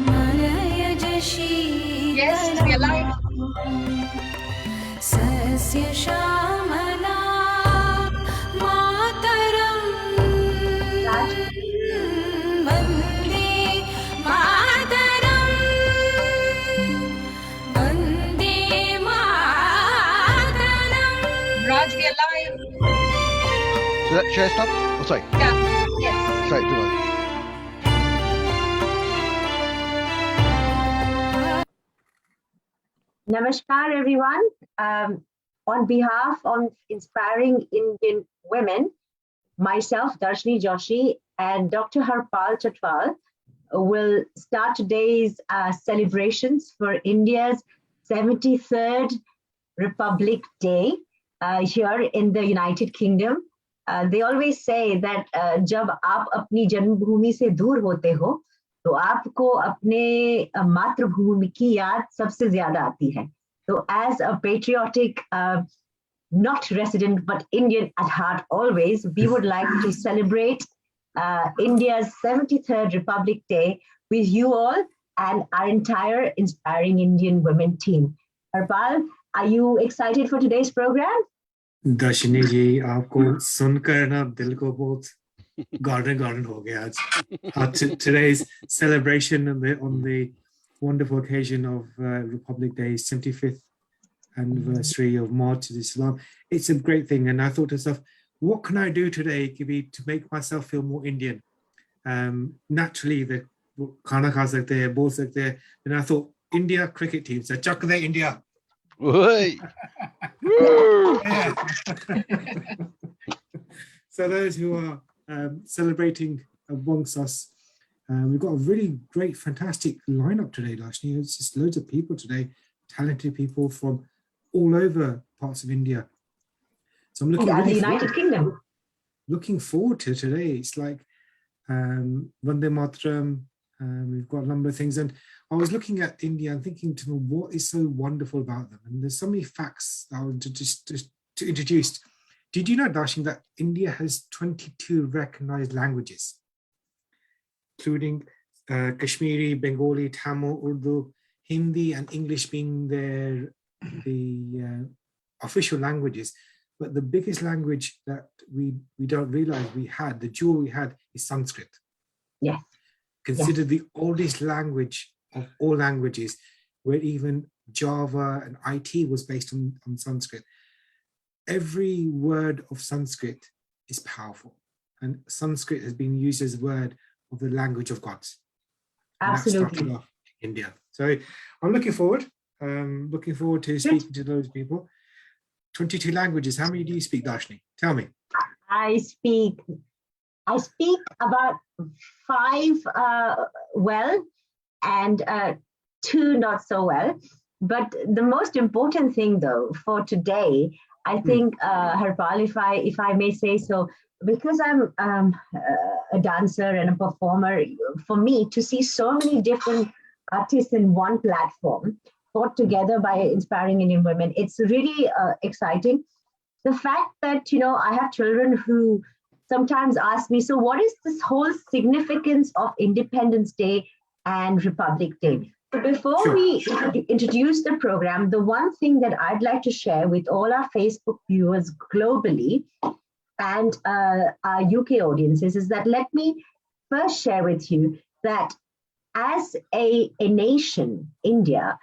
Yes, we are live. Raj, we are live. Should I stop? Oh, sorry. Yeah. Yes. Sorry, do it. Namaskar, everyone. On behalf of Inspiring Indian Women, myself, Darshini Joshi, and Dr. Harpal Chatwal will start today's celebrations for India's 73rd Republic Day here in the United Kingdom. They always say that जब आप अपनी जन्मभूमि से दूर होते हो तो आपको अपने मातृभूमि की याद सबसे ज्यादा आती है. So as a patriotic, not resident but Indian at heart always, we would like to celebrate India's 73rd Republic Day with you all and our entire Inspiring Indian Women team. Harpal, are you excited for today's program? दर्शनी जी आपको सुनकर ना दिल को बहुत garden हो गया आज. Today's celebration on the wonderful occasion of Republic Day, 75th anniversary of March of Islam. It's a great thing, and I thought to myself, what can I do today to make myself feel more Indian? Naturally, the खाना खा सकते हैं, बोल सकते हैं, and I thought India cricket team, so chuck the India. So those who are celebrating amongst us, we've got a really great, fantastic lineup today, Darshini. It's just loads of people today, talented people from all over parts of India. So I'm looking the United Kingdom. Looking forward to today. It's like Vande Mataram. We've got a number of things, and I was looking at India and thinking to me, what is so wonderful about them? And there's so many facts I want to just to introduce. Did you know, Darshini, that India has 22 recognized languages, including Kashmiri, Bengali, Tamil, Urdu, Hindi, and English being the official languages? But the biggest language that we don't realize we had, the jewel we had, is Sanskrit. Yes. Considered the oldest language of all languages, where even Java and IT was based on Sanskrit. Every word of Sanskrit is powerful, and Sanskrit has been used as a word of the language of gods. Absolutely. And that started off in India. So I'm looking forward to speaking to those people. 22 languages. How many do you speak, Darshini? Tell me. I speak about 5 well and 2 not so well. But the most important thing, though, for today, I think, Harpal, if I may say so, because I'm a dancer and a performer, for me to see so many different artists in one platform brought together by Inspiring Indian Women, it's really exciting. The fact that, I have children who sometimes ask me, so what is this whole significance of Independence Day and Republic Day? So before we introduce the program, the one thing that I'd like to share with all our Facebook viewers globally and our UK audiences is that let me first share with you that as a nation, India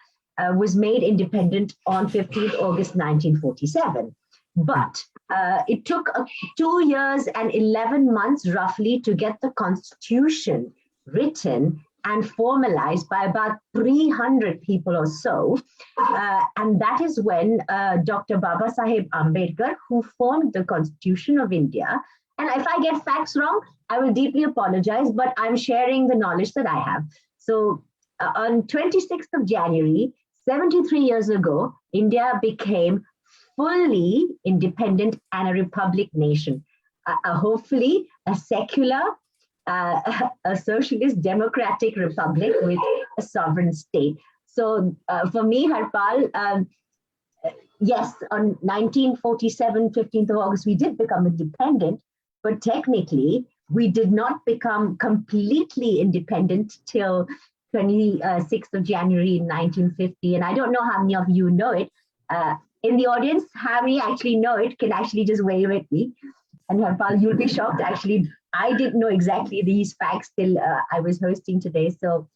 was made independent on 15th August 1947. But it took 2 years and 11 months roughly to get the constitution written and formalized by about 300 people or so. And that is when Dr. Baba Saheb Ambedkar, who formed the Constitution of India, and if I get facts wrong, I will deeply apologize, but I'm sharing the knowledge that I have. So on 26th of January, 73 years ago, India became fully independent and a republic nation, hopefully a secular, a socialist democratic republic with a sovereign state. So for me, Harpal, yes, on 1947, 15th of August, we did become independent, but technically we did not become completely independent till 26th of January 1950. And I don't know how many of you know it. In the audience, how many actually know it can actually just wave at me. And Harpal, you'll be shocked. Actually, I didn't know exactly these facts till I was hosting today. So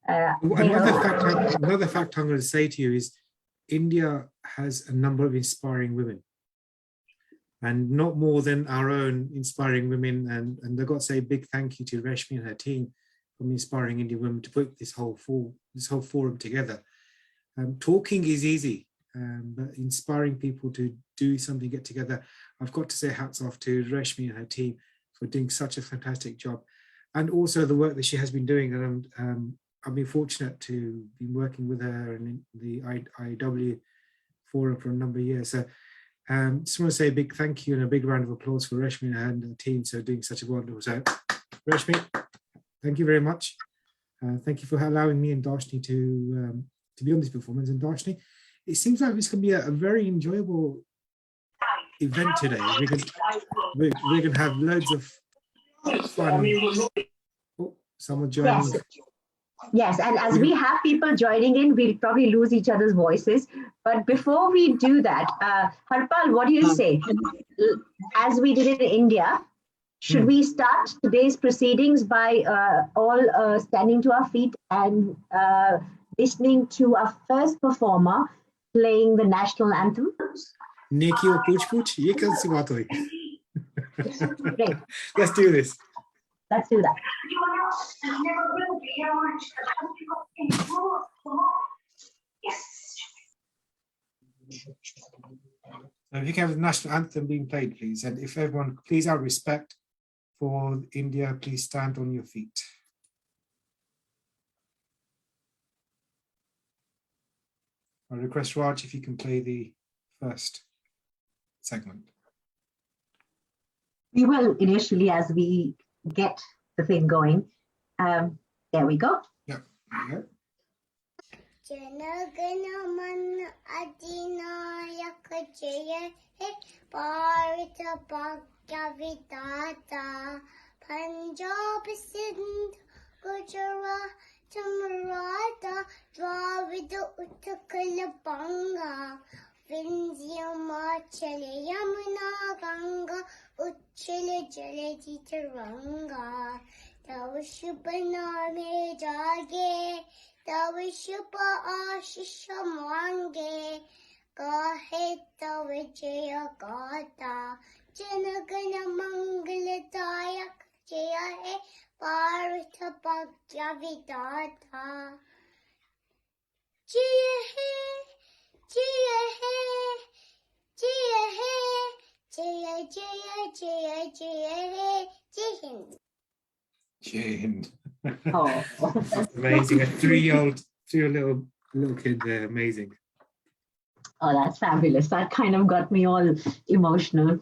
another fact I'm going to say to you is India has a number of inspiring women, and not more than our own inspiring women. And I've got to say a big thank you to Rashmi and her team from Inspiring Indian Women to put this whole forum together. Talking is easy, but inspiring people to do something, get together. I've got to say hats off to Rashmi and her team for doing such a fantastic job, and also the work that she has been doing. And I've been fortunate to be working with her in the IIW forum for a number of years. So just want to say a big thank you and a big round of applause for Rashmi and her team for doing such a wonderful job. Rashmi, thank you very much. Thank you for allowing me and Darshni to be on this performance. And Darshni, it seems like it's going to be a very enjoyable event today. We're going to have loads of fun. Oh, someone joining. Yes, and as we have people joining in, we'll probably lose each other's voices. But before we do that, Harpal, what do you say? As we did in India, should we start today's proceedings by all standing to our feet and listening to our first performer playing the national anthem? Neki or Pooch Pooch? Ye kaun si baat hui? Great. Let's do this. Let's do that. So if you can have the national anthem being played, please. And if everyone, please, out of respect for India, please stand on your feet. I request Raj if you can play the first segment. We will initially as we get the thing going. There we go. Yeah, there you go. Janaganaman Adinayak Jaya He Bharata Bhagya Vidata Punjab Sindh Gujarat Maratha Dravida Uttakal Banga Vindhya Machal Yamuna Ganga Uchchal Jalati Taranga Tav Shubh Name Jage Tav Shubh Ashish Mange Gahe Tav Jaya Gata Janagana Mangala Dayak Jaya He Bharata Bhagya Vidata Jaya He Jaya He Jaya He Jaya Jaya Jaya Jaya He Jai Hind. Jai Hind. Oh. Amazing. A three-year-old little kid there. Amazing. Oh, that's fabulous. That kind of got me all emotional.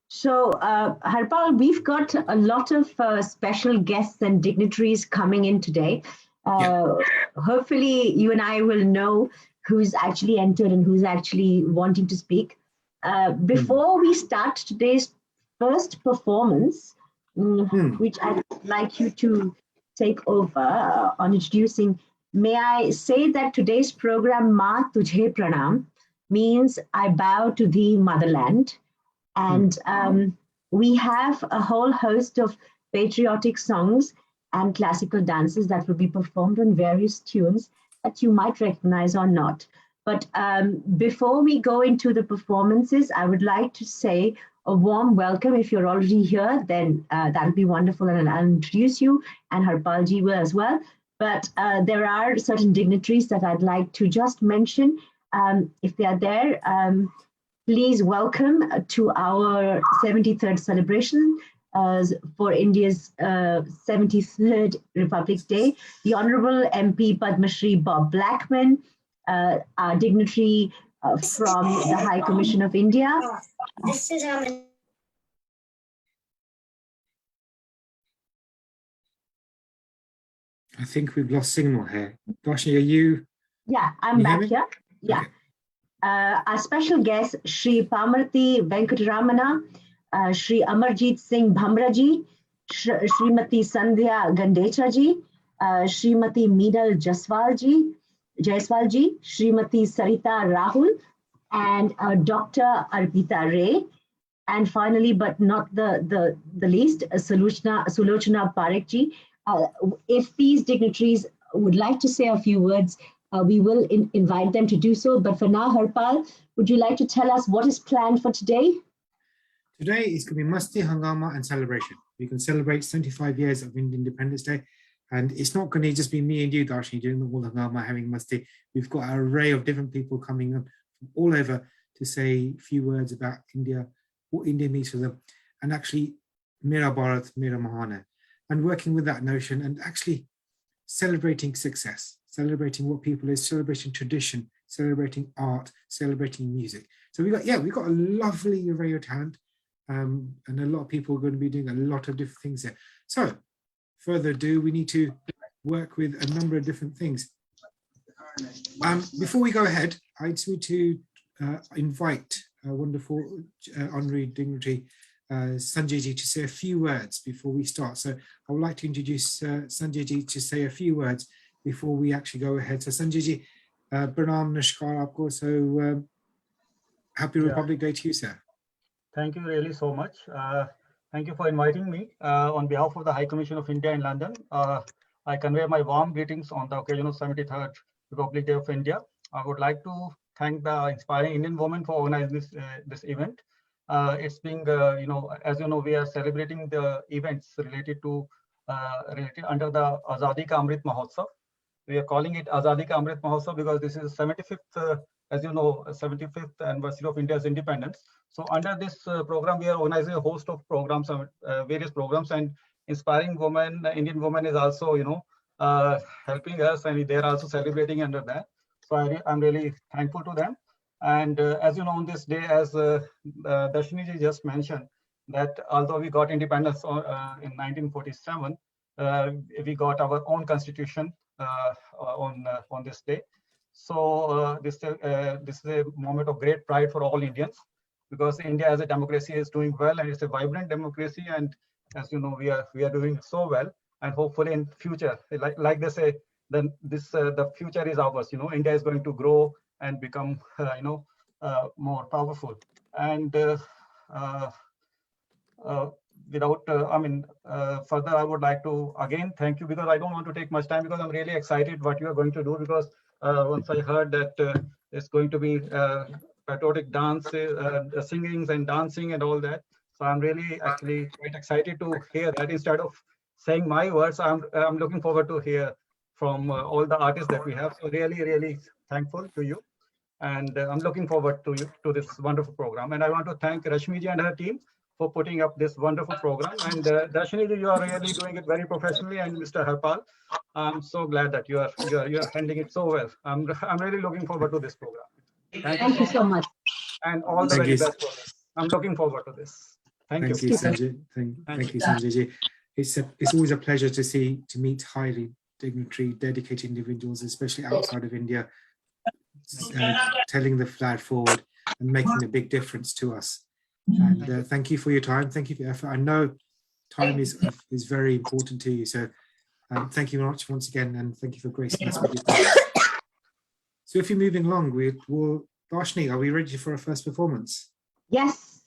So, Harpal, we've got a lot of special guests and dignitaries coming in today. Hopefully, you and I will know who's actually entered and who's actually wanting to speak. Before we start today's first performance, which I'd like you to take over on introducing, may I say that today's program, Ma Tujhe Pranaam, means I bow to thee, motherland. And we have a whole host of patriotic songs and classical dances that will be performed on various tunes that you might recognize or not. But before we go into the performances, I would like to say a warm welcome. If you're already here, then that would be wonderful, and I'll introduce you, and Harpalji will as well. But there are certain dignitaries that I'd like to just mention. If they are there, please welcome to our 73rd celebration for India's 73rd Republic Day, the Honourable MP Padmashree Bob Blackman, our dignitary from the High Commission of India. This is how I think we've lost signal here. Darshni, are you? Yeah, I'm back here. Yeah. Okay. Our special guest, Shri Pamarty Venkataramana, Shri Amarjeet Singh Bhamra ji, Srimati Sandhya Gandecha ji, Srimati Meenal Jaiswalji, Srimati Sarita Rahul, and Dr. Arpita Ray. And finally, but not the least, Sulochana Parekji. If these dignitaries would like to say a few words, we will invite them to do so. But for now, Harpal, would you like to tell us what is planned for today? Today is going to be Masti, Hangama and celebration. We can celebrate 75 years of Indian Independence Day. And it's not going to just be me and you, Darshini, doing the whole Hangama, having Masti. We've got an array of different people coming up from all over to say a few words about India, what India means for them, and actually Mera Bharat, Mera Mahana, and working with that notion and actually celebrating success, celebrating what people is, celebrating tradition, celebrating art, celebrating music. So we've got a lovely array of talent, and a lot of people are going to be doing a lot of different things there. So further ado, we need to work with a number of different things. Before we go ahead, I just need to invite a wonderful honorary dignitary, Sanjay ji, to say a few words before we start. So I would like to introduce Sanjay ji to say a few words before we actually go ahead. So Sanjay ji, Pranaam, Namaskar aapko. So happy Republic Day to you, sir. Thank you really so much. Thank you for inviting me. On behalf of the High Commission of India in London, I convey my warm greetings on the occasion of 73rd Republic Day of India. I would like to thank the inspiring Indian women for organizing this event. It's being, as you know, we are celebrating the events related under the Azadi Ka Amrit Mahotsav. We are calling it Azadi Ka Amrit Mahotsav because this is 75th, as you know, 75th anniversary of India's independence. So under this program, we are organizing a host of programs, various programs, and inspiring women, Indian women is also, helping us, and they're also celebrating under that. So I'm really thankful to them. And as you know, on this day, as Darshini ji just mentioned, that although we got independence in 1947, we got our own constitution on this day. So this is a moment of great pride for all Indians, because India as a democracy is doing well, and it's a vibrant democracy. And as you know, we are doing so well, and hopefully in future, like they say, then the future is ours. India is going to grow and become more powerful. And further, I would like to again thank you, because I don't want to take much time, because I'm really excited what you are going to do, because once I heard that it's going to be patriotic dance, singings and dancing and all that. So I'm really actually quite excited to hear that. Instead of saying my words, I'm looking forward to hear from all the artists that we have. So really, really thankful to you. And I'm looking forward to this wonderful program. And I want to thank Rashmi ji and her team for putting up this wonderful program. And Darshini ji, you are really doing it very professionally. And Mr. Harpal, I'm so glad that you are handling it so well. I'm really looking forward to this program. Thank you so much. And all the very best for this. I'm looking forward to this. Thank you. Sanjay. Thank you, Sanjay ji. It's always a pleasure to meet highly dignitary, dedicated individuals, especially outside of India, telling the flag forward and making a big difference to us. And thank you for your time. Thank you for your effort. I know time is very important to you. So thank you very much once again, and thank you for gracing us with your time. So if you're moving along, Darshini, are we ready for our first performance? Yes.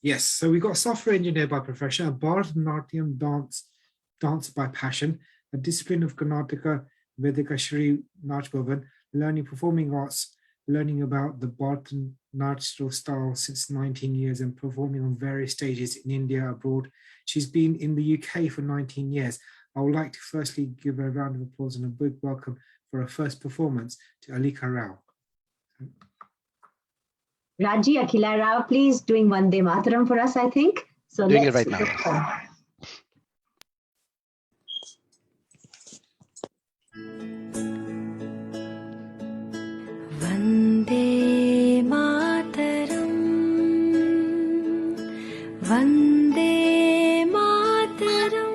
Yes. So we've got a software engineer by profession, a Bharatanatyam dance by passion, a discipline of Karnataka Vedika Shri Nach Bhavan, learning performing arts, learning about the Bharatanatyam style since 19 years and performing on various stages in India, abroad. She's been in the UK for 19 years. I would like to firstly give her a round of applause and a big welcome for her first performance to Alika Rao. Raji Akhila Rao, please doing Vande Mataram for us, I think. So doing it right now. Vande Mataram, Vande Mataram,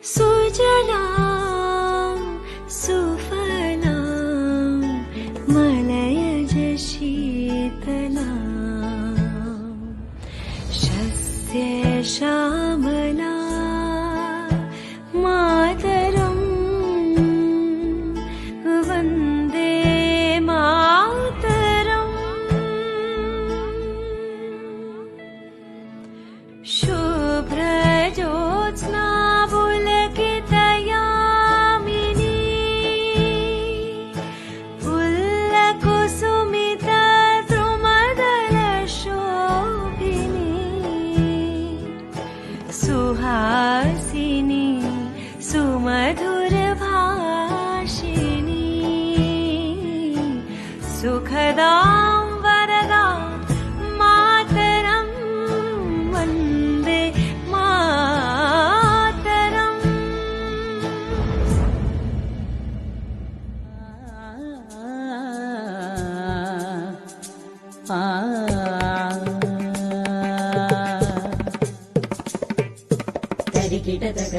Sujalam, Sufalam, Malayaj Sheetalam, Shasya Shamalam,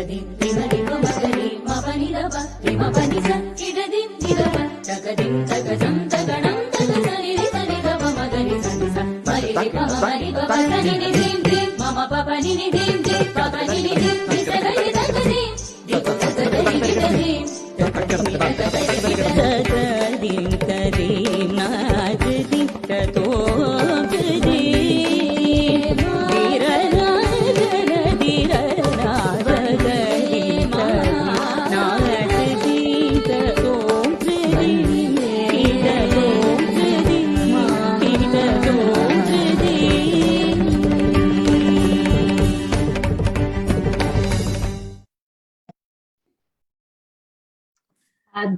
Jagadim, Dimadi, Magari, Mabani, Lava, Dimabani, Idadim, Didava, Jagadim, Jagadam, Jaganam, Jagadani, Dava, Magani, Sanisa, Mari, Mari, Babani, Dim, Dim, Mama, Papa, Nini, Dim, Dim, Papa, Nini, Dim, Disagari, Jagadim, Disagari, Didadim, Jagadim, Kadim, Najadim, Katogadi.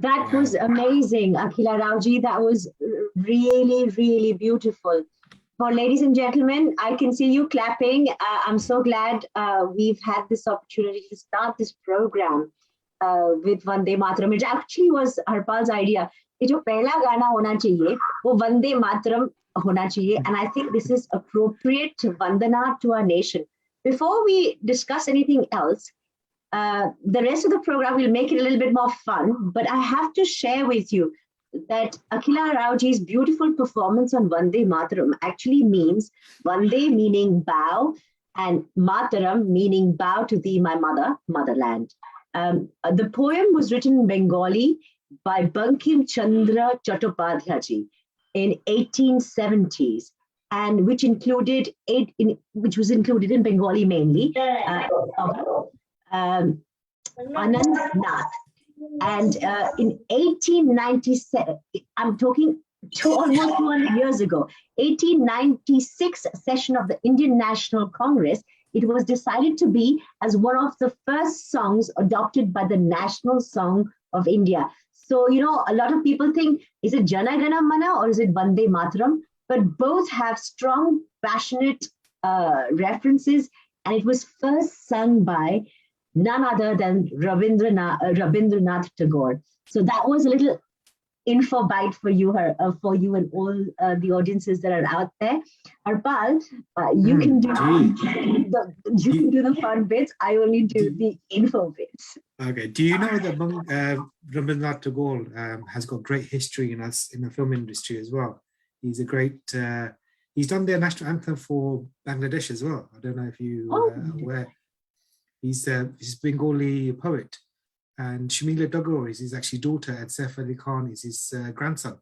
That was amazing, Akhila Rauji. That was really, really beautiful. For ladies and gentlemen, I can see you clapping. I'm so glad we've had this opportunity to start this program with Vande Mataram. It actually was Harpal's idea. कि जो पहला गाना होना चाहिए वो वंदे मातरम होना चाहिए, and I think this is appropriate vandana to our nation. Before we discuss anything else, the rest of the program will make it a little bit more fun, but I have to share with you that Akhila Rauji's beautiful performance on Vande Mataram actually means Vande meaning bow and Mataram meaning bow to thee, my mother, motherland. The poem was written in Bengali by Bankim Chandra Chattopadhyay ji in 1870s, and which was included in Bengali mainly. Anand Nath. And in 1897, I'm talking almost 200 years ago, 1896 session of the Indian National Congress, it was decided to be as one of the first songs adopted by the National Song of India. So, you know, a lot of people think, is it Jana Gana Mana or is it Vande Mataram? But both have strong, passionate references, and it was first sung by none other than Rabindranath Tagore. So that was a little info bite for you and all the audiences that are out there. Harpal, you can do the fun bits. I only do the info bits. Okay. Do you know that Rabindranath Tagore has got great history in the film industry as well? He's a great. He's done their national anthem for Bangladesh as well. I don't know if you are aware. He's Bengali poet, and Shamila Tagore is his actually daughter, and Saif Ali Khan is his grandson.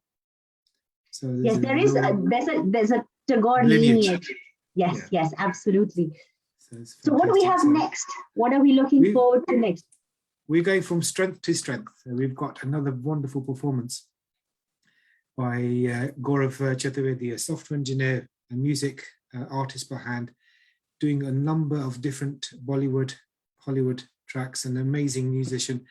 So yes, there's a Tagore lineage. Yes, absolutely. So what do we have next? What are we looking forward to next? We're going from strength to strength. We've got another wonderful performance by Gaurav Chaturvedi, a software engineer and music artist by hand, doing a number of different Bollywood, Hollywood tracks, an amazing musician,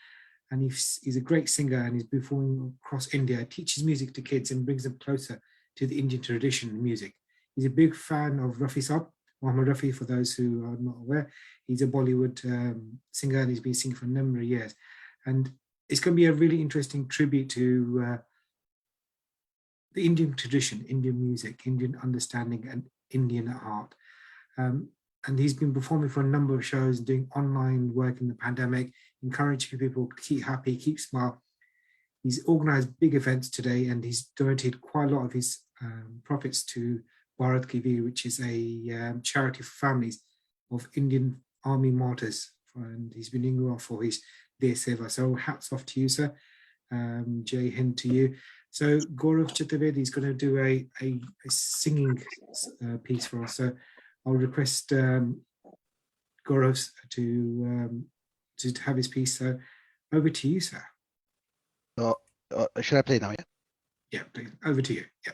and he's a great singer, and he's performing across India, teaches music to kids and brings them closer to the Indian tradition and music. He's a big fan of Rafi Saab, Mohammed Rafi, for those who are not aware. He's a Bollywood singer, and he's been singing for a number of years. And it's going to be a really interesting tribute to the Indian tradition, Indian music, Indian understanding, and Indian at heart. And he's been performing for a number of shows, doing online work in the pandemic, encouraging people to keep happy, keep smile. He's organized big events today, and he's donated quite a lot of his profits to BHARAT Ki Veer, which is a charity for families of Indian army martyrs. And he's been doing well for his dear seva. So hats off to you, sir. Jai Hind to you. So Gaurav Chaturvedi is going to do a singing piece for us. So I'll request Gaurav to have his piece. So over to you, sir. Should I play now? Yeah. Yeah, please. Over to you. Yeah.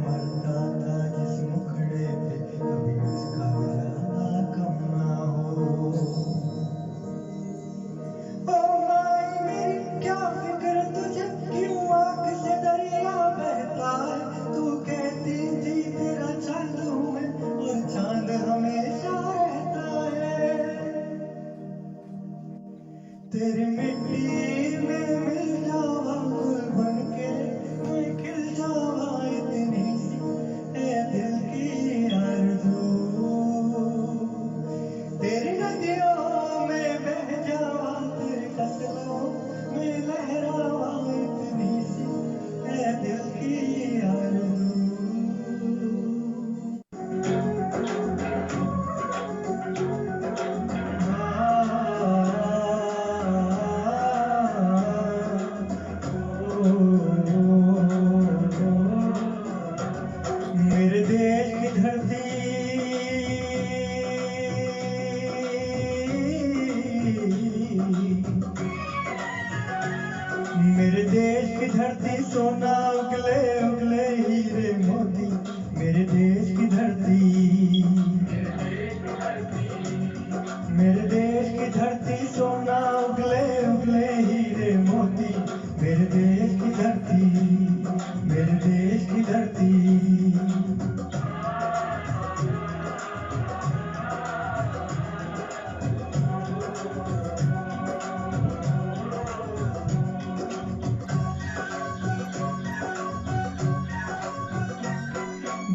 मरता था जिस मुखड़े पे कभी उसका जरा कम ना हो ओ माई मेरी क्या फिक्र तुझे क्यों आंख से दरिया बहता है तू कहती थी तेरा चांद हूँ मैं और चांद हमेशा रहता है तेरी मिट्टी में मिल जावा फूल बन के मैं खिल जावा इतनी सी है दिल की आरज़ू तेरी नदियों में बह जावा तेरी फसलों में लहरावा इतनी सी है दिल की आरज़ू मेरे देश की धरती मेरे देश की धरती सोना उगले उगले हीरे मोती मेरे देश की धरती मेरे देश की धरती सोना उगले उगले हीरे मोती मेरे देश की धरती मेरे देश की धरती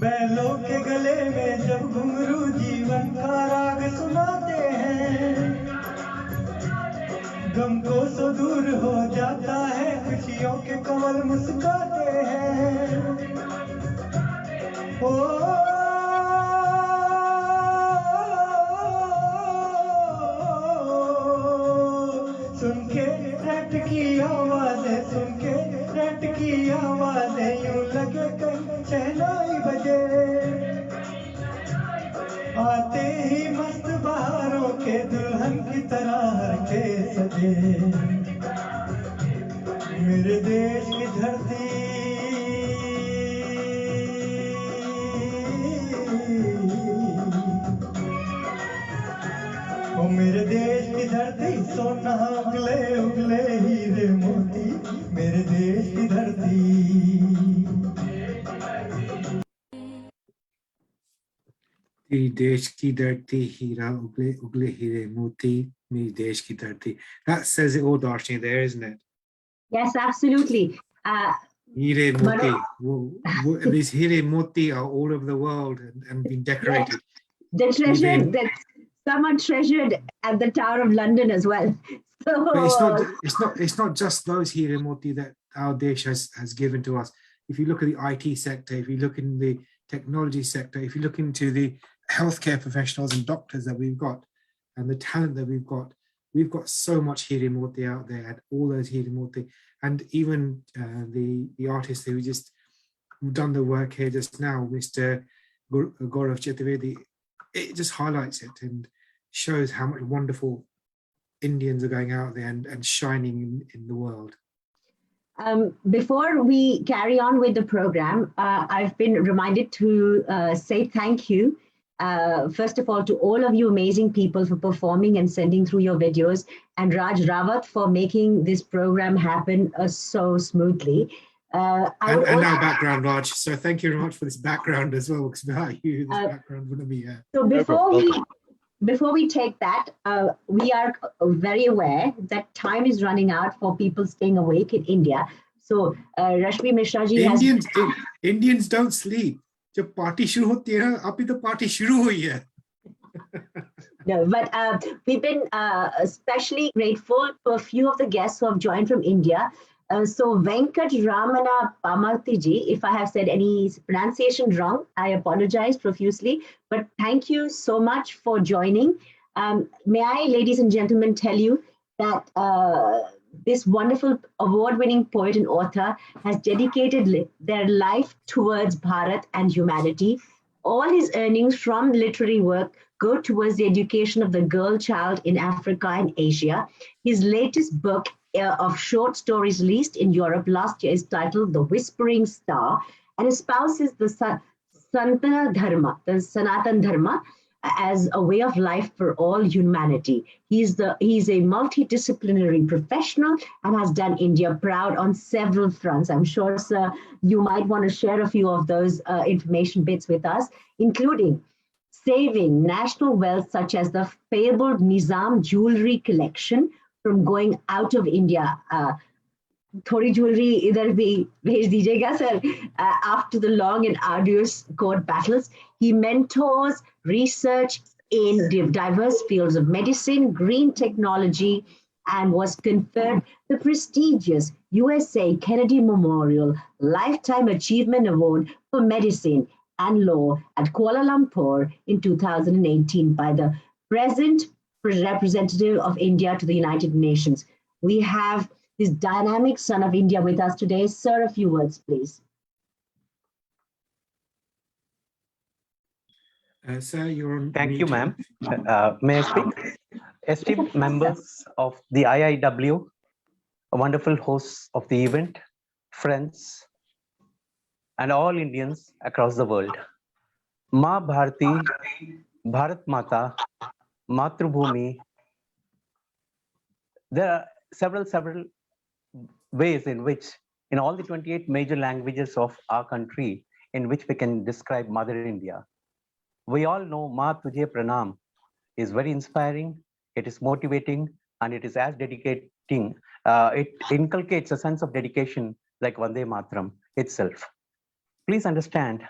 बैलों के गले में जब घुंघरू जीवन का राग सुनाते हैं गम को सो दूर हो जाता है खुशियों के कमल मुस्काते हैं ओ सुन के रट की आवाज़ें सुन के रट की आवाज़ें यूं लगे कहीं शहनाई बजे आते ही मस्त बहारों के दुल्हन की तरह हर के सजे मेरे देश की धरती ओ मेरे देश की धरती सोना उगले उगले हीरे मोती मेरे देश की धरती मेरी देश की धरती हीरा उगले उगले हीरे मोती मेरी देश की धरती. That says it all, Darshini, there, isn't it? Yes, absolutely. Hire moti. These hire moti are all over the world and been decorated. The treasured, that's someone treasured at the Tower of London as well. So It's not just those hire moti that our desh has given to us. If you look at the IT sector, if you look in the technology sector, if you look into the healthcare professionals and doctors that we've got and the talent that we've got so much hirimurti out there, and all those hirimurti, and even the artists who just done the work here just now, Mr. Gaurav Chaturvedi, it just highlights it and shows how much wonderful Indians are going out there and shining in the world. Before we carry on with the program, I've been reminded to say thank you, first of all, to all of you amazing people for performing and sending through your videos, and Raj Rawat for making this program happen so smoothly. And our background, Raj. So thank you very much for this background as well, because without you, this background wouldn't be here. So before we take that, we are very aware that time is running out for people staying awake in India. So Rashmi Mishra ji Indians don't sleep. जब party शुरू होती है ना, अभी तो party शुरू हुई है. No, but we've been especially grateful to a few of the guests who have joined from India. So Venkataramana Pamarty ji, if I have said any pronunciation wrong, I apologize profusely, but thank you so much for joining. May I, ladies and gentlemen, tell you that this wonderful award-winning poet and author has dedicated their life towards Bharat and humanity. All his earnings from literary work go towards the education of the girl child in Africa and Asia. His latest book of short stories released in Europe last year is titled The Whispering Star, and espouses the Santa Dharma, the Sanatan Dharma, as a way of life for all humanity. He's a multidisciplinary professional and has done India proud on several fronts. I'm sure, sir, you might want to share a few of those information bits with us, including saving national wealth such as the fabled Nizam jewelry collection from going out of India. थोड़ी jewelry इधर भी भेज दीजिएगा sir. After the long and arduous court battles, he mentors research in diverse fields of medicine, green technology, and was conferred the prestigious USA Kennedy Memorial Lifetime Achievement Award for Medicine and Law at Kuala Lumpur in 2018 by the present representative of India to the United Nations. We have this dynamic son of India with us today. Sir, a few words, please. Sir, you're on Thank you, mute. ma'am. May I speak? Esteemed members of the IIW, wonderful hosts of the event, friends, and all Indians across the world. Ma Bharati, Bharat Mata, Matrubhumi. There are several ways in which, in all the 28 major languages of our country, in which we can describe Mother India. We all know Ma Tujhe Pranaam is very inspiring, it is motivating, and it is as dedicating. It inculcates a sense of dedication like Vande Mataram itself. Please understand,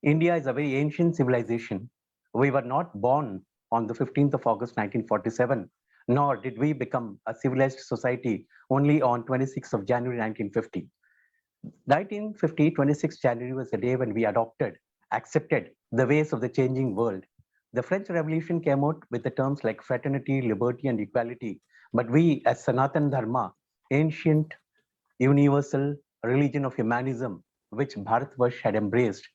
India is a very ancient civilization. We were not born on the 15th of August 1947, nor did we become a civilized society only on 26th of January 1950. 1950, 26th January was the day when we accepted the ways of the changing world. The French Revolution came out with the terms like fraternity, liberty, and equality. But we, as Sanatan Dharma, ancient, universal religion of humanism, which Bharatvarsh had embraced,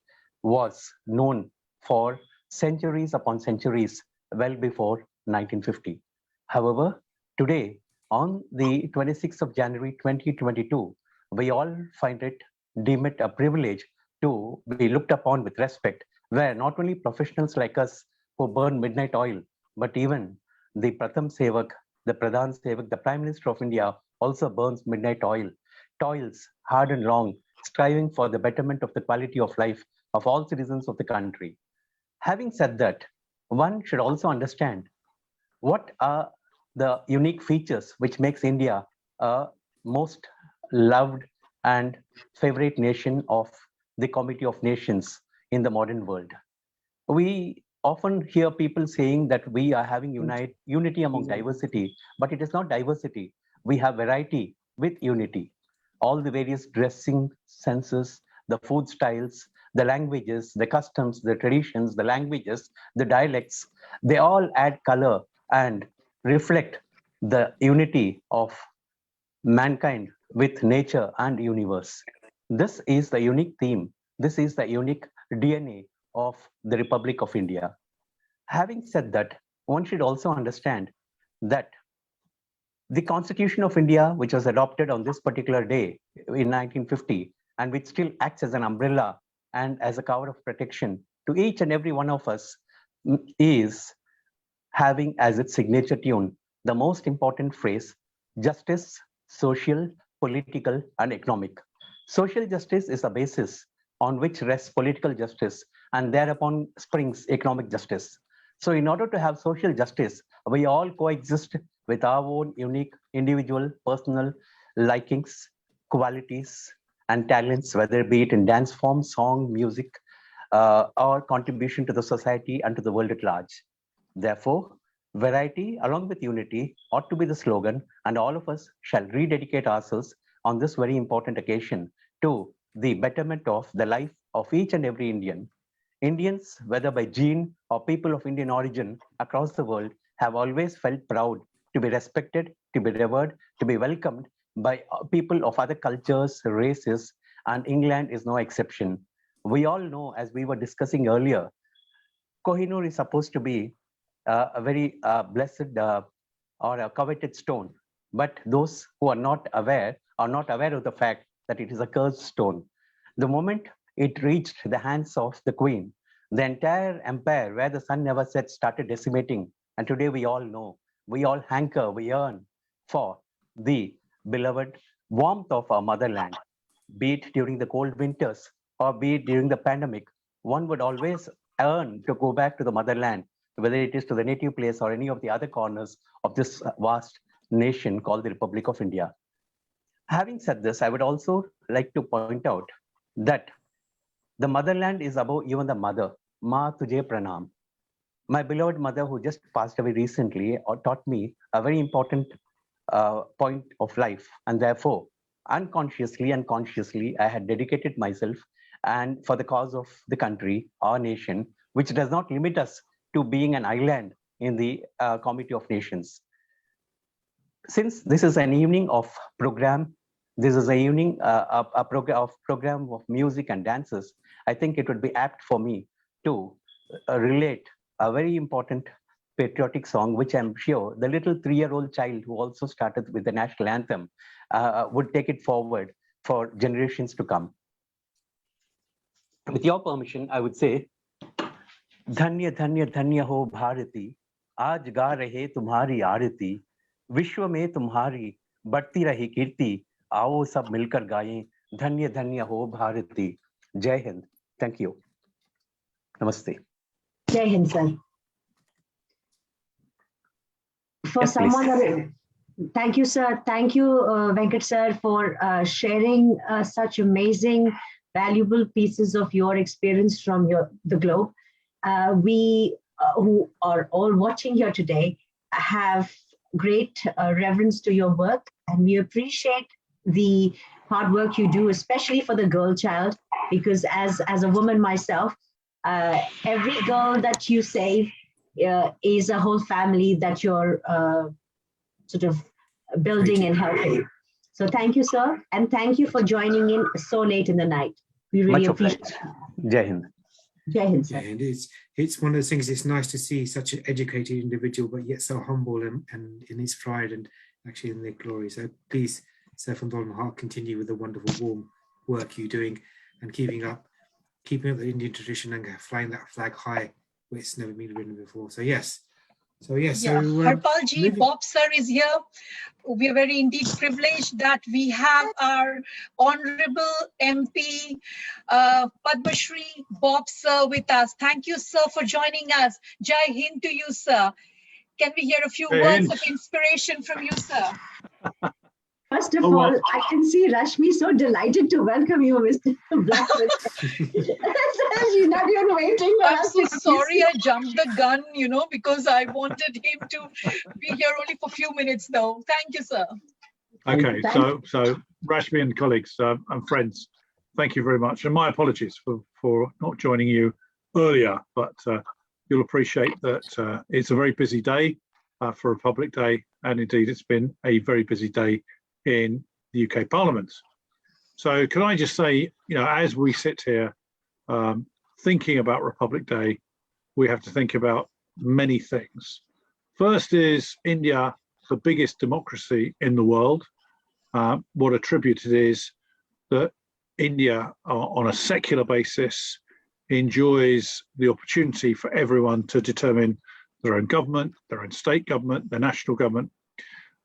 was known for centuries upon centuries, well before 1950. However, today, on the 26th of January 2022, we all deem it a privilege to be looked upon with respect, where not only professionals like us who burn midnight oil, but even the Pratham Sevak, the Pradhan Sevak, the Prime Minister of India also burns midnight oil, toils hard and long, striving for the betterment of the quality of life of all citizens of the country. Having said that, one should also understand what are the unique features which makes India a most loved and favorite nation of the Committee of Nations in the modern world. We often hear people saying that we are having unity among diversity, but it is not diversity. We have variety with unity. All the various dressing senses, the food styles, the languages, the customs, the traditions, the languages, the dialects, they all add color and reflect the unity of mankind with nature and universe. This is the unique theme. This is the unique DNA of the Republic of India. Having said that, one should also understand that the Constitution of India, which was adopted on this particular day in 1950, and which still acts as an umbrella and as a cover of protection to each and every one of us, is having as its signature tune the most important phrase: justice, social, political, and economic. Social justice is the basis on which rests political justice, and thereupon springs economic justice. So in order to have social justice, we all coexist with our own unique individual personal likings, qualities, and talents, whether it be it in dance form, song, music, or contribution to the society and to the world at large. Therefore, variety along with unity ought to be the slogan, and all of us shall rededicate ourselves on this very important occasion to the betterment of the life of each and every Indian. Indians, whether by gene or people of Indian origin across the world, have always felt proud to be respected, to be revered, to be welcomed by people of other cultures, races, and England is no exception. We all know, as we were discussing earlier, Kohinoor is supposed to be a very blessed or a coveted stone. But those who are not aware of the fact that it is a cursed stone. The moment it reached the hands of the queen. The entire empire where the sun never sets started decimating. And today we all know, we all hanker, we yearn for the beloved warmth of our motherland, be it during the cold winters or be it during the pandemic. One would always yearn to go back to the motherland, whether it is to the native place or any of the other corners of this vast nation called the Republic of India. Having said this, I would also like to point out that the motherland is above even the mother. Ma Tujhe Pranam. My beloved mother, who just passed away recently, taught me a very important point of life. And therefore, unconsciously and consciously, I had dedicated myself and for the cause of the country, our nation, which does not limit us to being an island in the Committee of Nations. Since this is an evening of program, this is an evening program of music and dances, I think it would be apt for me to relate a very important patriotic song, which I'm sure the little 3-year-old child who also started with the national anthem would take it forward for generations to come. With your permission, I would say, Dhanya Dhanya Dhanya ho Bharati, aaj ga rahe tumhari aarati, vishwa mein tumhari badti rahi kirti, aao sab milkar gayein, Dhanya Dhanya ho Bharati. Jai Hind. Thank you. Namaste. Jai Hind, sir. For Yes, someone, thank you, sir. Thank you, Venkat sir, for sharing such amazing, valuable pieces of your experience from the globe. We who are all watching here today have great reverence to your work, and we appreciate the hard work you do, especially for the girl child, because as a woman myself, every girl that you save is a whole family that you're sort of building and helping. So thank you, sir. And thank you for joining in so late in the night. We really appreciate it. Jai Hind. Jai Hind, sir. Yeah, it is. It's one of those things, it's nice to see such an educated individual, but yet so humble and in his pride and actually in their glory. So please, sir, from the bottom of my heart, continue with the wonderful, warm work you're doing and keeping up the Indian tradition and flying that flag high where it's never been ridden before. So yes. Harpalji, Bob sir is here. We are very indeed privileged that we have our Honourable MP Padmashree Bob sir with us. Thank you, sir, for joining us. Jai Hind to you, sir. Can we hear a few words of inspiration from you, sir? First of all, I can see Rashmi so delighted to welcome you, Mr. Blackman. She's not even waiting. I'm so sorry I jumped the gun, because I wanted him to be here only for a few minutes, though. Thank you, sir. Okay, so Rashmi and colleagues and friends, thank you very much. And my apologies for not joining you earlier, but you'll appreciate that it's a very busy day for Republic Day. And indeed, it's been a very busy day in the UK Parliament. So can I just say, as we sit here thinking about Republic Day, we have to think about many things. First is India, the biggest democracy in the world. What a tribute it is that India, on a secular basis, enjoys the opportunity for everyone to determine their own government, their own state government, their national government,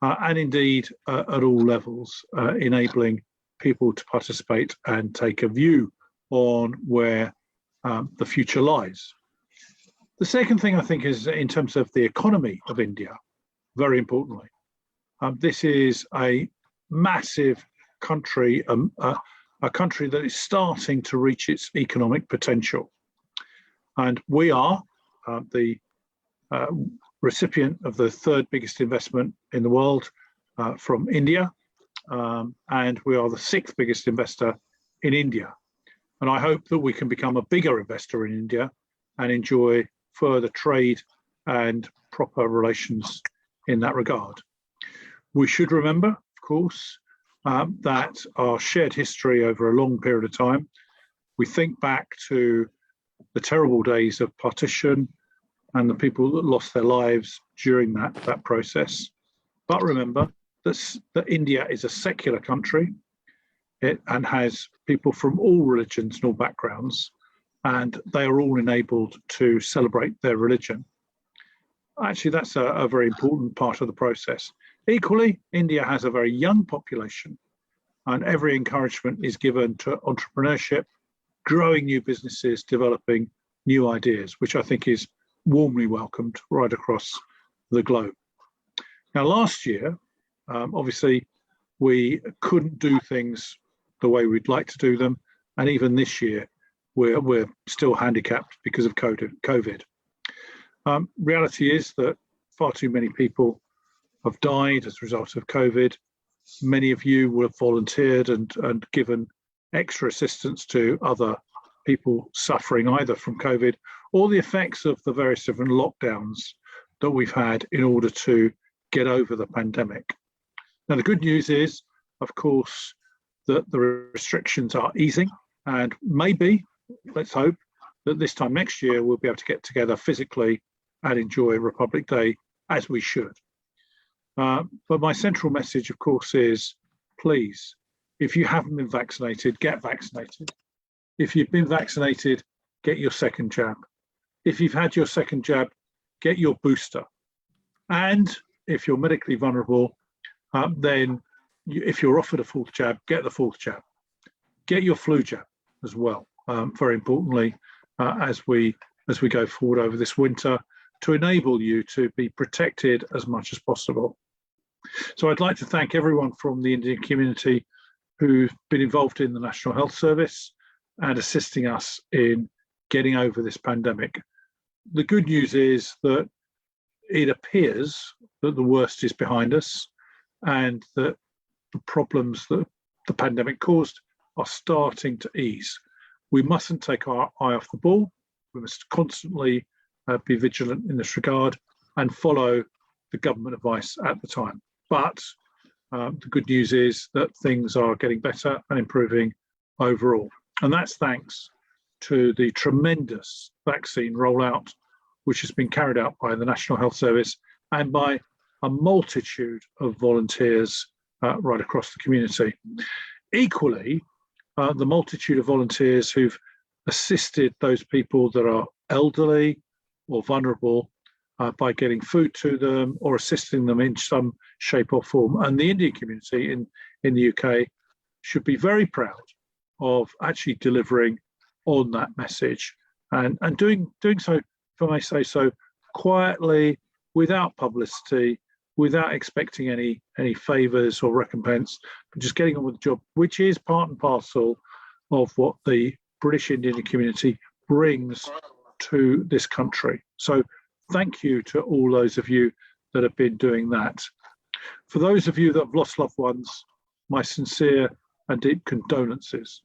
and indeed at all levels, enabling people to participate and take a view on where the future lies. The second thing I think is in terms of the economy of India, very importantly. This is a massive country, a country that is starting to reach its economic potential. And we are the recipient of the third biggest investment in the world from India, and we are the sixth biggest investor in India. And I hope that we can become a bigger investor in India and enjoy further trade and proper relations in that regard. We should remember, of course, that our shared history over a long period of time, we think back to the terrible days of partition and the people that lost their lives during that process. But remember that India is a secular country. and has people from all religions and all backgrounds, and they are all enabled to celebrate their religion. Actually, that's a very important part of the process. Equally, India has a very young population, and every encouragement is given to entrepreneurship, growing new businesses, developing new ideas, which I think is warmly welcomed right across the globe. Now, last year, obviously, we couldn't do things the way we'd like to do them, and even this year, we're still handicapped because of COVID. Reality is that far too many people have died as a result of COVID. Many of you will have volunteered and given extra assistance to other people suffering either from COVID or the effects of the various different lockdowns that we've had in order to get over the pandemic. Now, the good news is, of course, that the restrictions are easing, and maybe, let's hope, that this time next year we'll be able to get together physically and enjoy Republic Day as we should. But my central message, of course, is please, if you haven't been vaccinated, get vaccinated. If you've been vaccinated, get your second jab. If you've had your second jab, get your booster. And if you're medically vulnerable, then if you're offered a fourth jab, get the fourth jab. Get your flu jab as well, very importantly, as we go forward over this winter, to enable you to be protected as much as possible. So I'd like to thank everyone from the Indian community who've been involved in the National Health Service and assisting us in getting over this pandemic. The good news is that it appears that the worst is behind us and that the problems that the pandemic caused are starting to ease. We mustn't take our eye off the ball. We must constantly be vigilant in this regard and follow the government advice at the time. But the good news is that things are getting better and improving overall. And that's thanks to the tremendous vaccine rollout, which has been carried out by the National Health Service and by a multitude of volunteers right across the community. Equally, the multitude of volunteers who've assisted those people that are elderly or vulnerable by getting food to them or assisting them in some shape or form. And the Indian community in the UK should be very proud of actually delivering on that message and doing so, if I may say so, quietly, without publicity, without expecting any favours or recompense, but just getting on with the job, which is part and parcel of what the British Indian community brings to this country. So thank you to all those of you that have been doing that. For those of you that have lost loved ones, my sincere and deep condolences,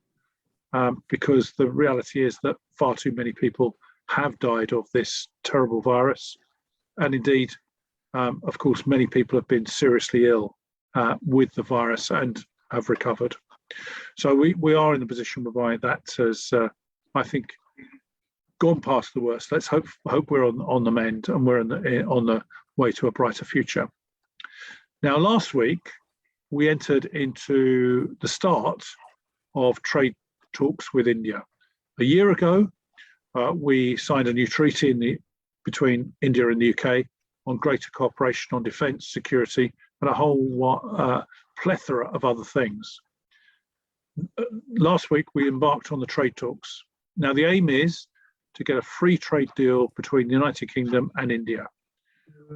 because the reality is that far too many people have died of this terrible virus. And indeed, of course, many people have been seriously ill with the virus and have recovered. So we are in the position whereby that has, I think, gone past the worst. Let's hope we're on the mend and we're on the way to a brighter future. Now, last week, we entered into the start of trade talks with India. A year ago, we signed a new treaty between India and the UK on greater cooperation on defence, security, and a whole plethora of other things. Last week, we embarked on the trade talks. Now, the aim is to get a free trade deal between the United Kingdom and India.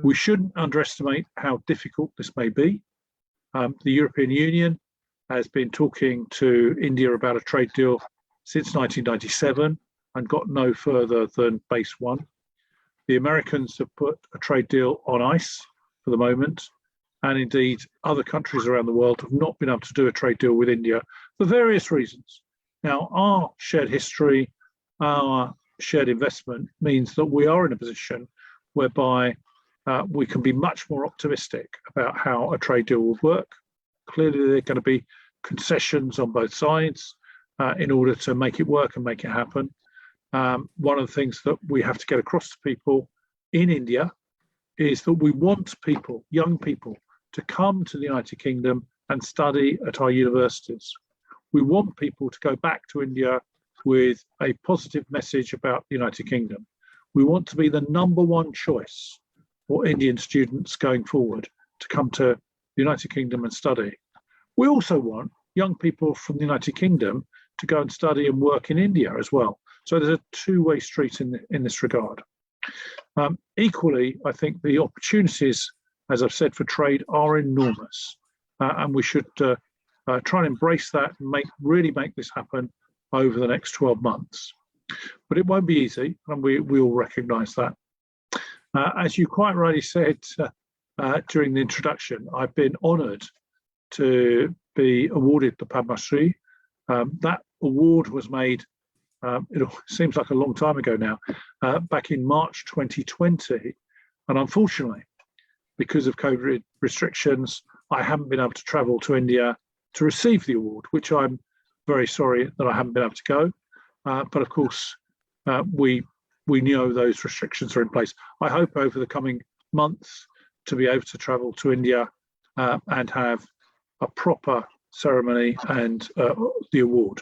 We shouldn't underestimate how difficult this may be. The European Union has been talking to India about a trade deal since 1997 and got no further than base one. The Americans have put a trade deal on ice for the moment, and indeed other countries around the world have not been able to do a trade deal with India for various reasons. Now, our shared history, our shared investment means that we are in a position whereby we can be much more optimistic about how a trade deal will work. Clearly, there are going to be concessions on both sides in order to make it work and make it happen. One of the things that we have to get across to people in India is that we want people, young people, to come to the United Kingdom and study at our universities. We want people to go back to India with a positive message about the United Kingdom. We want to be the #1 choice for Indian students going forward to come to the United Kingdom and study. We also want young people from the United Kingdom to go and study and work in India as well. So there's a two-way street in this regard. Equally, I think the opportunities, as I've said, for trade are enormous, and we should try and embrace that and really make this happen over the next 12 months. But it won't be easy, and we all recognise that. As you quite rightly said during the introduction, I've been honoured to be awarded the Padmashree. That award was made, it seems like a long time ago now, back in March 2020. And unfortunately, because of COVID restrictions, I haven't been able to travel to India to receive the award, which I'm very sorry that I haven't been able to go. But of course, we know those restrictions are in place. I hope over the coming months to be able to travel to India and have a proper ceremony and the award.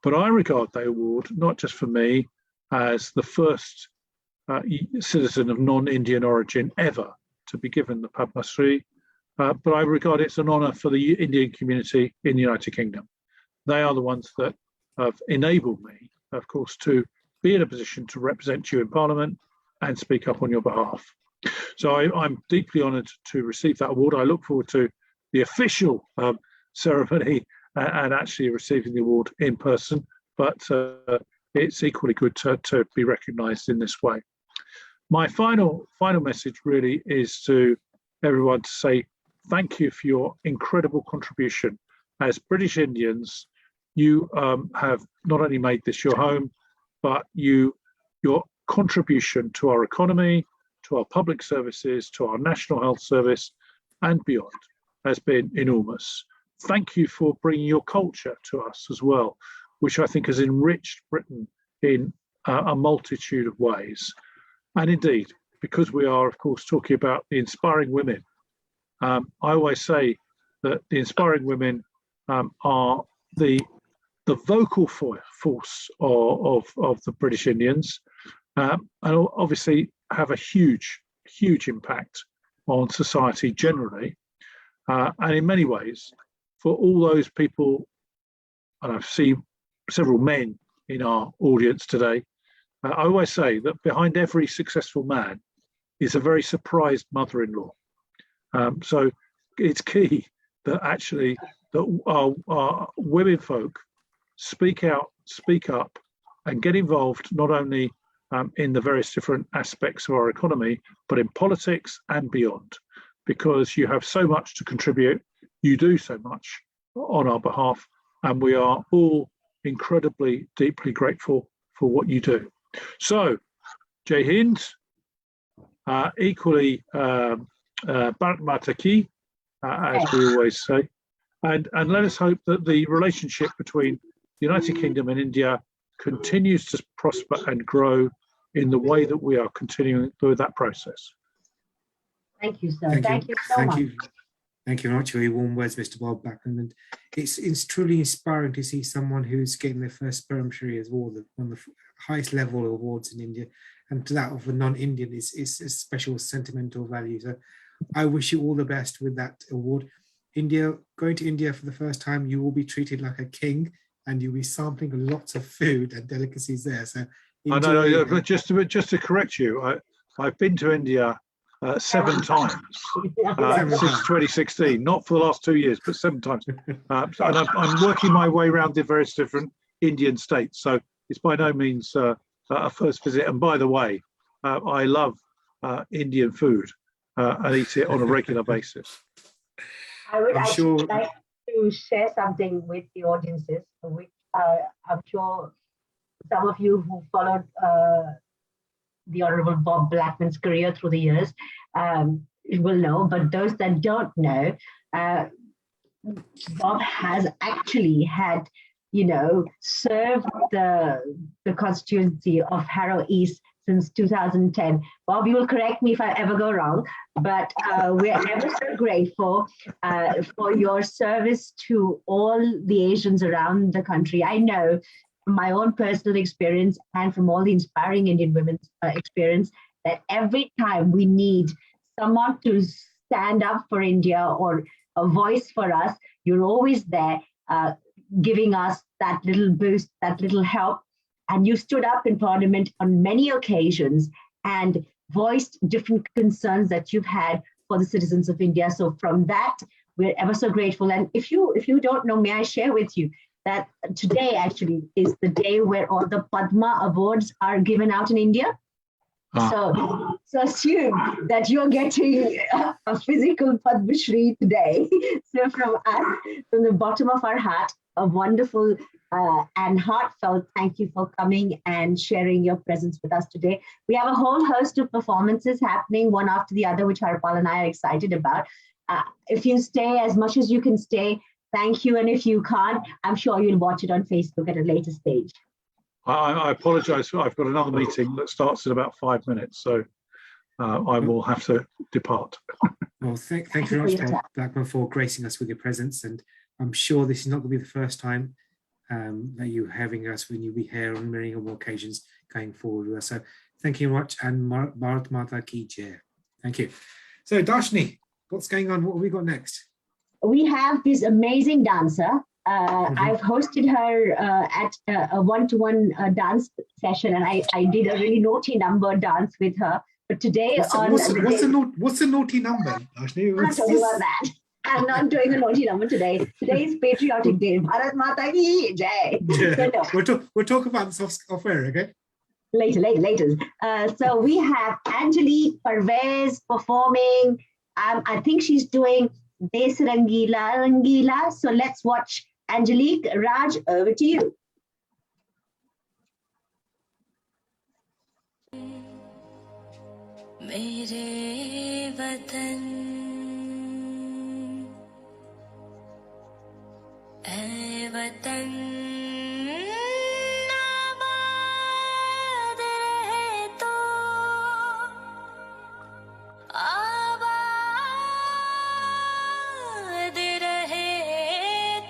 But I regard the award, not just for me, as the first citizen of non-Indian origin ever to be given the Padmashree, but I regard it as an honour for the Indian community in the United Kingdom. They are the ones that have enabled me, of course, to be in a position to represent you in Parliament and speak up on your behalf. So I'm deeply honoured to receive that award. I look forward to the official ceremony and actually receiving the award in person, but it's equally good to be recognised in this way. My final message really is to everyone to say thank you for your incredible contribution. As British Indians, you have not only made this your home, but your contribution to our economy, to our public services, to our National Health Service and beyond has been enormous. Thank you for bringing your culture to us as well, which I think has enriched Britain in a multitude of ways. And indeed, because we are, of course, talking about the inspiring women, I always say that the inspiring women are the vocal force of the British Indians, and obviously have a huge impact on society generally. And in many ways, for all those people, and I've seen several men in our audience today, I always say that behind every successful man is a very surprised mother-in-law. So it's key that actually that our women folk speak out, speak up, and get involved not only in the various different aspects of our economy, but in politics and beyond, because you have so much to contribute, you do so much on our behalf, and we are all incredibly, deeply grateful for what you do. So, Jai Hind, equally Bharat Mata Ki, as we always say, and let us hope that the relationship between the United Kingdom and India continues to prosper and grow in the way that we are continuing through that process. Thank you, sir. Thank you so much. Thank you very much for your warm words, Mr. Bob Blackman. And it's truly inspiring to see someone who's getting their first Pamarty award, one of the highest level awards in India, and to that of a non-Indian is a special sentimental value. So I wish you all the best with that award. Going to India for the first time, you will be treated like a king, and you'll be sampling lots of food and delicacies there. So but just to correct you, I've been to India 7 times since 2016, not for the last 2 years, but 7 times. And I'm working my way around the various different Indian states. So it's by no means a first visit. And by the way, I love Indian food and eat it on a regular basis. I would actually like to share something with the audiences, which I'm sure some of you who followed the Honourable Bob Blackman's career through the years will know, but those that don't know, Bob has actually had, served the constituency of Harrow East since 2010. Bob, you will correct me if I ever go wrong, but we're ever so grateful for your service to all the Asians around the country. I know from my own personal experience and from all the inspiring Indian women's experience that every time we need someone to stand up for India or a voice for us, you're always there giving us that little boost, that little help. And you stood up in Parliament on many occasions and voiced different concerns that you've had for the citizens of India. So from that, we're ever so grateful. And if you don't know, may I share with you that today actually is the day where all the Padma Awards are given out in India. So assume that you're getting a physical Padmashree today. So from us, from the bottom of our heart, a wonderful and heartfelt thank you for coming and sharing your presence with us today. We have a whole host of performances happening one after the other, which Harpal and I are excited about. If you stay as much as you can stay, thank you. And if you can't, I'm sure you'll watch it on Facebook at a later stage. I apologise. I've got another meeting that starts in about 5 minutes, so I will have to depart. Well, thank you very much, Bob Blackman, for gracing us with your presence. And I'm sure this is not going to be the first time that you're having us when you'll be here on many more occasions going forward with us. So thank you very much, and Bharat Mata Ki Jai. Thank you. So Darshini, what's going on? What have we got next? We have this amazing dancer. I've hosted her at a one-to-one dance session, and I did a really naughty number dance with her. But today what's the naughty number? I'm not talking about that. I'm not doing a naughty number today. Today is Patriotic Day. Bharat Mata Ki Jai. Yeah. We'll talk about this off air, okay? Later. So we have Angelique Parvez performing. I think she's doing Des Rangila. So let's watch Angelique. Raj, over to you. मेरे वतन ऐ वतन आबाद रहे तो आबाद रहे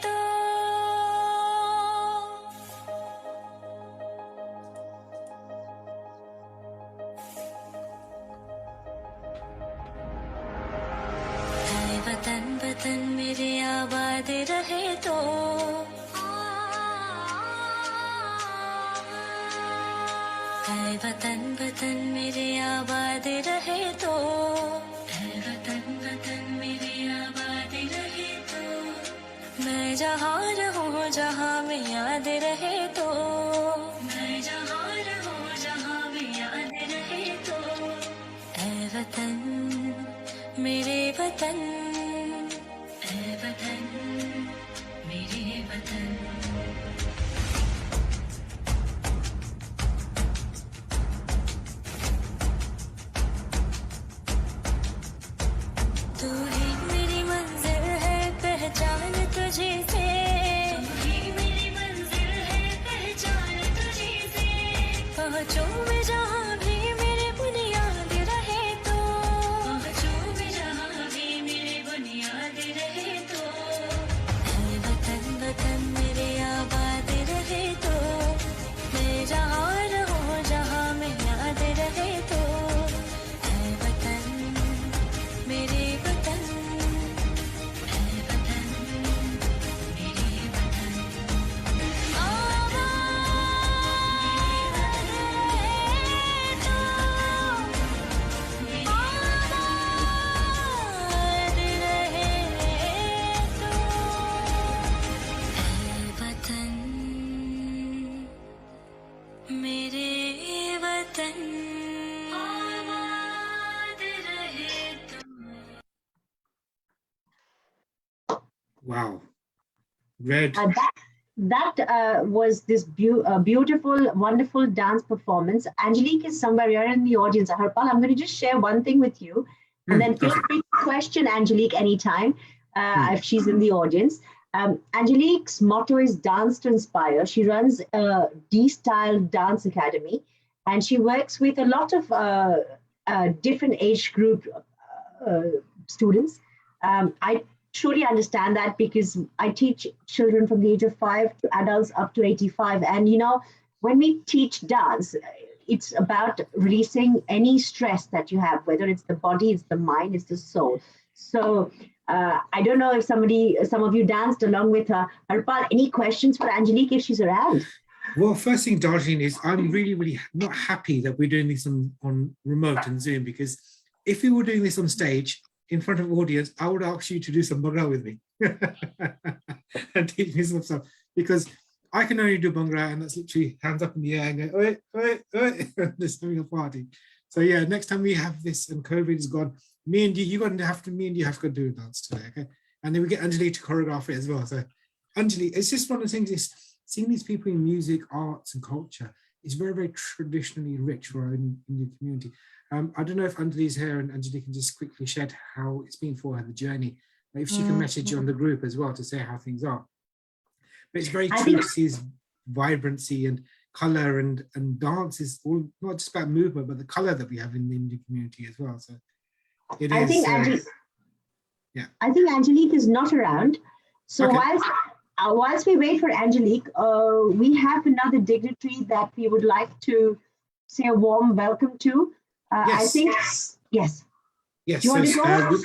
तो वतन वतन मेरे आबाद रहे तो वतन वतन मेरे आबाद रहे तो वतन वतन मेरे आबाद रहे तो मैं जहाँ रहूँ जहाँ में याद रहे तो मैं जहाँ रहूँ जहाँ में याद रहे तो ऐ वतन मेरे वतन ऐ वतन मेरे वतन तू ही मेरी मंजिल है पहचान तुझे से तू ही मेरी मंजिल है पहचान तुझे से पहुँचूं मैं जहाँ भी मेरे बुनियाद रहे तो पहुँचूं मैं जहाँ भी मेरे बुनियाद रहे तो ऐ वतन वतन मेरे आबाद रहे तो मैं जहाँ रहूँ जहाँ में याद रहे तो ऐ वतन मेरे वतन ऐ वतन मेरे वतन आबाद रहे तो आबाद रहे तो ऐ वतन मेरे वतन आबाद रहे तो Wow. Red. That was this beautiful, wonderful dance performance. Angelique is somewhere here in the audience. Harpal, I'm going to just share one thing with you, and then feel free to question Angelique anytime if she's in the audience. Angelique's motto is Dance to Inspire. She runs a D-Style Dance Academy, and she works with a lot of different age group students. I truly understand that because I teach children from the age of 5 to adults up to 85. And, when we teach dance, it's about releasing any stress that you have, whether it's the body, it's the mind, it's the soul. So I don't know if some of you danced along with her. Harpal, any questions for Angelique if she's around? Well, first thing, Darjeeling, is I'm really, really not happy that we're doing this on remote and Zoom, because if we were doing this on stage in front of audience, I would ask you to do some Bhangra with me and teach me some stuff, because I can only do Bhangra, and that's literally hands up in the air and go, oi, oi, oi, just having a party. So yeah, next time we have this and COVID is gone, me and you have to do a dance today, okay? And then we get Angelique to choreograph it as well. So Angelique, it's just one of the things, seeing these people in music, arts and culture is very, very traditionally rich for our Indian community. I don't know if Anjali's here, and Angelique can just quickly shed how it's been for her, the journey. If she can message you on the group as well to say how things are. But it's very true to see his vibrancy and color, and dance is all not just about movement, but the color that we have in the Indian community as well. So it I is. think I think Angelique is not around. So okay. Whilst we wait for Angelique, we have another dignitary that we would like to say a warm welcome to. Yes. I think yes. Yes. Do you want to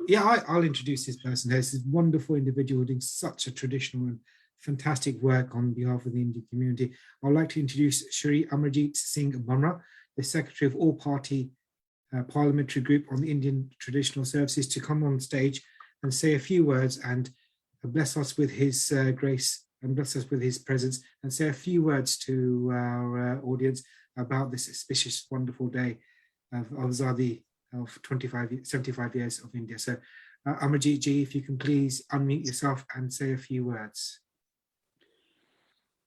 go? I'll introduce this person. This is a wonderful individual doing such a traditional and fantastic work on behalf of the Indian community. I'd like to introduce Shri Amarjeet Singh Bhamra, the Secretary of All-Party Parliamentary Group on the Indian Traditional Services, to come on stage and say a few words and bless us with his grace and bless us with his presence, and say a few words to our audience about this auspicious, wonderful day of Azadi of 75 years of India. So Amarjeet ji, if you can please unmute yourself and say a few words.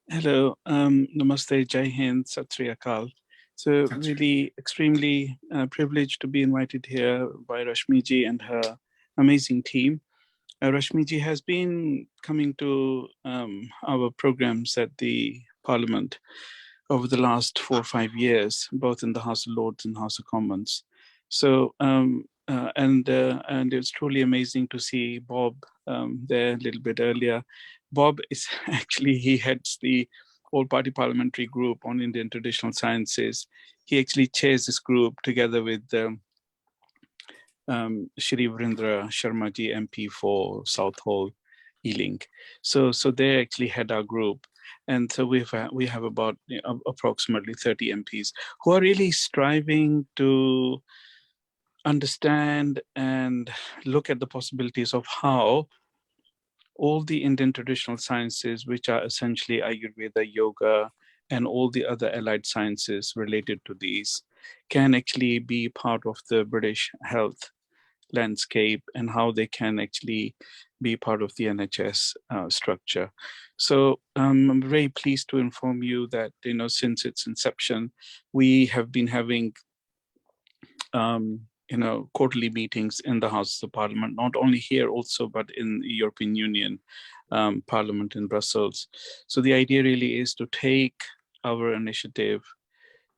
Hello, namaste, Jai Hind, Sat Sri Akal. So really extremely privileged to be invited here by Rashmi ji and her amazing team. Rashmi ji has been coming to our programs at the Parliament over the last 4 or 5 years, both in the House of Lords and House of Commons. So, and it's truly amazing to see Bob there a little bit earlier. Bob is actually, he heads the All-Party Parliamentary Group on Indian Traditional Sciences. He actually chairs this group together with Shri Virendra Sharma ji, MP for Southall, Ealing. So they actually head our group. And so we have about approximately 30 MPs who are really striving to understand and look at the possibilities of how all the Indian traditional sciences, which are essentially Ayurveda, yoga, and all the other allied sciences related to these, can actually be part of the British health landscape, and how they can actually be part of the NHS structure. So I'm very pleased to inform you that, since its inception, we have been having quarterly meetings in the Houses of Parliament, not only here also, but in the European Union Parliament in Brussels. So the idea really is to take our initiative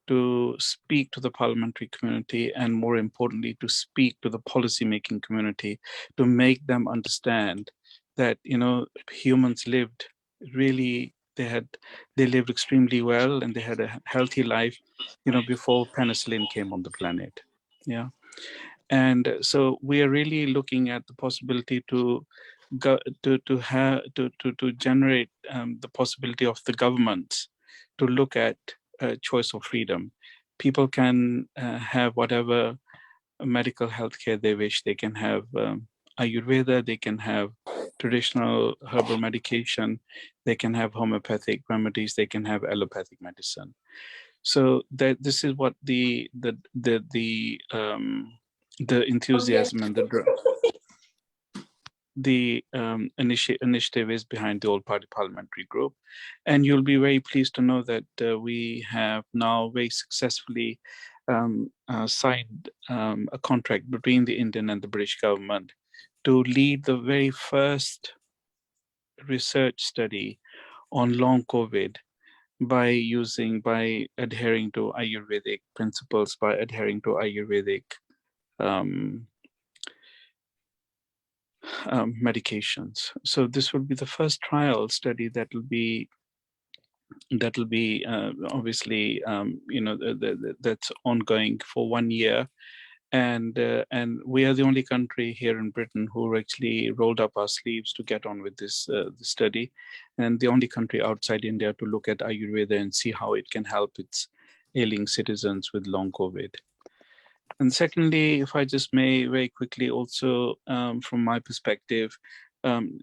to speak to the parliamentary community, and more importantly, to speak to the policy-making community, to make them understand that, humans lived really, they lived extremely well, and they had a healthy life, before penicillin came on the planet. Yeah. And so we are really looking at the possibility to generate the possibility of the governments to look at choice of freedom. People can have whatever medical health care they wish. They can have Ayurveda, they can have traditional herbal medication, they can have homeopathic remedies, they can have allopathic medicine. So that this is what the enthusiasm and the initiative is behind the All-Party Parliamentary Group. And you'll be very pleased to know that we have now very successfully signed a contract between the Indian and the British government to lead the very first research study on long COVID by adhering to Ayurvedic principles, by adhering to Ayurvedic medications. So this will be the first trial study that will be obviously that's ongoing for 1 year, and we are the only country here in Britain who actually rolled up our sleeves to get on with this study, and the only country outside India to look at Ayurveda and see how it can help its ailing citizens with long COVID. And secondly, if I just may very quickly also, from my perspective,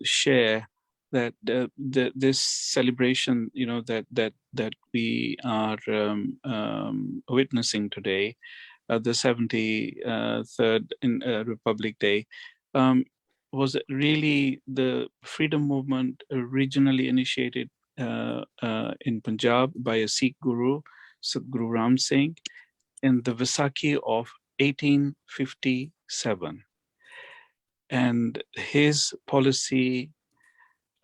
share that this celebration, that we are witnessing today, the 73rd Republic Day, was really the freedom movement originally initiated in Punjab by a Sikh guru, Guru Ram Singh, in the Vaisakhi of 1857. And his policy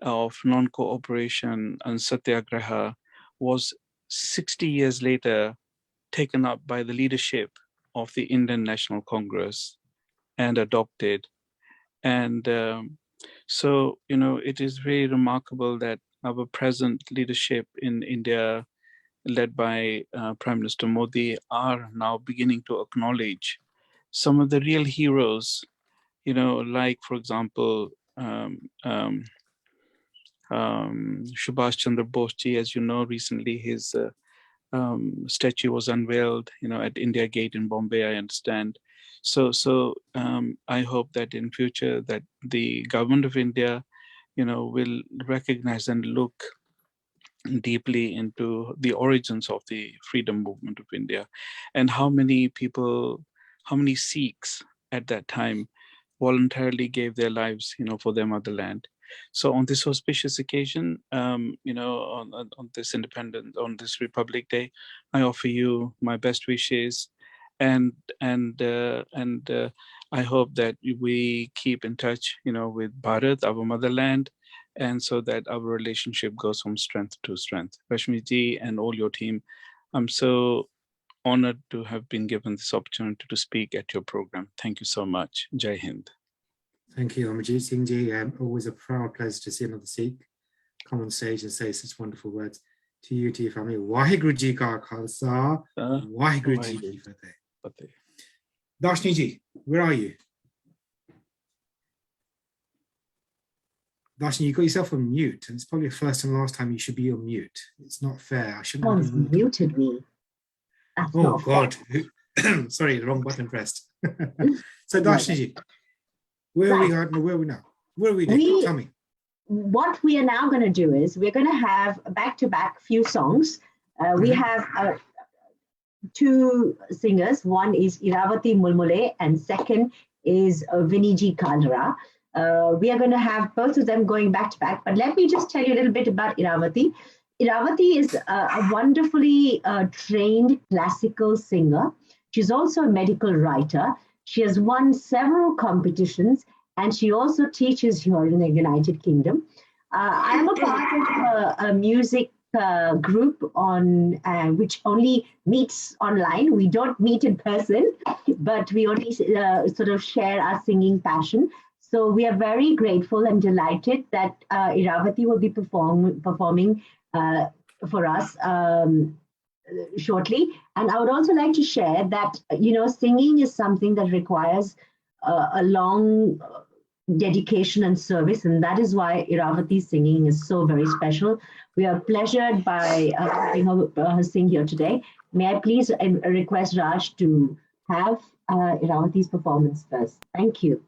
of non-cooperation and satyagraha was 60 years later taken up by the leadership of the Indian National Congress and adopted. And so, it is very remarkable that our present leadership in India, led by Prime Minister Modi, are now beginning to acknowledge some of the real heroes, like, for example, Subhash Chandra Bose ji, as you know, recently his statue was unveiled, at India Gate in Bombay, I understand. So I hope that in future that the government of India, will recognize and look deeply into the origins of the freedom movement of India, and how many people, how many Sikhs at that time voluntarily gave their lives, for their motherland. So on this auspicious occasion, on this independence, on this Republic Day, I offer you my best wishes, and I hope that we keep in touch, with Bharat, our motherland, and so that our relationship goes from strength to strength. Rashmi ji and all your team, I'm so honored to have been given this opportunity to speak at your program. Thank you so much. Jai Hind. Thank you, Amarjeet Singh ji. Always a proud pleasure to see another Sikh come on stage and say such wonderful words. To you, to your family. Waheguru ji ka khalsa, Waheguru ji ki fateh. Darshni ji, where are you? Darshni, you got yourself on mute, and it's probably the first and last time you should be on mute. It's not fair. I shouldn't have been muted me. That's oh God. Sorry, the wrong button pressed. So Darshni ji, where are we going? Where are we now? Where are we doing? Tell me. What we are now going to do is we're going to have back-to-back few songs. We have two singers. One is Iravati Mulmule and second is Viniji Kalra. We are going to have both of them going back-to-back. But let me just tell you a little bit about Iravati. Iravati is a wonderfully trained classical singer. She's also a medical writer. She has won several competitions, and she also teaches here in the United Kingdom. I am a part of a music group on which only meets online. We don't meet in person, but we only sort of share our singing passion. So we are very grateful and delighted that Iravati will be performing for us shortly. And I would also like to share that, singing is something that requires a long dedication and service. And that is why Iravati's singing is so very special. We are pleasured by having her sing here today. May I please request Raj to have Iravati's performance first. Thank you.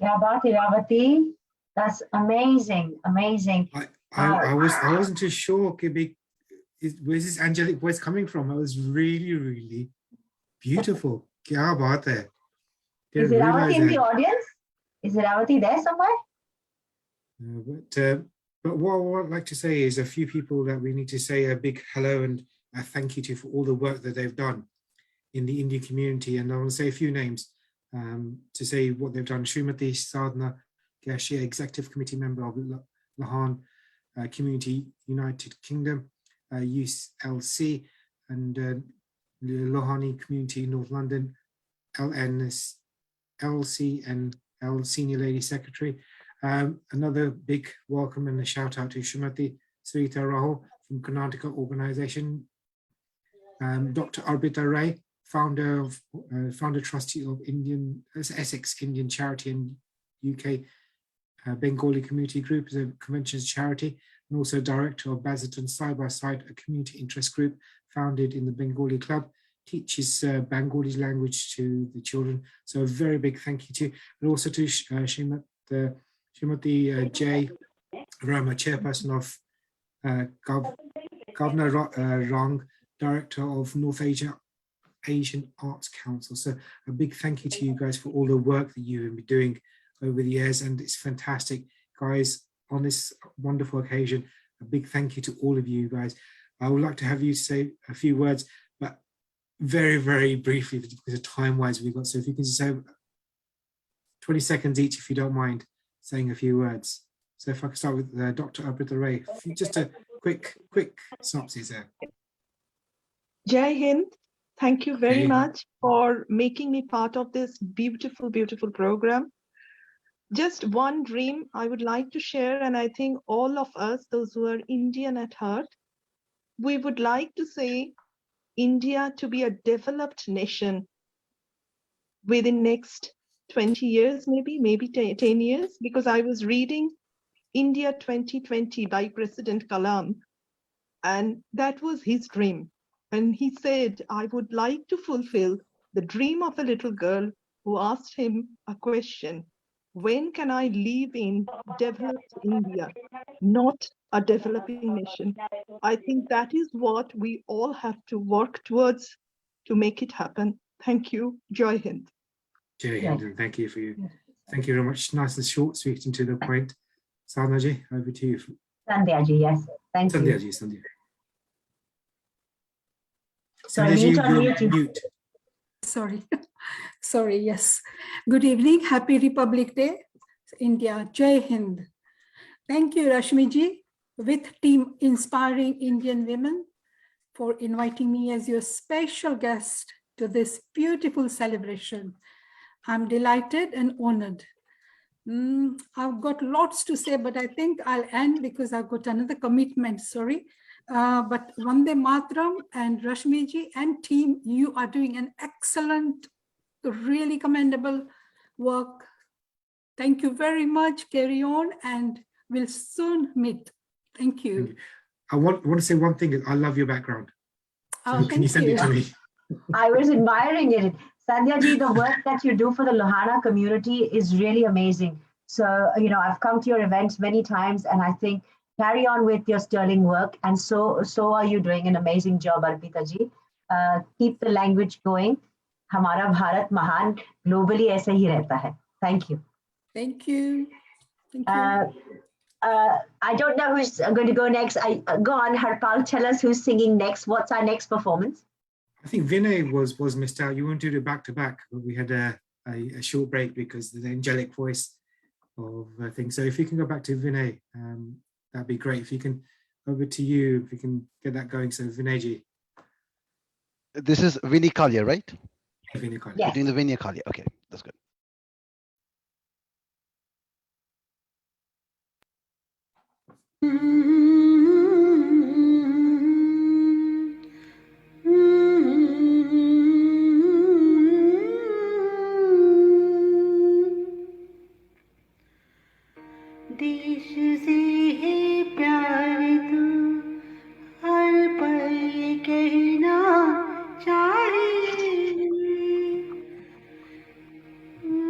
Kya baat hai, Ravati? That's amazing, amazing. I wasn't too sure. Where's this angelic voice coming from? It was really, really beautiful. Kya baat hai? Is Didn't Ravati realize in the that. audience? Is Ravati there somewhere? But what I'd like to say is a few people that we need to say a big hello and a thank you to for all the work that they've done in the Indian community. And I want to say a few names to say what they've done. Srimati Sadhana Gashi, Executive Committee Member of Lahan Community United Kingdom, ULC, and Lohani Community North London, LCNL Senior Lady Secretary. Another big welcome and a shout out to Srimati Sarita Rahul from Karnataka Organization, Dr. Arbita Ray, founder trustee of Essex Indian Charity and UK Bengali Community Group as a conventions charity, and also director of Bazaton Side by Side, a community interest group founded in the Bengali Club, teaches Bengali language to the children. So a very big thank you to, and also to Srimati J. Rama, chairperson of Governor Rang, director of North Asian Arts Council. So a big thank you to you guys for all the work that you have been doing over the years, and it's fantastic, guys. On this wonderful occasion, a big thank you to all of you guys. I would like to have you say a few words, but very, very briefly because of time-wise we've got. So if you can just say 20 seconds each, if you don't mind saying a few words. So if I could start with Dr. Arbita Ray, just a quick synopsis there. Jai Hind, thank you very much for making me part of this beautiful, beautiful program. Just one dream I would like to share, and I think all of us, those who are Indian at heart, we would like to say India to be a developed nation within next 20 years, maybe 10 years, because I was reading India 2020 by President Kalam, and that was his dream. And he said, I would like to fulfill the dream of a little girl who asked him a question: when can I live in developed India, not a developing nation? I think that is what we all have to work towards to make it happen. Thank you. Jai Hind. Jai Hind, and thank you very much. Nice and short, sweet and to the point. Sadhana ji, over to you. Sandhya ji, yes. Thank you. Sandhya. Sandhya, mute. Sorry, yes. Good evening. Happy Republic Day, India. Jai Hind. Thank you, Rashmi ji, with Team Inspiring Indian Women, for inviting me as your special guest to this beautiful celebration. I'm delighted and honored. I've got lots to say, but I think I'll end because I've got another commitment, sorry. But Vande Mataram and Rashmi ji and team, you are doing an excellent, really commendable work. Thank you very much. Carry on, and we'll soon meet. Thank you. Thank you. I want to say one thing. I love your background. So can you send it to me? I was admiring it. Sandhya ji, the work that you do for the Lohana community is really amazing. So, I've come to your events many times, and I think carry on with your sterling work. And so are you doing an amazing job, Arbita ji. Keep the language going. Hamara Bharat Mahan globally aise hi rehta hai. Thank you. Thank you. Thank you. I don't know who's going to go next. Go on, Harpal, tell us who's singing next. What's our next performance? I think Vinay was missed out. You wanted to do it back to back, but we had a short break because of the angelic voice of things. So if you can go back to Vinay, that'd be great. If you can, over to you, if you can get that going. So Vinay ji. This is Vinny Kalia, right? Vinny Kalia. Yes. Doing the Vinny Kalia. Okay, that's good. देश से है प्यार तू हर पल कहना चाहे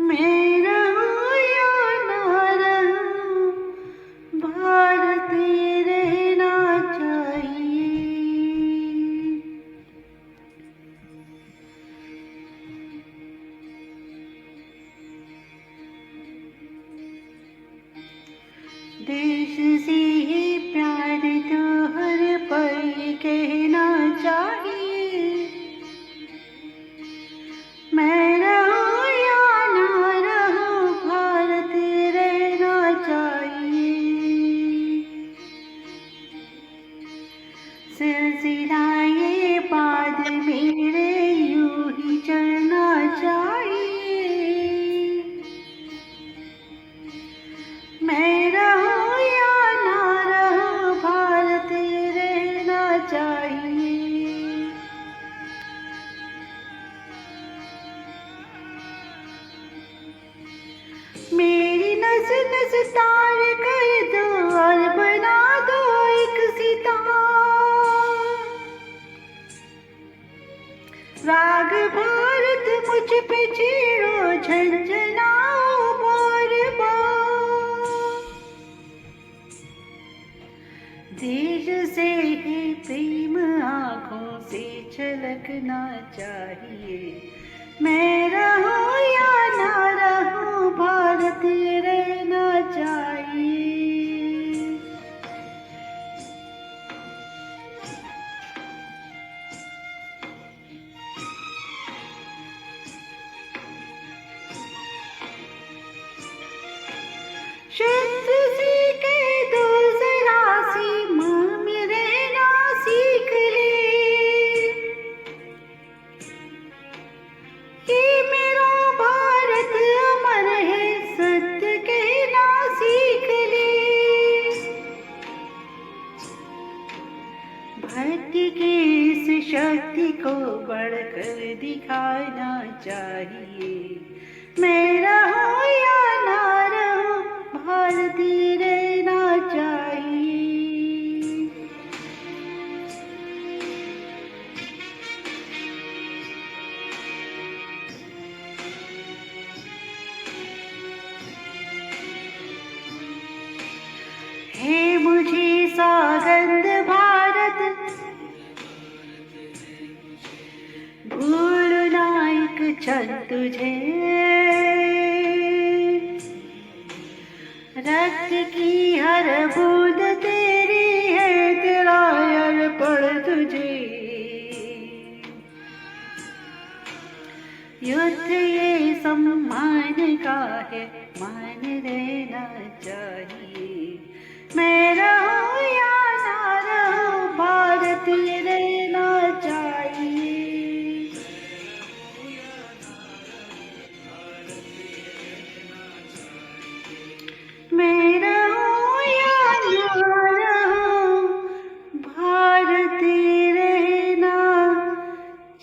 मैं रहूं या देश से ही प्यार तो हर पल कहना चाहिए। मैं रहूं या ना रहूं, भारत रहना चाहिए। सिलसिला ये बाद मेरे यूं ही चलना चाहिए। मैं रहूं या ना रहूं, भारत रहना चाहिए। मेरी नस नस तार कर दो और बना दो एक सितार। राग भारत मुझ पे छेड़ो, झंझनाओ बार बार। देश से ही प्रेम आँखों से छलकना चाहिए। मैं रहूं या ना रहूं, भारत रहना चाहिए। शस्त्र सीखे दूसरा सीमा में रहना सीख ले। ये मेरा भारत अमर है, सत्य कहना सीख ले। भक्ति की इस शक्ति को बढ़कर दिखाना चाहिए। मैं रहूं या ना रहूं, भारतीय रहना चाहिए। है मुझे सौगंध भारत, भूलना एक क्षण तुझे। रक्त की हर बूंद तेरी है, तेरा अर्पण तुझे। युद्ध ये सम्मान का है, मान रहना चाहिए। मैं रहूं या ना रहूं, भारत रहना चाहिए। मैं रहूं या ना रहूं, भारत रहना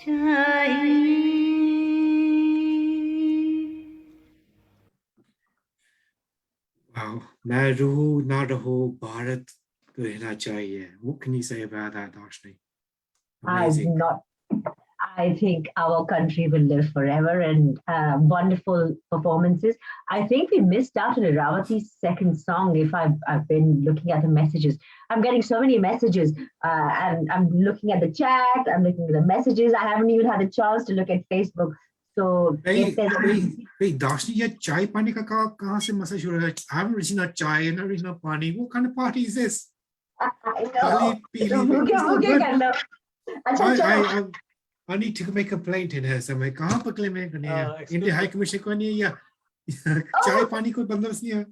चाहिए। Wow. मैं रहूं ना रहूं, भारत रहना चाहिए. What can you say about that, Darshni? Amazing. I think our country will live forever, and wonderful performances. I think we missed out on Iravati's second song. If I've been looking at the messages, I'm getting so many messages, and I'm looking at the chat. I'm looking at the messages. I haven't even had a chance to look at Facebook. So, Wait, Darshni, ये चाय पानी का कहाँ से मसला शुरू है? I haven't written a chai and not written a pani. What kind of party is this? I know. I need to make a complaint in here somewhere. कहाँ पर claim करनी है? India High Commission को नहीं या चाय पानी कोई बंदोबस्त नहीं है?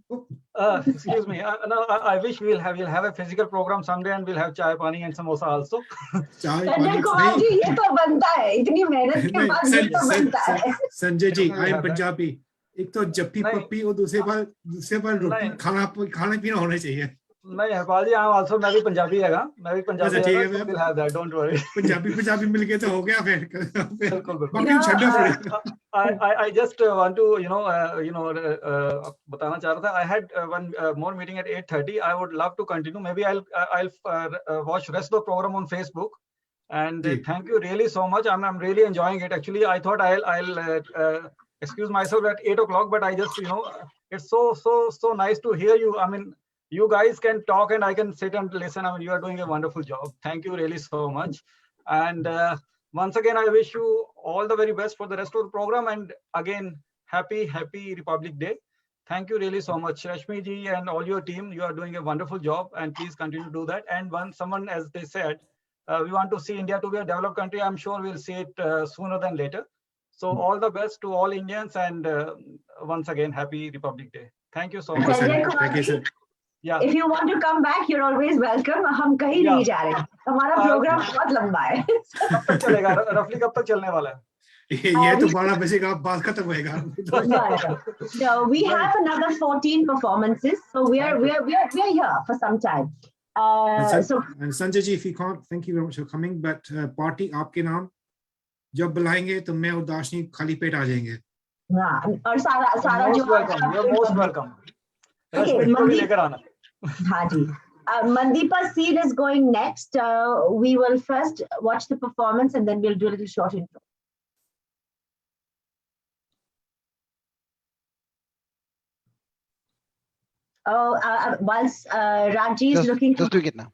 Excuse me. No, I wish we'll have a physical program someday, and we'll have chai pani and samosa also. Sanjay Kumar ji, ये तो बनता है, इतनी मेहनत के बाद ये तो बनता है। Sanjay ji, I am Punjabi. एक तो जप्पी पप्पी और दूसरे बार रोटी खाना पीना होना चाहिए। नहीं हरपाल जी, मैं भी पंजाबी है, मैं भी पंजाबी है, so we'll have that, don't worry. Punjabi मिल गए तो हो गया फिर। बिल्कुल। I just want to बताना चाह रहा था, I had one more meeting at 8:30. I would love to continue. Maybe I'll watch rest of the program on Facebook. And thank you really so much. I'm really enjoying it. Actually, I thought I'll excuse myself at 8 o'clock, but I just it's so nice to hear you. I mean, you guys can talk and I can sit and listen. I mean, you are doing a wonderful job. Thank you really so much. And once again, I wish you all the very best for the rest of the program. And again, happy Republic Day. Thank you really so much, Rashmi ji and all your team. You are doing a wonderful job, and please continue to do that. And when someone, as they said, we want to see India to be a developed country, I'm sure we'll see it sooner than later. So all the best to all Indians, and once again, happy Republic Day. Thank you so much. Sanjay Kumar, Yeah. if you want to come back, you're always welcome. हम कहीं नहीं जा रहे. हमारा program बहुत लंबा है. कब तक चलेगा? रफली कब तक चलने वाला है? ये तो 12 बजे का बाद खत्म होएगा. No, we have another 14 performances, so we are here for some time. And Sanjay ji, if you can't, thank you very much for coming. But party आपके नाम जब बुलाएंगे तो मैं और दाशनी खाली पेट आ जाएंगे. हाँ, और सारा जो You're most welcome. Okay, हाँ जी. Mandeepa Seal is going next. We will first watch the performance and then we'll do a little short intro. Whilst Raji is looking just doing it now.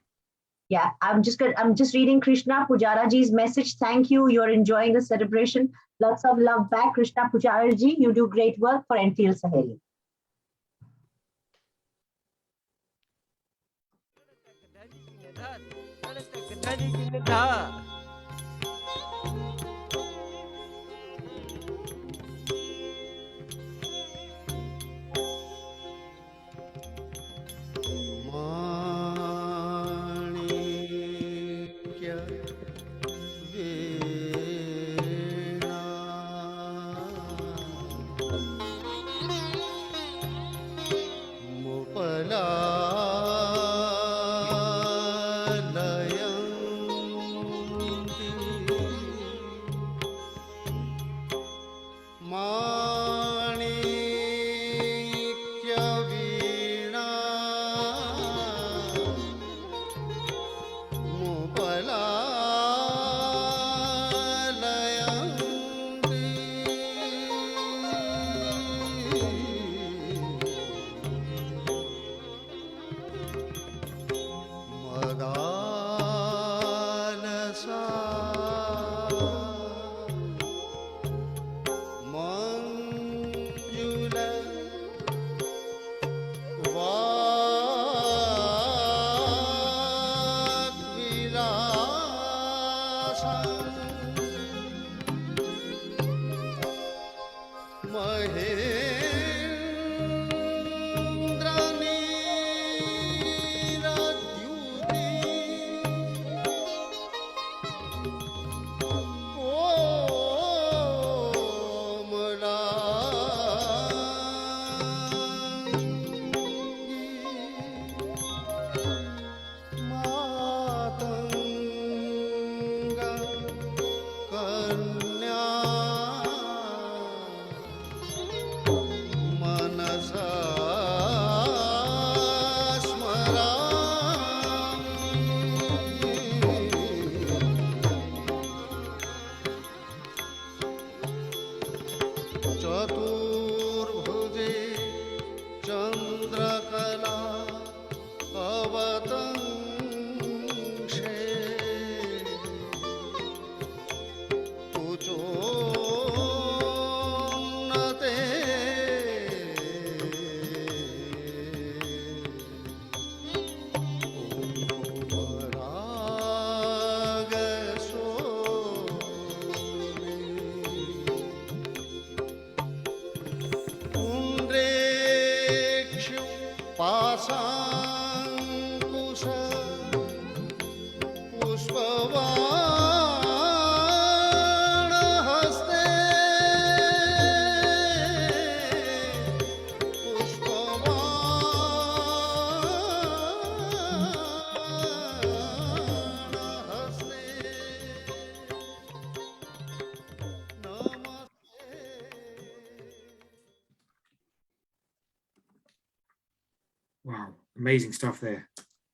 Yeah, I'm just reading Krishna Pujara ji's message. Thank you. You're enjoying the celebration. Lots of love back, Krishna Pujara ji. You do great work for Enfield Saheli. Wow, amazing stuff there.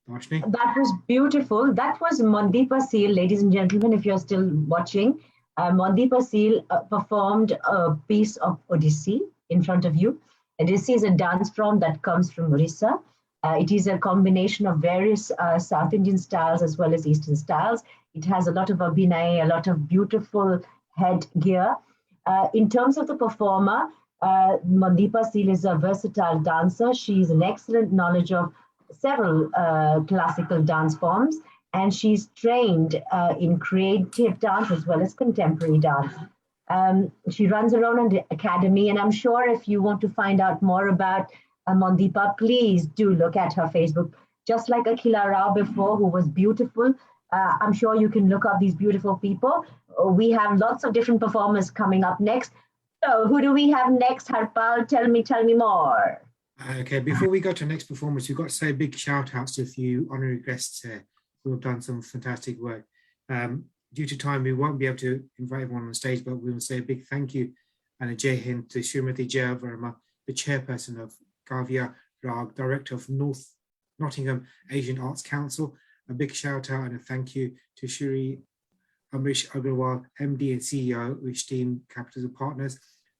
Darshni? That was beautiful. That was Mandeepa Seal, ladies and gentlemen, if you're still watching. Mandeepa Seal performed a piece of Odissi in front of you. Odissi is a dance form that comes from Orissa. It is a combination of various South Indian styles as well as Eastern styles. It has a lot of abhinay, a lot of beautiful headgear. In terms of the performer, Mandeepa Seal is a versatile dancer. She's an excellent knowledge of several classical dance forms, and she's trained in creative dance as well as contemporary dance. She runs her own academy, and I'm sure if you want to find out more about Mandeepa, please do look at her Facebook. Just like Akhila Rao before, who was beautiful, I'm sure you can look up these beautiful people. We have lots of different performers coming up next. So who do we have next, Harpal? Tell me more. Okay, before we go to the next performance, we've got to say big shout outs to a few honorary guests here who have done some fantastic work. Due to time, we won't be able to invite everyone on stage, but we will say a big thank you and a Jai Hind to Srimati Jaya Verma, the chairperson of Kavya Rag, director of North Nottingham Asian Arts Council. A big shout out and a thank you to Shri Amrish Agarwal, MD and CEO of Esteem Capital Partners,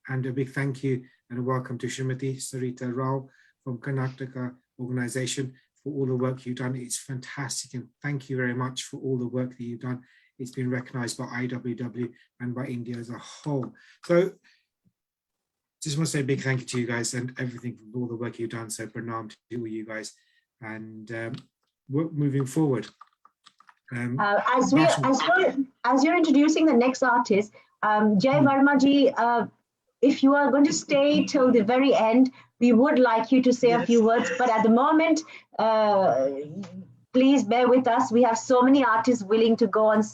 and a big thank you and a welcome to Srimati Sarita Rao from Karnataka Organization for all the work you've done. It's fantastic, and thank you very much for all the work that you've done. It's been recognized by IIW and by India as a whole. So just want to say a big thank you to you guys and everything for all the work you've done. So Pranaam to all you guys, and moving forward. As you're introducing the next artist, Jai Verma ji, if you are going to stay till the very end, we would like you to say a few words, but at the moment, please bear with us. We have so many artists willing to go and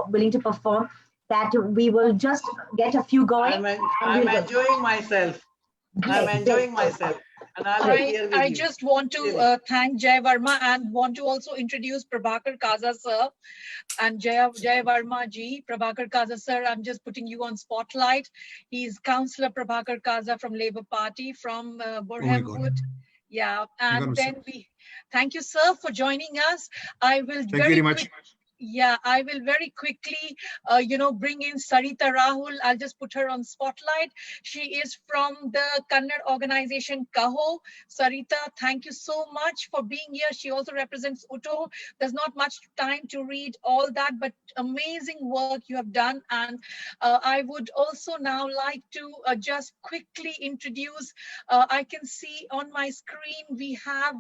willing to perform that we will just get a few going. I'm enjoying myself. I'm enjoying myself. And I just want to thank Jai Verma and want to also introduce Prabhakar Kaza sir and Jai Verma ji. Prabhakar Kaza sir, I'm just putting you on spotlight. He's Councillor Prabhakar Kaza from Labour Party from Boreham-Wood. Yeah, and then we thank you, sir, for joining us. I will thank you very much. Yeah, I will very quickly, bring in Sarita Rahul. I'll just put her on spotlight. She is from the Kannada organization Kaho. Sarita, thank you so much for being here. She also represents UTO. There's not much time to read all that, but amazing work you have done. And I would also now like to just quickly introduce, I can see on my screen, we have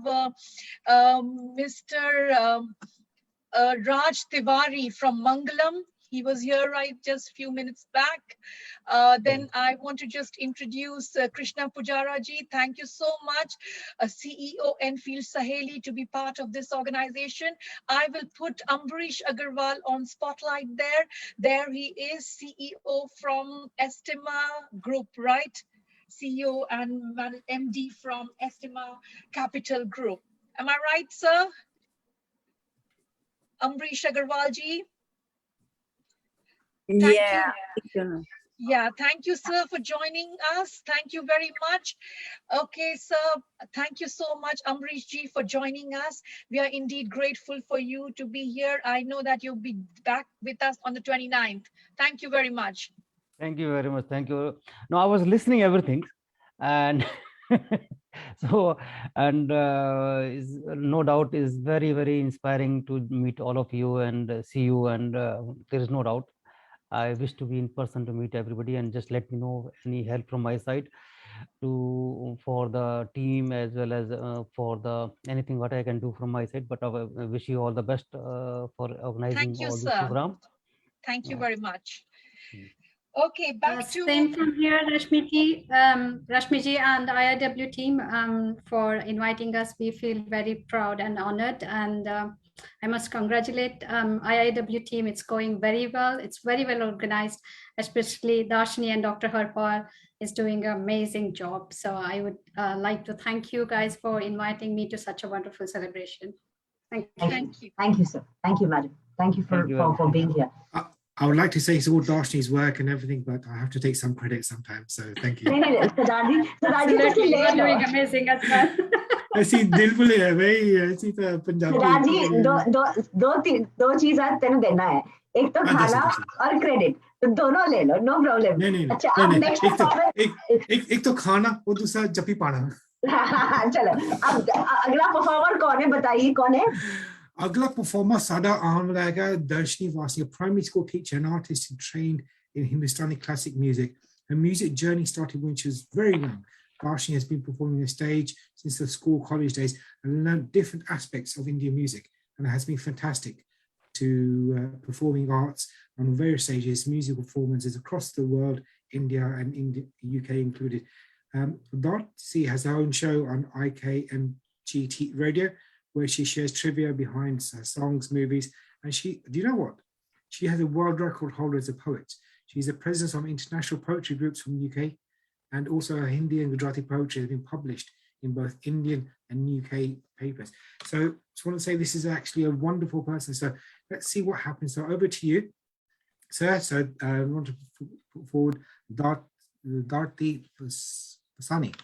Mr. Raj Tiwari from Mangalam. He was here just a few minutes back. Then I want to just introduce Krishna Pujara ji. Thank you so much, CEO Enfield Saheli, to be part of this organization. I will put Ambrish Agarwal on spotlight there. There he is, CEO from Estima Group, right? CEO and MD from Estima Capital Group. Am I right, sir? Ambrish Agarwal ji. Thank you. Yeah, thank you, sir, for joining us. Thank you very much. Okay, sir, thank you so much, Ambrish ji, for joining us. We are indeed grateful for you to be here. I know that you'll be back with us on the 29th. Thank you very much. Thank you very much. Thank you. No, I was listening everything, and so, and no doubt is very, very inspiring to meet all of you and see you, and there is no doubt. I wish to be in person to meet everybody, and just let me know any help from my side for the team as well as for the anything what I can do from my side. But I wish you all the best for organizing all this program. Thank you very much. Okay, back to same from here, Rashmiji and IIW team for inviting us. We feel very proud and honored, and I must congratulate IIW team. It's going very well. It's very well organized, especially Darshini and Dr. Harpal is doing an amazing job. So I would like to thank you guys for inviting me to such a wonderful celebration. Thank you. Thank you. Thank you, sir. Thank you, madam. Thank you for being here. I would like to say it's all Darshini's work and everything, but I have to take some credit sometimes. So thank you. Absolutely, you are doing amazing as well. ऐसी दिल बुले है भाई ऐसी तो पंजाबी दो चीज़ तेरे देना है एक तो खाना और क्रेडिट तो दोनों ले लो नो प्रॉब्लम अच्छा अब नेक्स्ट एक तो खाना और दूसरा जपी पाना चलो अब अगला परफॉर्मर कौन है बताइए कौन है अगला परफॉर्मर सादा आम रहेगा दर्शनी वासी, a primary school teacher and artist trained in Hindustani classic music. Her music journey started when she was very young. Darshini has been performing on stage since the school, college days and learned different aspects of Indian music, and it has been fantastic to performing arts on various stages, musical performances across the world, India and UK included. Darshini has her own show on IKMGT radio, where she shares trivia behind her songs, movies, and do you know what? She has a world record holder as a poet. She's the president of international poetry groups from the UK, and also her Hindi and Gujarati poetry has been published in both Indian and UK papers. So just want to say this is actually a wonderful person. So let's see what happens. So over to you, sir. So I want to put forward Darti Pasani.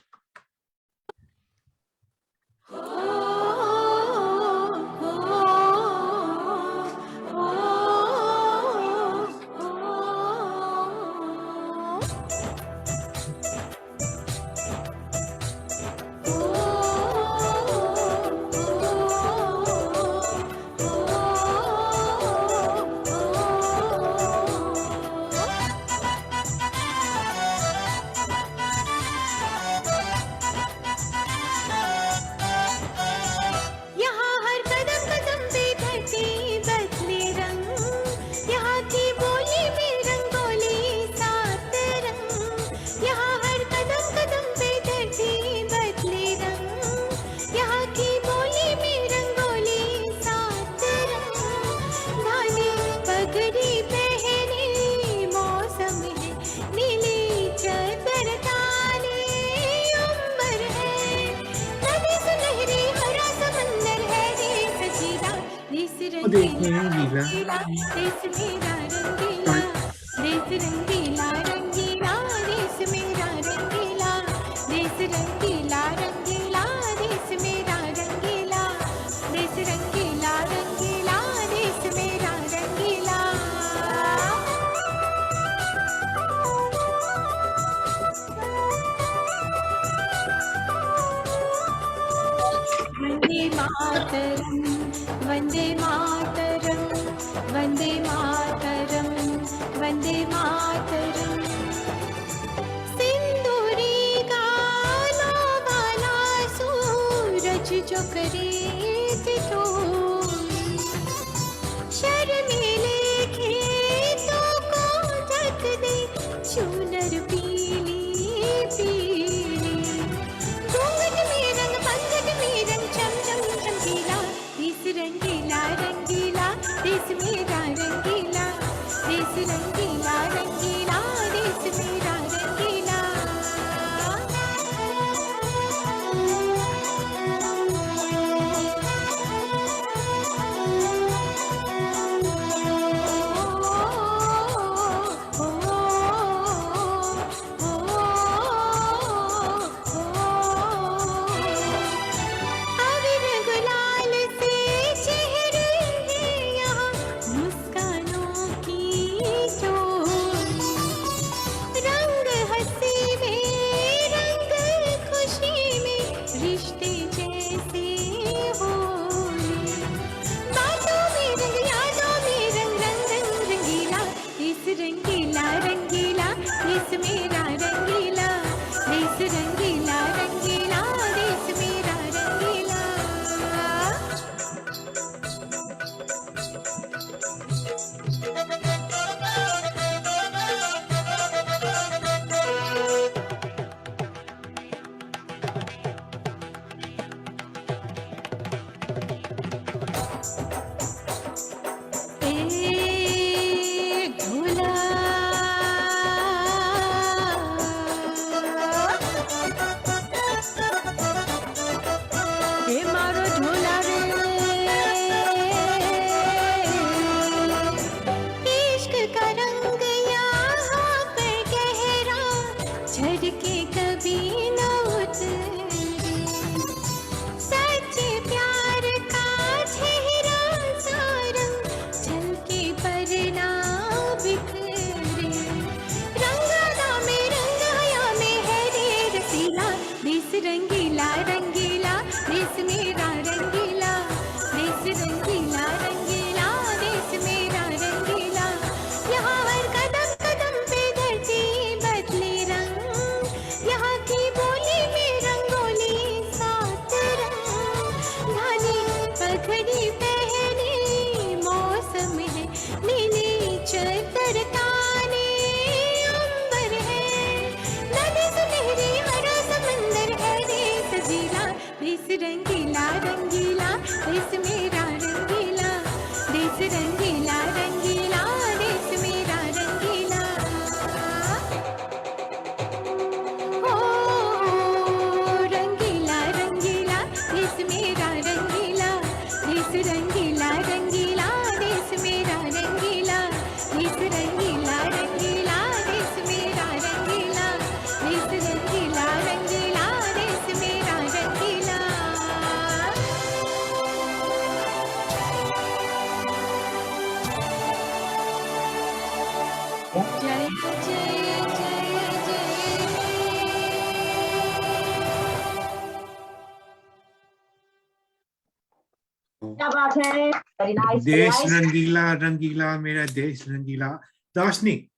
क्या बात है? Very nice. Very Desh nice. Rangila, Rangila, Mera Desh Rangila. Dashni,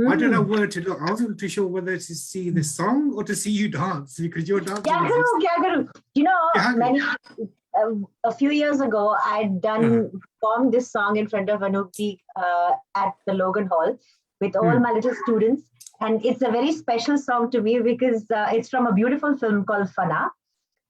I don't know where to look. I wasn't too sure whether to see the song or to see you dance because your dance. क्या करूं? You know, a few years ago, I'd performed this song in front of Anup at the Logan Hall with all my little students. And it's a very special song to me because it's from a beautiful film called Fana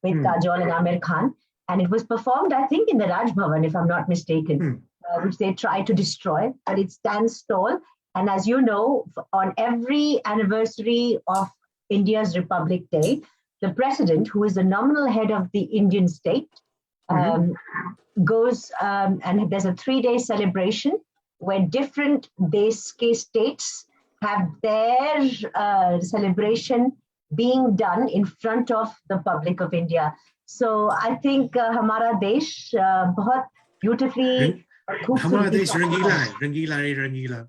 with Kajol and Amir Khan. And it was performed, I think, in the Raj Bhavan, if I'm not mistaken, which they tried to destroy, but it stands tall. And as you know, on every anniversary of India's Republic Day, the president, who is the nominal head of the Indian state, goes and there's a 3-day celebration where different states have their celebration being done in front of the public of India. So I think Hamara Desh बहुत beautifully Hamara Desh Rangila hai, Rangila hai, Rangila.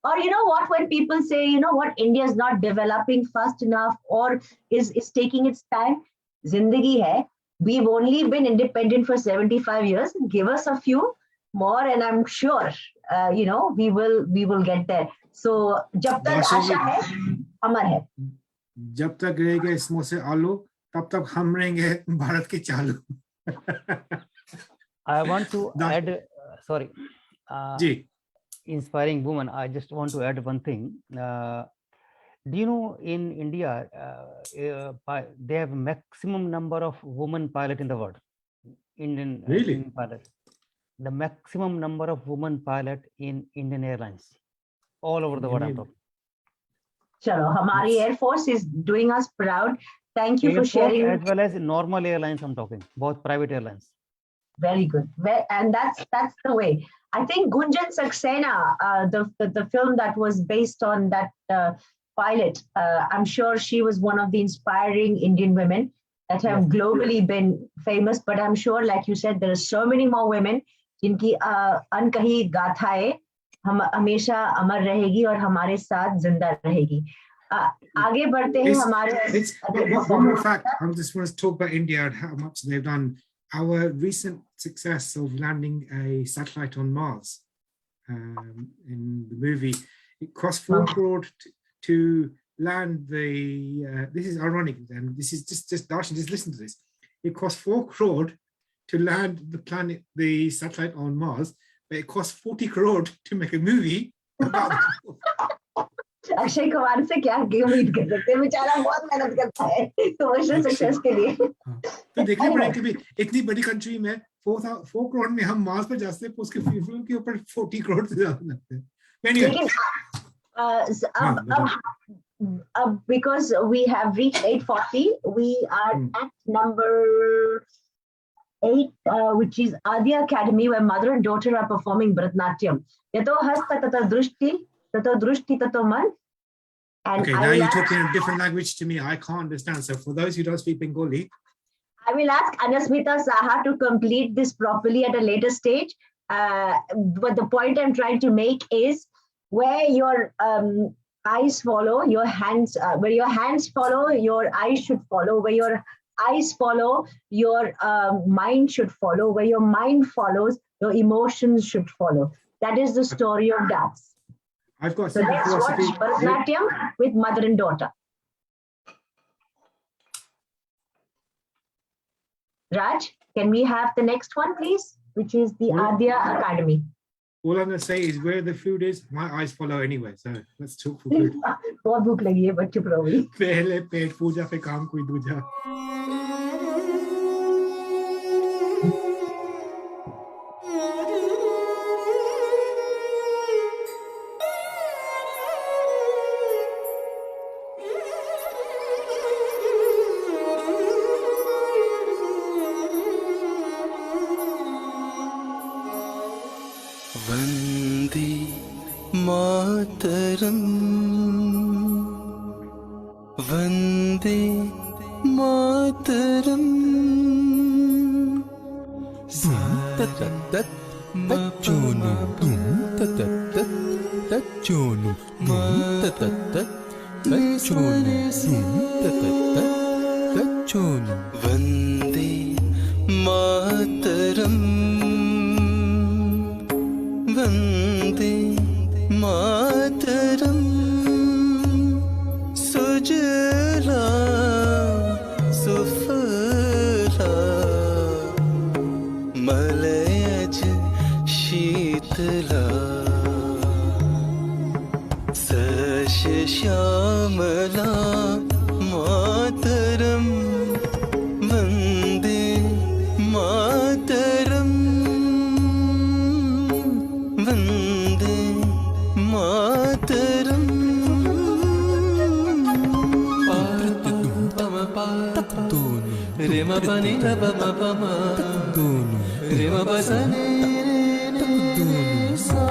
Or you know what, when people say, you know what, India is not developing fast enough or is taking its time, Zindagi hai. We've only been independent for 75 years. Give us a few more and I'm sure, you know, we will get there. So jab tak aasha hai, amar hai. जब तक रहेगा इसमें से आलू तब तक हम रहेंगे भारत के चालू. I want to add, sorry, inspiring woman. I just want to add one thing. Do you know in India, they have maximum number of women pilot in the world? Indian pilots. The maximum number of women pilot in Indian Airlines, all over the world. I'm talking. Chalo, Hamari Air Force is doing us proud. Thank you for sharing. As well as normal airlines, I'm talking, both private airlines. Very good. And that's the way. I think Gunjan Saxena, the film that was based on that pilot, I'm sure she was one of the inspiring Indian women that have globally been famous. But I'm sure, like you said, there are so many more women जिनकी अनकही गाथाएं हम हमेशा अमर रहेगी और हमारे साथ जिंदा रहेगी. आगे बढ़ते हैं हमारे. One more fact. I just want to talk about India and how much they've done. Our recent success of landing a satellite on Mars in the movie, it cost 4 crore to land the. This is ironic, and this is just Darshan. Just listen to this. It cost 4 crore to land the satellite on Mars. But it cost 40 crore to make a movie about Akshay Kumar से क्या उम्मीद कर सकते हैं, बेचारा बहुत मेहनत करता है कमर्शियल सक्सेस के लिए. तो देखने पड़े कि इतनी बड़ी कंट्री में 4 करोड़ में हम मार्स पर जाते हैं, उसके फिल्म के ऊपर 40 करोड़ से ज्यादा लगते हैं. लेकिन because we have reached 840, we are at number 8, which is Adya Academy, where mother and daughter are performing Bharatanatyam. Yato hasta tato drushti tato man. And okay, now you're talking a different language to me. I can't understand. So for those who don't speak Bengali, I will ask Anasmita Saha to complete this properly at a later stage. But the point I'm trying to make is where your eyes follow, your hands, where your hands follow, your eyes should follow. Where your eyes follow, your mind should follow. Where your mind follows, your emotions should follow. That is the story of dance. I've got so let's watch Bharatanatyam with mother and daughter. Raj, can we have the next one, please? Which is the Adya Academy. All I'm going to say is where the food is, my eyes follow anyway. So let's talk for food. बहुत भूख लगी है बच्चों पर अभी. पहले पेट पूजा फिर काम कोई दूजा. वंदे मातरम तच्चोनु तच्चोनु तच्चोनु वंदे शीतला सश्यामला मातरम वन्दे मातरम वन्दे मातरम रे म पनि ध प म प म रे म प स नि रे सा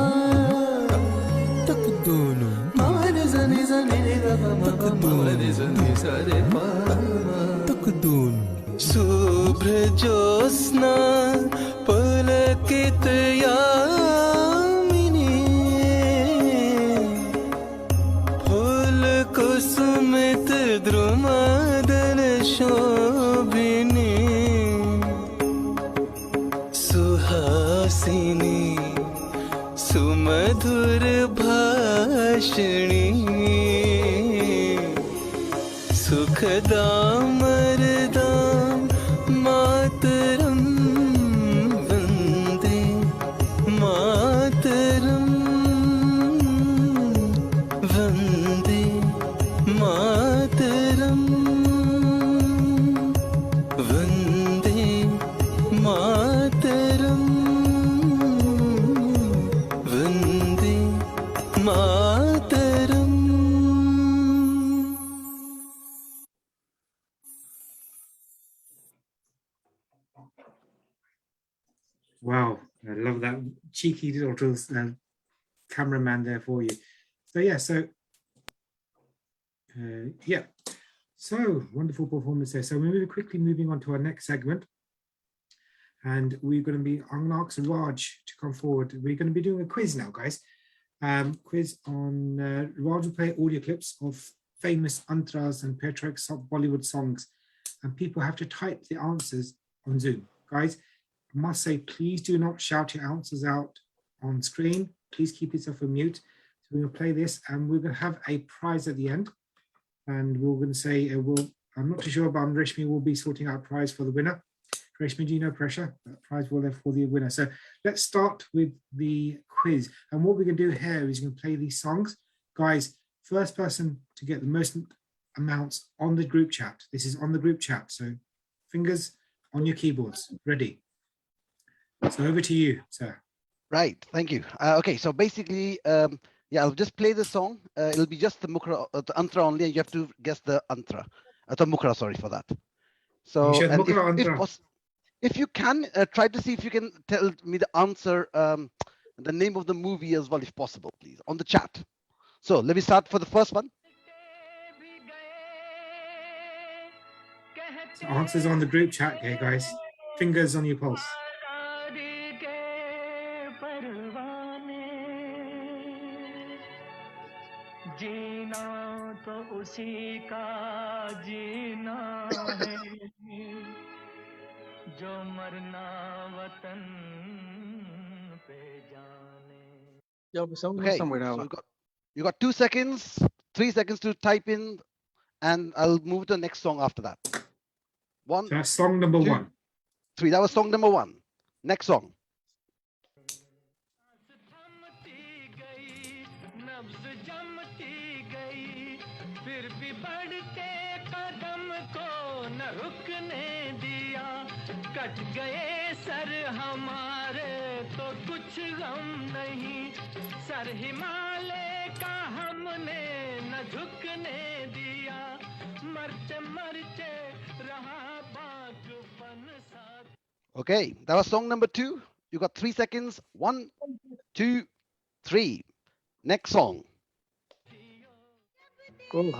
म रे स नि रे ध प म प म रे स नि सा रे प शुभ्र ज्योत्स्ना पुलकित यामिनी फूल कुसुमित द्रुमदल शोभिनी सुहासिनी सुमधुर भाषिणी सुखदाम वरदाम मातरम Vande Mataram Vande Mataram Vande Mataram Vande Mataram. Wow, I love that cheeky little cameraman there for you. So yeah, so wonderful performance there. So we're quickly moving on to our next segment, and we're going to be, I'm going to ask Raj to come forward. We're going to be doing a quiz now, guys. Quiz on Raj will play audio clips of famous antras and patriotic Bollywood songs, and people have to type the answers on Zoom. Guys, I must say, please do not shout your answers out on screen. Please keep yourself on mute. So we're going to play this, and we're going to have a prize at the end. And we're going to say, I'm not too sure, but Rashmi will be sorting out a prize for the winner. Rashmi, do you know pressure? That prize will be for the winner. So let's start with the quiz. And what we're going to do here is we're going to play these songs. Guys, first person to get the most amounts on the group chat. This is on the group chat. So fingers on your keyboards. Ready? So over to you, sir. Right, thank you. Okay, so basically, yeah, I'll just play the song. It'll be just the mukra, the antra only, and you have to guess the antra, the mukra. Sorry for that. So, and if you can try to see if you can tell me the answer, the name of the movie as well, if possible, please, on the chat. So let me start for the first one. So answers on the group chat, okay, guys. Fingers on your pulse. जीना तो उसी का जीना है जो मरना वतन पे जाने. Okay, so you got 2 seconds, 3 seconds to type in, and I'll move to the next song after that. One. So that's song number 1. 3. That was song number 1. Next song. Cut गए सर हमारे तो कुछ गम नहीं sir Himalaya का हमने न झुकने दिया मरते मरते रहा बागपन साथ. Okay, that was song number 2. You got 3 seconds. 1, 2, 3. Next song. Cool,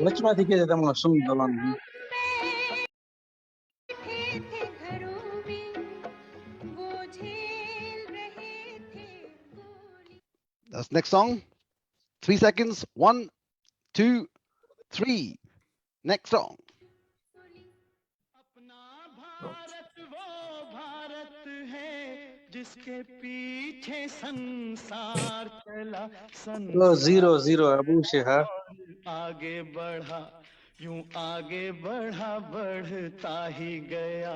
Let's not get them on some Dolan. That's next song. 3 seconds. 1, 2, 3. Next song. जिसके पीछे संसार चला Oh, zero, Abu Sheha. आगे बढ़ा यूं आगे बढ़ा बढ़ता ही गया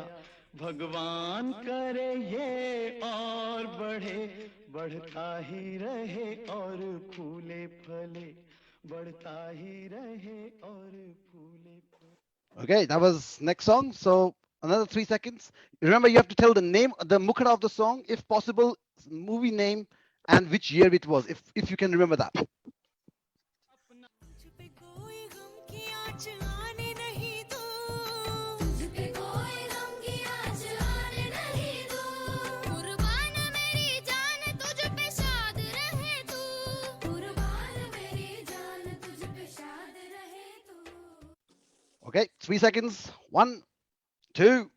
भगवान करे ये और बढ़े बढ़ता ही रहे और फूले फले बढ़ता ही रहे और फूले फले. Okay, that was next song. So another 3 seconds. Remember, you have to tell the name, the mukra of the song, if possible, movie name, and which year it was, if you can remember that. Okay, 3 seconds. 1, 2,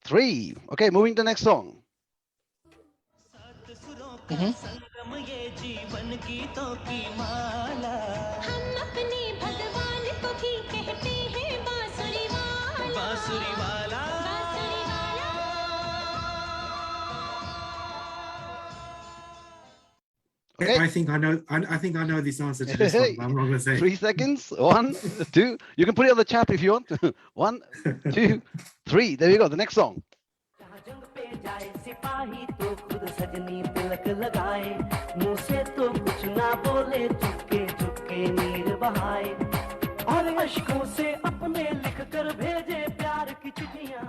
3. Okay, moving to the next song. संगम ये जीवन गीतों की माला हम अपने भगवान को भी कहते हैं बांसुरी वाला बांसुरी वाला Okay. I think I know this answer to this one, but I'm not going to say. 3 seconds. 1, 2. You can put it on the chat if you want. 1, 2, 3. There you go. The next song. सिपाही तो खुद सजनी तिलक लगाए मुंह से तो कुछ ना बोले चुपके चुपके नीर बहाए और अश्कों से अपने लिख कर भेजे प्यार की चिट्ठियां.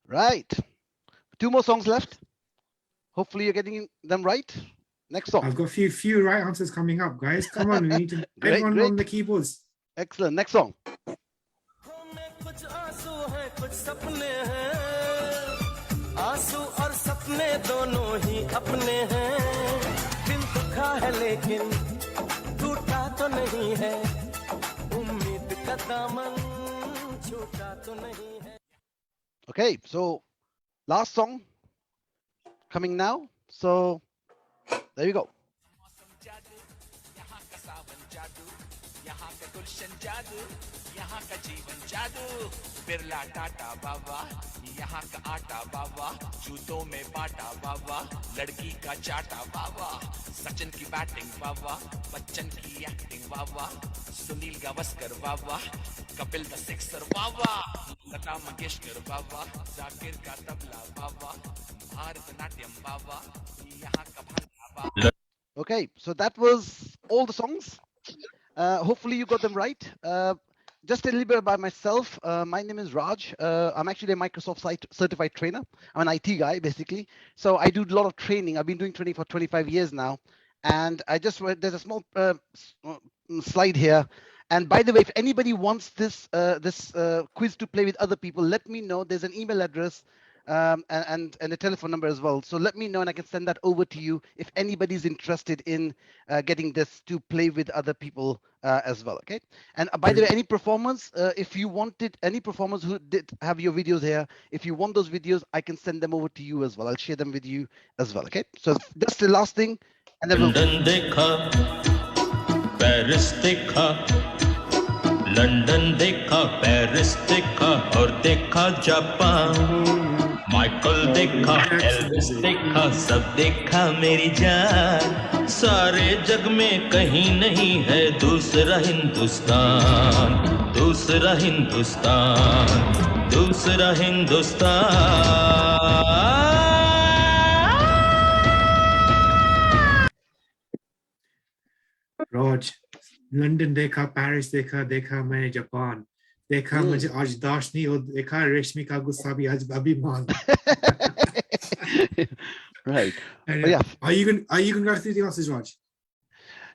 Right. 2 more songs left. Hopefully you're getting them right. Next song. I've got a few right answers coming up, guys. Come on, we need to everyone on the keyboards. Excellent. Next song. कुछ आंसू हैं कुछ सपने हैं आंसू और सपने दोनों ही अपने हैं दिल दुखा है लेकिन टूटा तो नहीं है उम्मीद का दामन छूटा तो नहीं है. Okay, so last song coming now. So there you go. यहाँ का गुलशन जादू यहाँ का जीवन जादू बिरला टाटा बाबा यहाँ का आटा बाबा जूतों में बाटा बाबा लड़की का चाटा बाबा सचिन की बैटिंग बाबा बच्चन की एक्टिंग बाबा सुनील गावस्कर बाबा कपिल द सिक्सर बाबा लता मंगेशकर बाबा जाकिर का तबला बाबा भारतनाट्यम बाबा यहाँ का भंगड़ा बाबा. Okay, so that was all the songs. Hopefully you got them right. Just a little bit about myself. My name is Raj. I'm actually a Microsoft certified trainer. I'm an IT guy, basically. So I do a lot of training. I've been doing training for 25 years now. And I just there's a small slide here. And by the way, if anybody wants this quiz to play with other people, let me know. There's an email address and a telephone number as well. So let me know and I can send that over to you if anybody's interested in getting this to play with other people as well. Okay. And by the way, any performers, if you wanted any performers who did have your videos here, if you want those videos, I can send them over to you as well. I'll share them with you as well. Okay. So that's the last thing. And then Paris देखा London देखा Paris देखा और देखा Japan Michael देखा Elvis देखा सब देखा मेरी जान सारे जग में कहीं नहीं है दूसरा हिंदुस्तान दूसरा हिंदुस्तान दूसरा हिंदुस्तान. Raj, London देखा पेरिस देखा देखा मैंने जापान देखा मुझे आज दाशनी और देखा रेशमी का गुस्सा भी आज अभिमान. Right. But yeah. Are you going to go through the answers, Raj?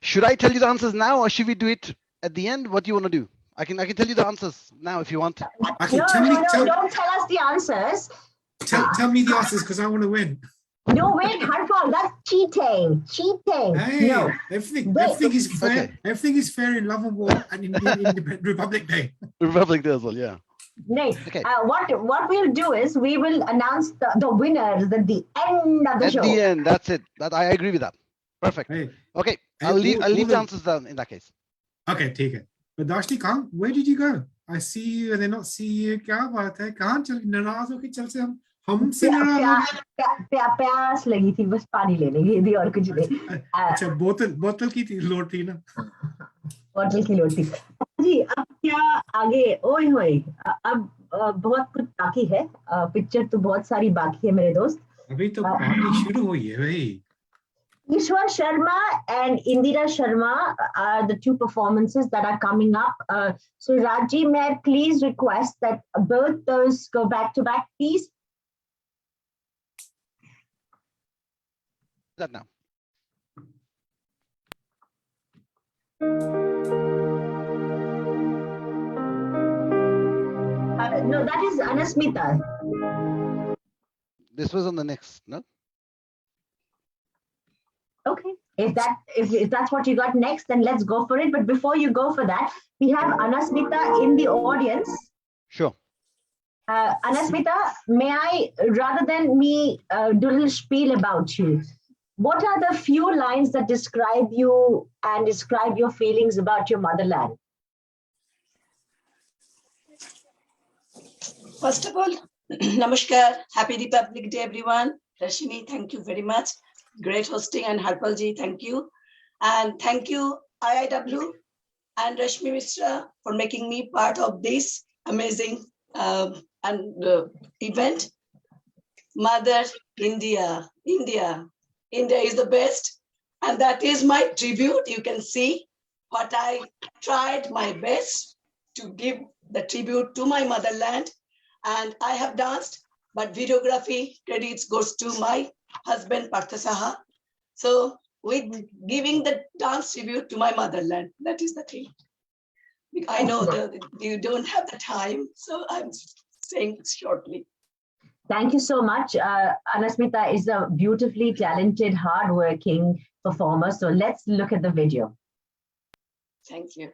Should I tell you the answers now or should we do it at the end? What do you want to do? I can tell you the answers now if you want. Okay, No, don't tell us the answers. Tell me the answers because I want to win. No, wait, Harpal, that's cheating. Cheating. Hey, no. everything is fair. Okay. Everything is fair in Love and War and in Republic Day. Republic Day as well, yeah. Nice. Okay. What we'll do is we will announce the winners at the end of the show. At the end, that's it. I agree with that. Perfect. Hey. Okay, I'll leave the answers down in that case. Okay, take it. But Dashti Khan, where did you go? I see you and I not see you. क्या बात है? कहाँ चल नाराज होके चल से हम हमसे प्यास लगी थी, बस पानी ले लेंगे यदि और कुछ नहीं। अच्छा, बोतल की लोड थी ना? बोतल की लोड थी जी। अब क्या आगे? ओए होए, अब बहुत कुछ बाकी है। पिक्चर तो बहुत सारी बाकी है मेरे दोस्त। अभी तो पार्टी शुरू हुई है भाई। Ishwar Sharma and Indira Sharma are the two performances that are coming up. So Raji, may I please request that both those go back to back, please? That now. No, that is Anasmita. This was on the next, no? Okay, if that's what you got next, then let's go for it. But before you go for that, we have Anasmita in the audience. Sure. Anasmita, may I, rather than me do a little spiel about you, what are the few lines that describe you and describe your feelings about your motherland? First of all, Namaskar, Happy Republic Day, everyone. Rashmi, thank you very much. Great hosting, and Harpalji, thank you. And thank you, IIW and Rashmi Mishra for making me part of this amazing event. Mother India, India is the best. And that is my tribute. You can see what I tried my best to give the tribute to my motherland. And I have danced, but videography credits goes to my husband Partha Saha. So with giving the dance tribute to my motherland, that is the thing. I know that you don't have the time, so I'm saying shortly. Thank you so much. Anasmita is a beautifully talented, hardworking performer. So let's look at the video. Thank you.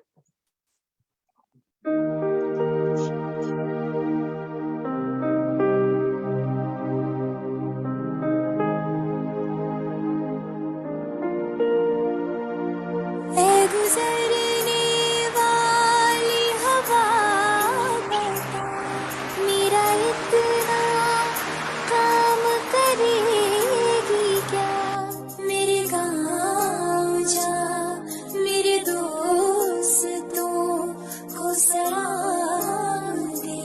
गुजरने वाली हवा बता, मेरा इतना काम करेगी क्या? मेरे गाँव जा, मेरे दोस्तों को सलाम दे।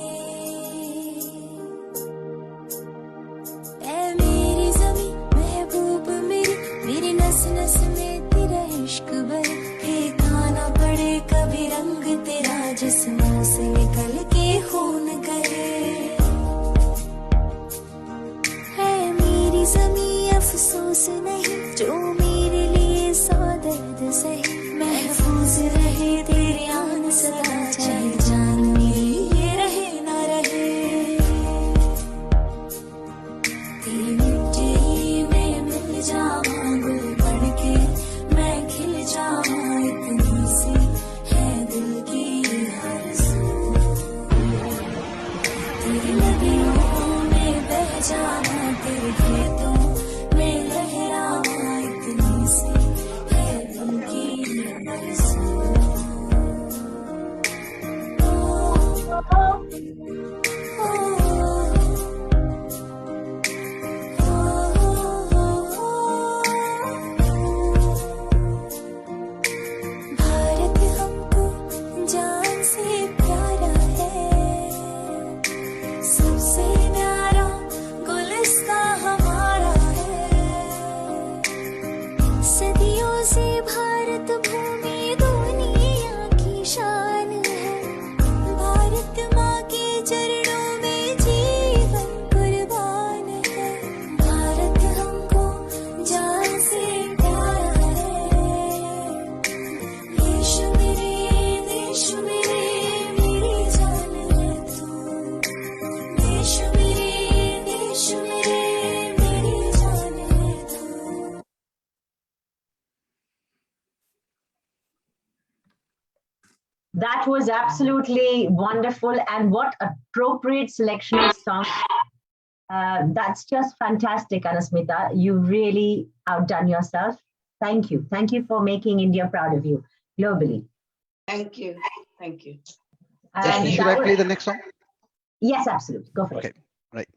ऐ मेरी ज़मीं महबूब मेरी, मेरी नस नस में तेरा इश्क बहे। कभी रंग तेरा जिस्मों से निकल के खून कहे। है मेरी ज़मीं अफसोस नहीं, जो मेरे लिए सौ दर्द सही। महफूज रहे तेरी आन सदा, चाहे जान मेरी ये रहे ना रहे। तेरी मिट्टी में मिल जाऊं गुल बढ़ के, मैं खिल जाऊं इतनी सी दिल की आरज़ू। तेरी नदियों में बह जाऊं, तेरे खेतों में लहराऊं, इतनी सी है दिल की आरज़ू। That was absolutely wonderful, and what appropriate selection of songs. That's just fantastic, Anasmita. You really outdone yourself. Thank you. Thank you for making India proud of you globally. Thank you. Thank you. Should I play the next song? Yes, absolutely. Go for it. Okay, right.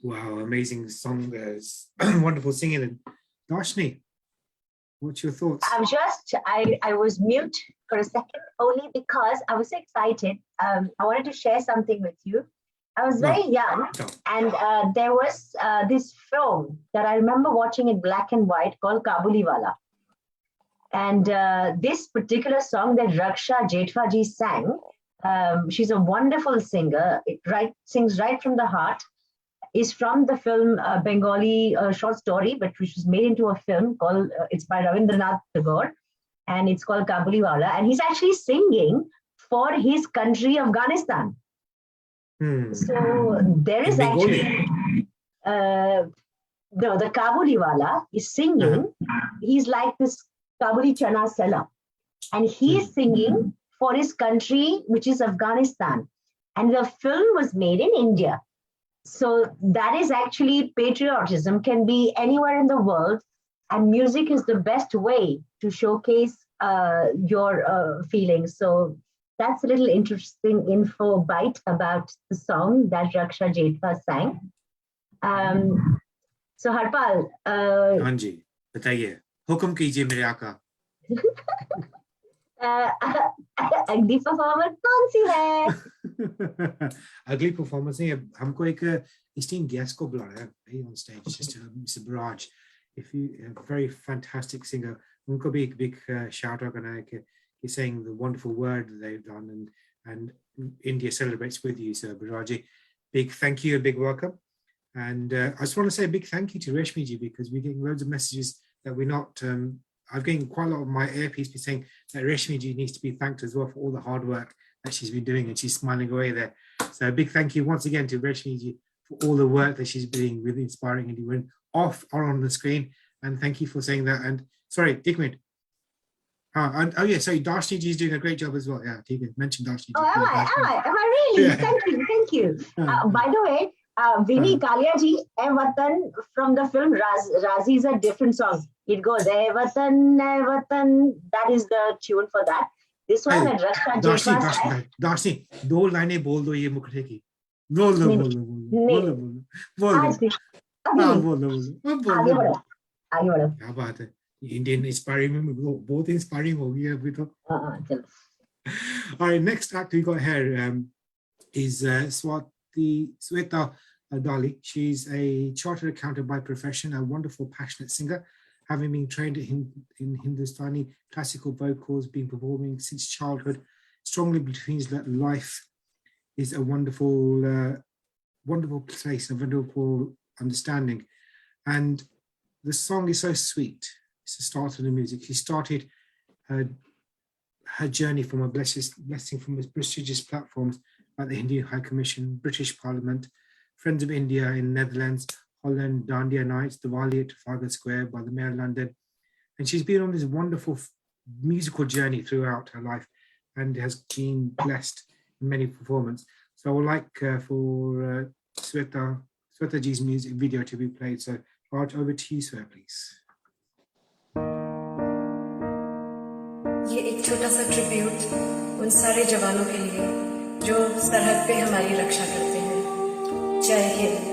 Wow, amazing song. There's wonderful singing. And Darshni, what's your thoughts? I was mute for a second only because I was so excited. I wanted to share something with you. I was very young, and there was this film that I remember watching in black and white called Kabuliwala. And this particular song that Raksha Jethwaji sang, she's a wonderful singer. Sings right from the heart. Is from the film Bengali short story, but which was made into a film called, it's by Ravindranath Tagore, and it's called Kabuliwala. And he's actually singing for his country, Afghanistan. So there is actually, the Kabuliwala is singing, he's like this Kabuli chana seller. And he is singing for his country, which is Afghanistan. And the film was made in India. So that is actually patriotism, can be anywhere in the world, and music is the best way to showcase your feelings. So that's a little interesting info bite about the song that Raksha Jetwa sang. So Harpal, हाँ जी, बताइए, हुक्म कीजिए मेरे आका. अगली performance कौन सी है? अगली परफॉर्मेंस नहीं, हमको एक esteemed guest को बुलाया है भाई on stage, Mr. Bharaj. If you a very fantastic singer, उनको भी एक big shout out करना है कि he's saying the wonderful word that they've done, and India celebrates with you, so Bharaj, big thank you, a big welcome. And I just want to say a big thank you to Reshmi ji, because we're getting loads of messages that we're not, I'm getting quite a lot of my earpiece be saying that Reshmi ji needs to be thanked as well for all the hard work that she's been doing, and she's smiling away there. So a big thank you once again to Reshmi ji for all the work that she's doing with Inspiring India Women off or on the screen. And thank you for saying that. And sorry, Ikmit. Oh yeah, sorry, Darshni ji is doing a great job as well. Yeah, you mentioned Darshni ji. Oh, am I really? Yeah. Thank you. By the way, Vinny Kalia ji, "Ae Watan" from the film Razi is a different song. It goes, "Ae Watan, Ae Watan." That is the tune for that. This one at Raksha Jetwa. Darshni, दो लाइनें बोल दो ये मुखड़े की. बोल दो. आगे बढ़ो. क्या बात है, इंडियन इंस्पायरिंग में बहुत इंस्पायरिंग हो गई है अभी तो. चलो. All right, next act we got here is Sweta Dali. She's a chartered accountant by profession, a wonderful, passionate singer, having been trained in Hindustani classical vocals, been performing since childhood, strongly believes that life is a wonderful, wonderful place, a wonderful understanding. And the song is so sweet. It's the start of the music. She started her journey from a blessing from the prestigious platforms like the Indian High Commission, British Parliament, Friends of India in Netherlands, Holland, Dandiya Nights, Diwali at Trafalgar Square by the Mayor of London. And she's been on this wonderful musical journey throughout her life and has been blessed in many performances. So I would like for Sweta ji's music video to be played. So Raj, over to you, sir, please. ये एक छोटा सा tribute उन सारे जवानों के लिए जो सरहद पे हमारी रक्षा करते हैं. जय हिंद.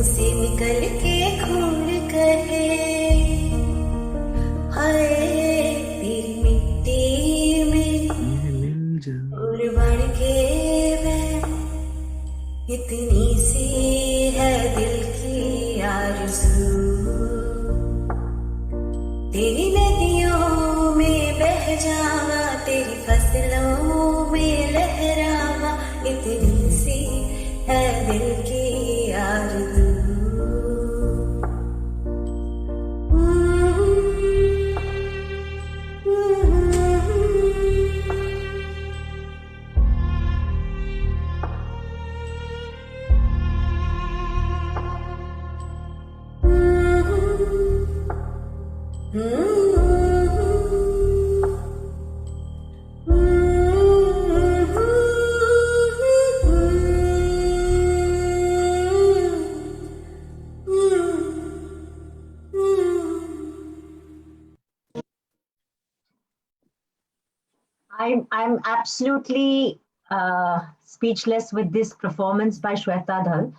से निकल के खून कहे हाय इतनी सी है दिल की आरज़ू, तेरी नदियों में बह जावा, तेरी फसलों में लहरावा, इतनी सी है दिल की आरज़ू। I'm absolutely speechless with this performance by Shweta Dhal.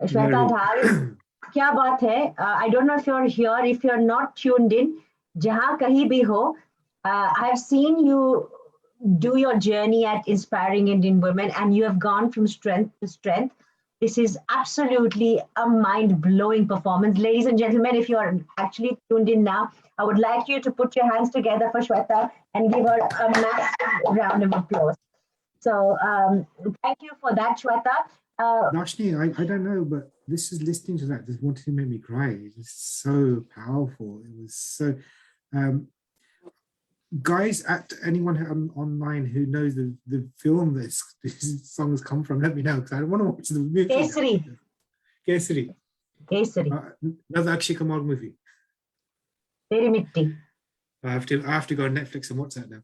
Shweta Dhal, क्या बात है? I don't know if you're here, if you're not tuned in, जहाँ कहीं भी हो, I've seen you do your journey at Inspiring Indian Women, and you have gone from strength to strength. This is absolutely a mind-blowing performance. Ladies and gentlemen, if you are actually tuned in now, I would like you to put your hands together for Shweta and give her a massive round of applause. So thank you for that, Shweta. Rashni, I don't know, but this is listening to that just wanted to make me cry. It was so powerful. It was so guys, at anyone online who knows the film this songs come from, let me know, because I don't want to watch the movie. Kesari. Another Akshay Kumar movie. Teri Mitti. I have to go on Netflix and watch that now.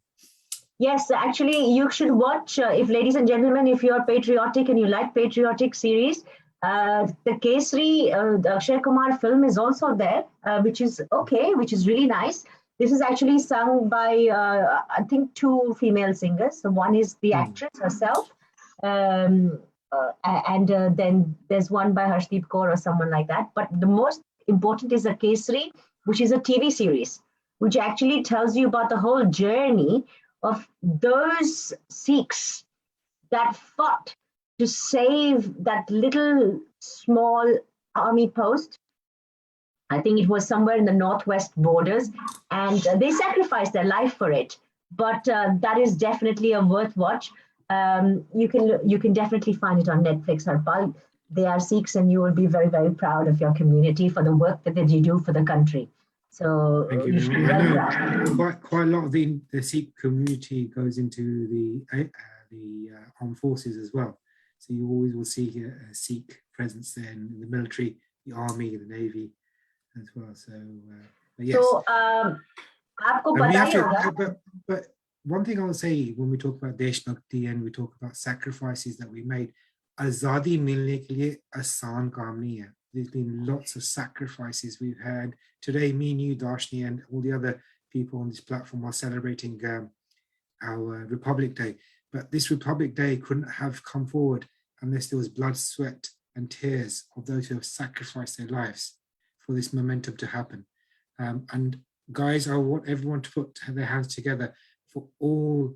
Yes, actually, you should watch, if ladies and gentlemen, if you're patriotic and you like patriotic series, the Kesari, the Akshay Kumar film is also there, which is okay, which is really nice. This is actually sung by, I think, 2 female singers. So one is the actress herself, and then there's one by Harshdeep Kaur or someone like that. But the most important is the Kesari, which is a TV series, which actually tells you about the whole journey of those Sikhs that fought to save that little small army post. I think it was somewhere in the northwest borders, and they sacrificed their life for it. But that is definitely a worth watch. You can definitely find it on Netflix, Harpal. They are Sikhs, and you will be very, very proud of your community for the work that you do for the country. So thank you. I know quite a lot of the Sikh community goes into the armed forces as well. So you always will see a Sikh presence there in the military, the army, the navy as well. So, but yes. So, but one thing I will say when we talk about Desh Bhakti and we talk about sacrifices that we made, Azadi milne ke liye aasan kaam nahi hai. There's been lots of sacrifices we've had. Today, me, you, Darshni, and all the other people on this platform are celebrating our Republic Day. But this Republic Day couldn't have come forward unless there was blood, sweat, and tears of those who have sacrificed their lives for this momentum to happen. And guys, I want everyone to put their hands together for all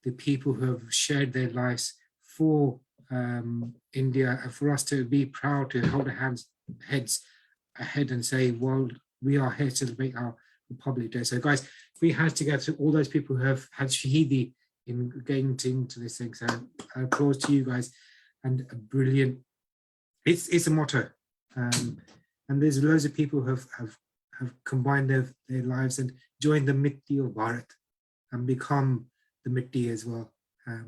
the people who have shared their lives for India, and for us to be proud to hold our heads ahead and say, well, we are here to celebrate our Republic Day. So guys, we hands together to all those people who have had Shahidi in getting into this thing. So applause to you guys, and a brilliant, it's a motto. And there's loads of people who have combined their lives and joined the Mitti of Bharat and become the Mitti as well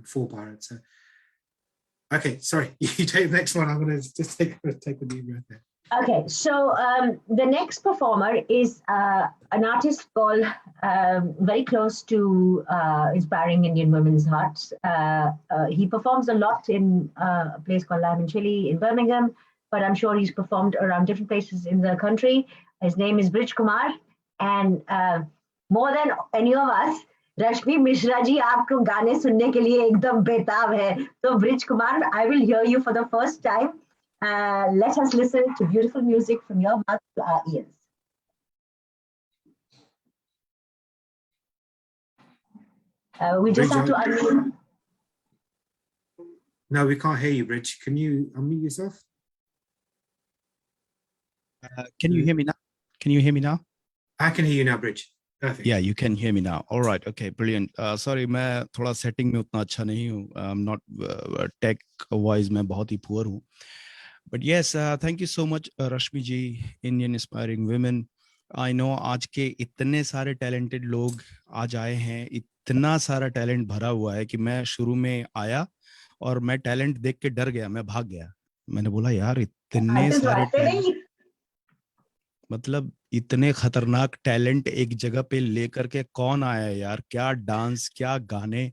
for Bharat. So, okay, sorry, you take the next one. I'm going to just take a deep breath there. Okay, so the next performer is an artist called, very close to Inspiring Indian Women's Hearts. He performs a lot in a place called Pamarty in Birmingham, but I'm sure he's performed around different places in the country. His name is Kumar, and more than any of us, रश्मि मिश्रा जी आपको गाने सुनने के लिए एकदम बेताब है. So Brij Kumar, I will hear you for the first time. Let us listen to beautiful music from your mouth to our ears. We just have to unmute. No, we can't hear you, Bridge. Can you unmute yourself? Can you hear me now? Can you hear me now? I can hear you now, Bridge. Perfect. Yeah, you can hear me now. All right. Okay, brilliant. Sorry, मैं थोड़ा setting में उतना अच्छा नहीं हूँ. I'm not tech wise, मैं बहुत ही poor हूँ. But yes, thank you so much, Rashmi ji, Indian Inspiring Women. I know आज के इतने सारे talented लोग आज आए हैं, इतना सारा talent भरा हुआ है कि मैं शुरू में आया और मैं talent देख के डर गया, मैं भाग गया. मैंने बोला यार इतने सारे talent, मतलब इतने खतरनाक टैलेंट एक जगह पे लेकर के कौन आया यार, क्या डांस, क्या गाने,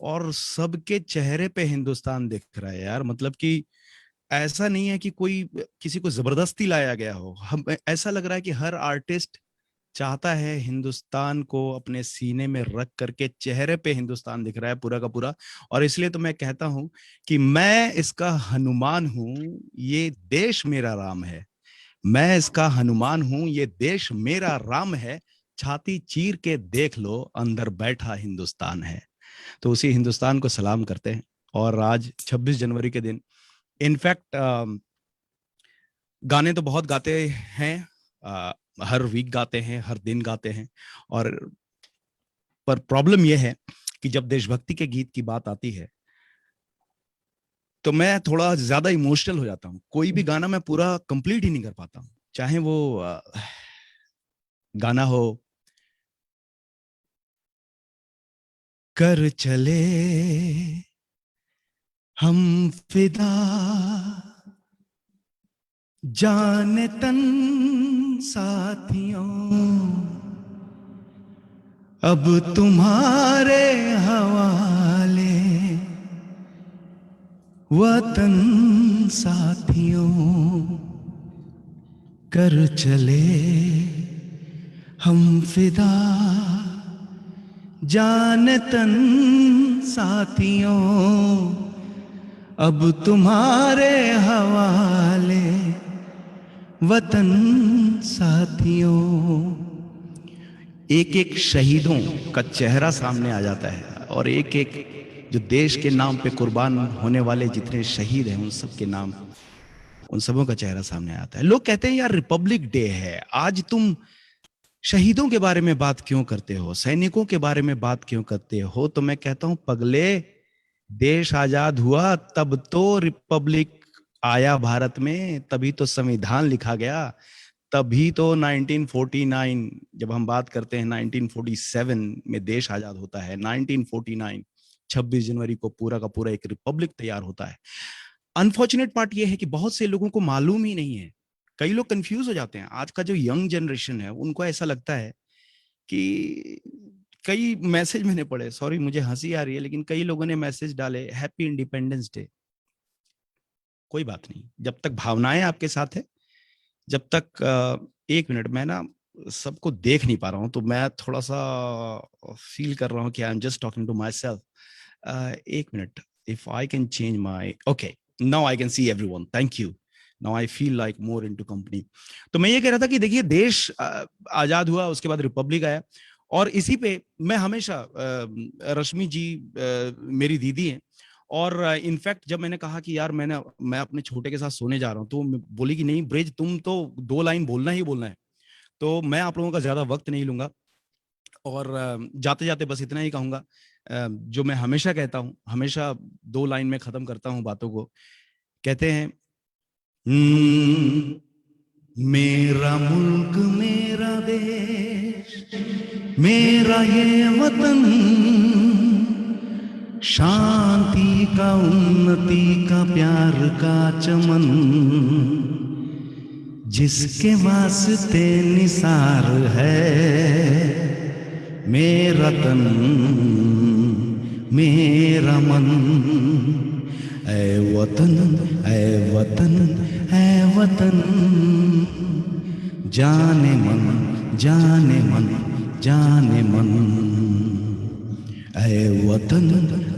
और सबके चेहरे पे हिंदुस्तान दिख रहा है यार. मतलब कि ऐसा नहीं है कि कोई किसी को जबरदस्ती लाया गया हो. हम ऐसा लग रहा है कि हर आर्टिस्ट चाहता है हिंदुस्तान को अपने सीने में रख करके, चेहरे पे हिंदुस्तान दिख रहा है पूरा का पूरा. और इसलिए तो मैं कहता हूं कि मैं इसका हनुमान हूं, ये देश मेरा राम है. मैं इसका हनुमान हूं, ये देश मेरा राम है. छाती चीर के देख लो, अंदर बैठा हिंदुस्तान है. तो उसी हिंदुस्तान को सलाम करते हैं. और आज 26 जनवरी के दिन इनफैक्ट गाने तो बहुत गाते हैं, हर वीक गाते हैं, हर दिन गाते हैं. और पर प्रॉब्लम यह है कि जब देशभक्ति के गीत की बात आती है तो मैं थोड़ा ज्यादा इमोशनल हो जाता हूँ. कोई भी गाना मैं पूरा कंप्लीट ही नहीं कर पाता हूँ, चाहे वो गाना हो कर चले हम फिदा जाने तन साथियों, अब तुम्हारे हवाले वतन साथियों. कर चले हम फिदा जान तन साथियों, अब तुम्हारे हवाले वतन साथियों. एक एक शहीदों का चेहरा सामने आ जाता है, और एक एक जो देश के नाम पे कुर्बान होने वाले जितने शहीद हैं उन सब के नाम, उन सबों का चेहरा सामने आता है. लोग कहते हैं यार रिपब्लिक डे है, आज तुम शहीदों के बारे में बात क्यों करते हो, सैनिकों के बारे में बात क्यों करते हो. तो मैं कहता हूं पगले, देश आजाद हुआ तब तो रिपब्लिक आया भारत में, तभी तो संविधान लिखा गया, तभी तो 1949, जब हम बात करते हैं 1947 में देश आजाद होता है. 1949 26 जनवरी को पूरा का पूरा एक रिपब्लिक तैयार होता है. अनफॉर्चुनेट पार्ट ये है कि बहुत से लोगों को मालूम ही नहीं है. कई लोग कंफ्यूज हो जाते हैं. आज का जो यंग जनरेशन है उनको ऐसा लगता है कि कई मैसेज मैंने पढ़े, सॉरी मुझे हंसी आ रही है, लेकिन कई लोगों ने मैसेज डाले हैप्पी इंडिपेंडेंस डे. कोई बात नहीं, जब तक भावनाएं आपके साथ है, जब तक एक मिनट, मैं ना सबको देख नहीं पा रहा हूं तो मैं थोड़ा सा फील कर रहा हूं कि I am just talking to myself. एक minute, if I can change my, okay now I can see everyone, thank you, now I feel like more into company. तो मैं ये कह रहा था कि देखिए देश आजाद हुआ, उसके बाद रिपब्लिक आया, और इसी पे मैं हमेशा, रश्मि जी मेरी दीदी हैं, और इनफैक्ट जब मैंने कहा कि यार मैं अपने छोटे के साथ सोने जा रहा हूँ, तो बोली कि नहीं ब्रिज, तुम तो 2 लाइन बोलना ही बोलना है, तो मैं आप लोगों का ज्यादा वक्त नहीं लूंगा, और जाते जाते बस इतना ही कहूंगा जो मैं हमेशा कहता हूँ, हमेशा 2 लाइन में खत्म करता हूँ बातों को. कहते हैं मेरा मुल्क मेरा देश मेरा ये वतन, शांति का उन्नति का प्यार का चमन, जिसके वास्ते निसार है मेरा तन मेरा मन. ऐ वतन ऐ वतन ऐ वतन, जाने मन जाने मन जाने मन. ऐ वतन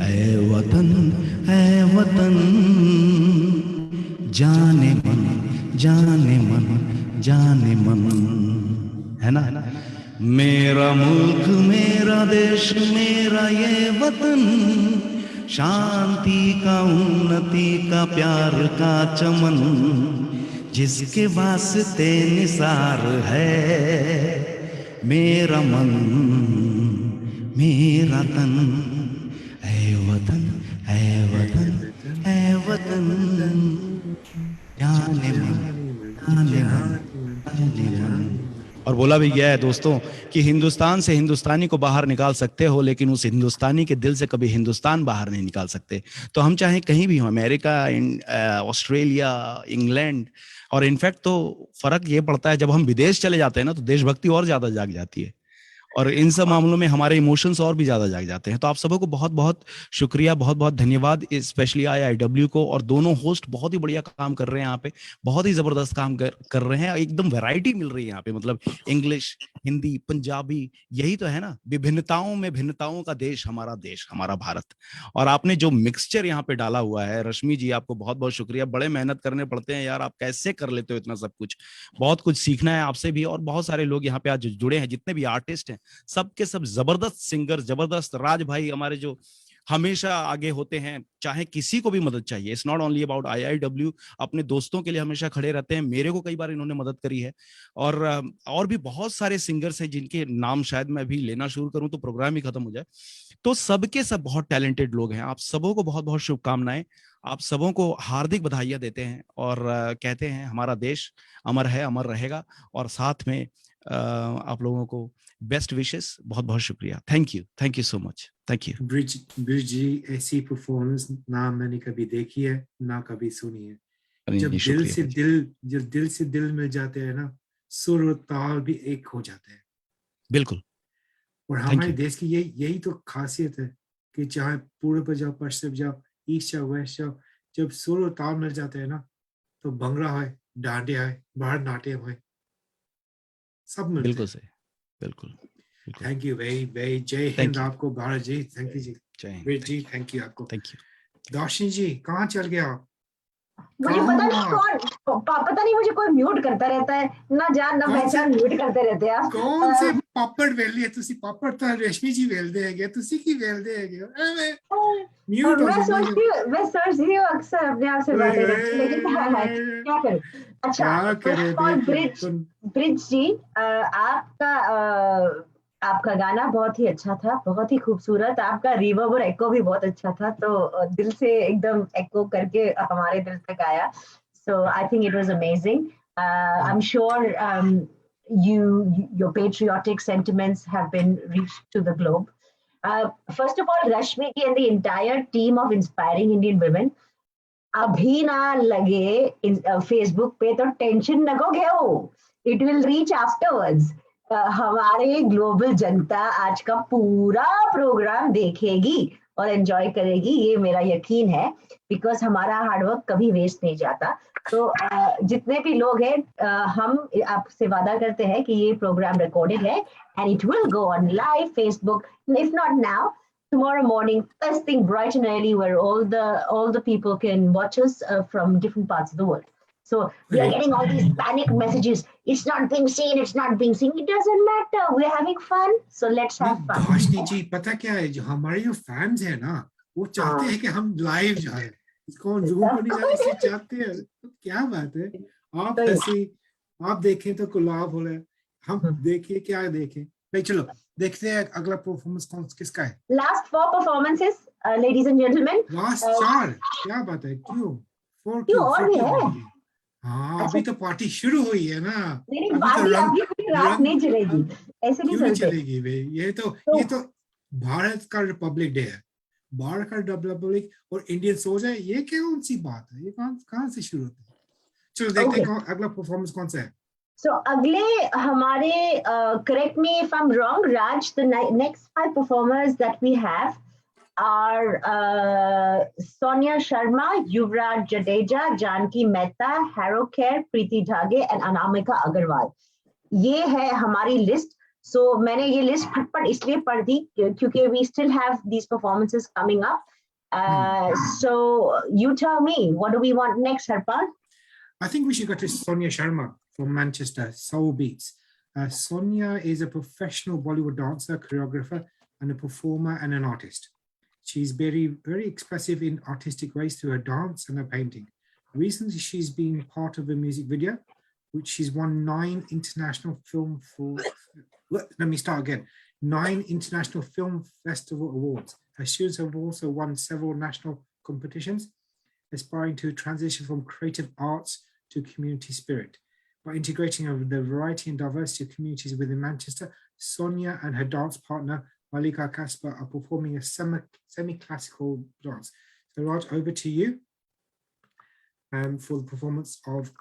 ऐ वतन ऐ वतन, जाने मन जाने मन जाने मन. है ना? मेरा मुल्क मेरा देश मेरा ये वतन, शांति का उन्नति का प्यार का चमन जिसके वास्ते निसार है मेरा मन मेरा तन है वतन है वतन है वतन जाने मन जाने मन जाने मन। और बोला भी गया है दोस्तों कि हिंदुस्तान से हिंदुस्तानी को बाहर निकाल सकते हो लेकिन उस हिंदुस्तानी के दिल से कभी हिंदुस्तान बाहर नहीं निकाल सकते। तो हम चाहे कहीं भी हो, अमेरिका, ऑस्ट्रेलिया, इंग्लैंड, और इनफैक्ट तो फर्क ये पड़ता है जब हम विदेश चले जाते हैं ना तो देशभक्ति और ज्यादा जाग जाती है और इन सब मामलों में हमारे इमोशंस और भी ज्यादा जाग जाते हैं। तो आप सबों को बहुत बहुत शुक्रिया, बहुत बहुत धन्यवाद, स्पेशली IIW को। और दोनों होस्ट बहुत ही बढ़िया काम कर रहे हैं यहाँ पे, बहुत ही जबरदस्त काम कर रहे हैं। एकदम वैरायटी मिल रही है यहाँ पे, मतलब इंग्लिश, हिंदी, पंजाबी, यही तो है ना, विभिन्नताओं में भिन्नताओं का देश, हमारा भारत। और आपने जो मिक्सचर यहाँ पे डाला हुआ है, रश्मि जी आपको बहुत बहुत शुक्रिया। बड़े मेहनत करने पड़ते हैं यार, आप कैसे कर लेते हो इतना सब कुछ। बहुत कुछ सीखना है आपसे भी। और बहुत सारे लोग यहाँ पे आज जुड़े हैं, जितने भी आर्टिस्ट हैं सबके सब जबरदस्त सिंगर, जबरदस्त। राज भाई हमारे जो हमेशा आगे होते हैं, चाहे किसी को भी मदद चाहिए, it's not only about IIW, अपने दोस्तों के लिए हमेशा खड़े रहते हैं। मेरे को कई बार इन्होंने मदद करी है। और भी बहुत सारे सिंगर्स हैं जिनके नाम शायद मैं भी लेना शुरू करूं तो प्रोग्राम ही खत्म हो जाए। तो सबके सब बहुत टैलेंटेड लोग हैं। आप सबों को बहुत बहुत शुभकामनाएं, आप सबों को हार्दिक बधाइयां देते हैं और कहते हैं हमारा देश अमर है, अमर रहेगा। और साथ में आप लोगों को बेस्ट विशेस, बहुत बहुत शुक्रिया। Thank you so much, thank you. Brij ji, ऐसी परफॉर्मेंस ना मैंने कभी देखी है ना कभी सुनी है। जब दिल से दिल मिल जाते हैं ना, सुर और ताल भी एक हो जाते हैं। बिल्कुल। और हमारे देश की यही तो खासियत है कि चाहे पूर्व पर जाओ, पश्चिम जाओ, ईस्ट जाओ, वेस्ट जाओ, जब सुर और ताल मिल जाते हैं ना तो भंगड़ा है, डांडिया है, भरतनाट्यम है, सब मिलते बिल्कुल हैं। सही, बिल्कुल। Thank you very Jai Hind आपको भारत जी। थैंक यू जी, ब्रिज जी, थैंक यू आपको। Thank you. दर्शन जी कहाँ चल गया आप? मुझे पता नहीं पता नहीं मुझे कोई म्यूट करता रहता है, ना जान ना पहचान, म्यूट करते रहते हैं आप। कौन से पापड़ वेल लिए तुसी? पापड़ तो रश्मि जी वेलदे हैगे, तुसी की वेलदे हैगे? म्यूट हो जाए। मैं सोच रही हूँ अक्सर अपने आप से बातें करती, लेकिन क्या करूं। अच्छा, ब्रिज जी, आपका गाना बहुत ही अच्छा था, बहुत ही खूबसूरत। आपका रिवर्ब और एको भी बहुत अच्छा था, तो दिल से एकदम एको करके हमारे दिल तक आया। So I think it was amazing. I am sure your patriotic sentiments have been reached to the globe. First of all, Rashmi ji and the entire team of Inspiring Indian Women, अभी ना लगे Facebook पे तो tension न को घेओ, it will reach afterwards. हमारे global जनता आज का पूरा प्रोग्राम देखेगी और एंजॉय करेगी, ये मेरा यकीन है, बिकॉज हमारा हार्डवर्क कभी वेस्ट नहीं जाता। तो जितने भी लोग हैं, हम आपसे वादा करते हैं कि ये प्रोग्राम रिकॉर्डेड है and it will go on live Facebook, if not now, tomorrow morning, first thing bright and early, where all the people can watch us from different parts of the world. So we are getting all these panic messages. It's not being seen. It's not being seen. It doesn't matter. We're having fun. So let's have fun. भाषनी जी, पता क्या है, जो हमारे जो fans है ना, वो चाहते हैं कि हम लाइव जाए। इसको जूम पर नहीं जाने से चाहते हैं। तो क्या बात है, आप ऐसे आप देखें तो गुलाब हो रहा है, हम देखिए क्या देखें भाई। चलो देखते हैं अगला परफॉर्मेंस किसका है। Last 4 performances, ladies and gentlemen. Last 4, क्या बात है, क्यों 4 क्यों और भी है? हाँ, अभी तो पार्टी शुरू हुई है ना। नहीं, अभी रात नहीं चलेगी, ऐसे नहीं चलते। चलेगी भाई, ये तो भारत का रिपब्लिक डे है। भारत का रिपब्लिक और इंडियन सोच है, ये कौन सी बात है, ये कहाँ से शुरू होती है? चलो देखते हैं अगला परफॉर्मेंस कौन सा है। So अगले हमारे, correct me if I'm wrong, Raj, the next 5 performers that we have are Sonia Sharma, Yuvraj Jadeja, Janki Mehta, Haro Kher, Preeti Dhage and Anamika Agarwal. ये है हमारी लिस्ट। So मैंने ये लिस्ट फटफट इसलिए पढ़ दी क्योंकि we still have these performances coming up. So you tell me, what do we want next, Harpal? I think we should go to Sonia Sharma from Manchester, Soul Beats. Sonia is a professional Bollywood dancer, choreographer, and a performer and an artist. She's very expressive in artistic ways through her dance and her painting. Recently, she's been part of a music video, which she's won 9 international film festival awards. Her students have also won several national competitions, aspiring to transition from creative arts to community spirit. By integrating the variety and diversity of communities within Manchester, Sonia and her dance partner, Malika Kasper, are performing a semi-classical dance. So Raj, over to you for the performance of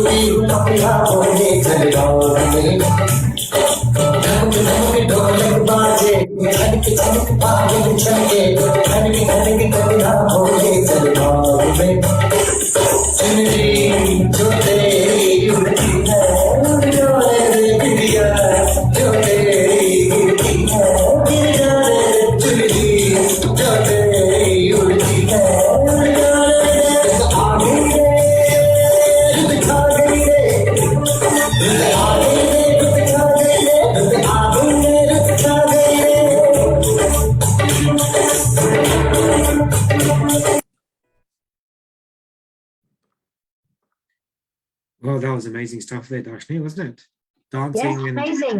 अपना होने चलगाओ में धमक धमक ढोलक बाजे धनक बाजे चले धनक धनक अपना होने चलगाओ में चुनरी जो तेरी उड़ती है उड़ जाए बिटिया जो तेरी उड़ती है गिर जाए चुनरी जो तेरी उड़ती है उड़ जाए आगे दिखा गई रे आगे दिखा गई रे आगे दिखा गई रे Well, that was amazing stuff there, Darshni, wasn't it? Dancing Yes, and amazing.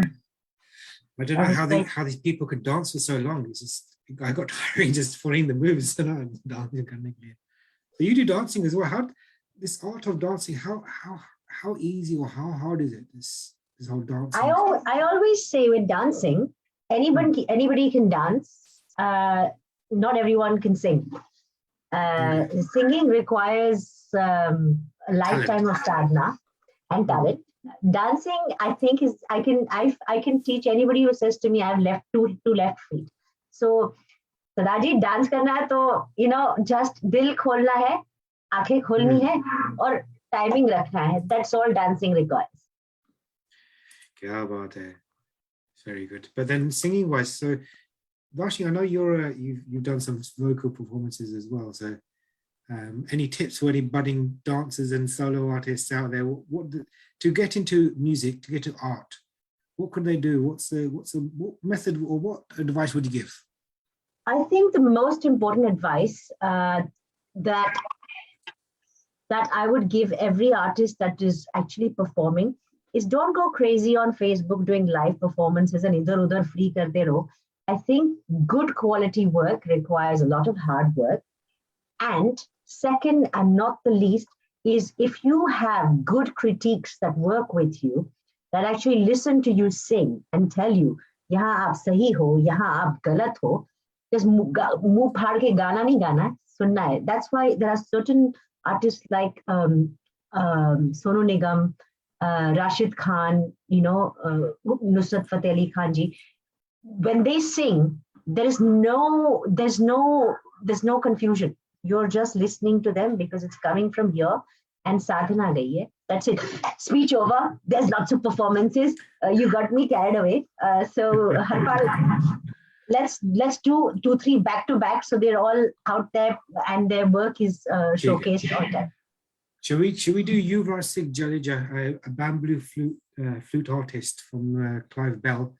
I don't know how these people could dance for so long. It's just I got tiring just following the moves and dancing. But you do dancing as well. How this art of dancing? How easy or how hard is it? This whole dancing. I always say with dancing, anybody can dance. Not everyone can sing. Singing requires a lifetime of sadhana and talent. Dancing, I think, is I can teach anybody who says to me, I have left two left feet. So Sadaji, dance करना है तो just दिल खोलना है, आंखें खोलनी है और timing रखना है. That's all dancing requires. Kya baat hai. Very good. But then singing wise, so Darshni, I know you've done some vocal performances as well. So any tips for any budding dancers and solo artists out there? To get into music, to get to art, what could they do? What method or what advice would you give? I think the most important advice that I would give every artist that is actually performing is don't go crazy on Facebook doing live performances and idhar udhar free karte raho. I think good quality work requires a lot of hard work. And second and not the least is if you have good critiques that work with you, that actually listen to you sing and tell you, yahan aap sahi ho, yahan aap galat ho, just muh phad ke gana nahi gana, sunna hai. That's why there are certain artists like Sonu Nigam, Rashid Khan, Nusrat Fateh Ali Khan ji. When they sing, there's no confusion. You're just listening to them because it's coming from here and sadhana gayi hai. That's it. Speech over. There's lots of performances. You got me carried away. So Harpal, let's do 2-3 back to back so they're all out there and their work is showcased all time. Shall we do Yuvraj Singh Jadeja, a bamboo flute artist from Clive Bell,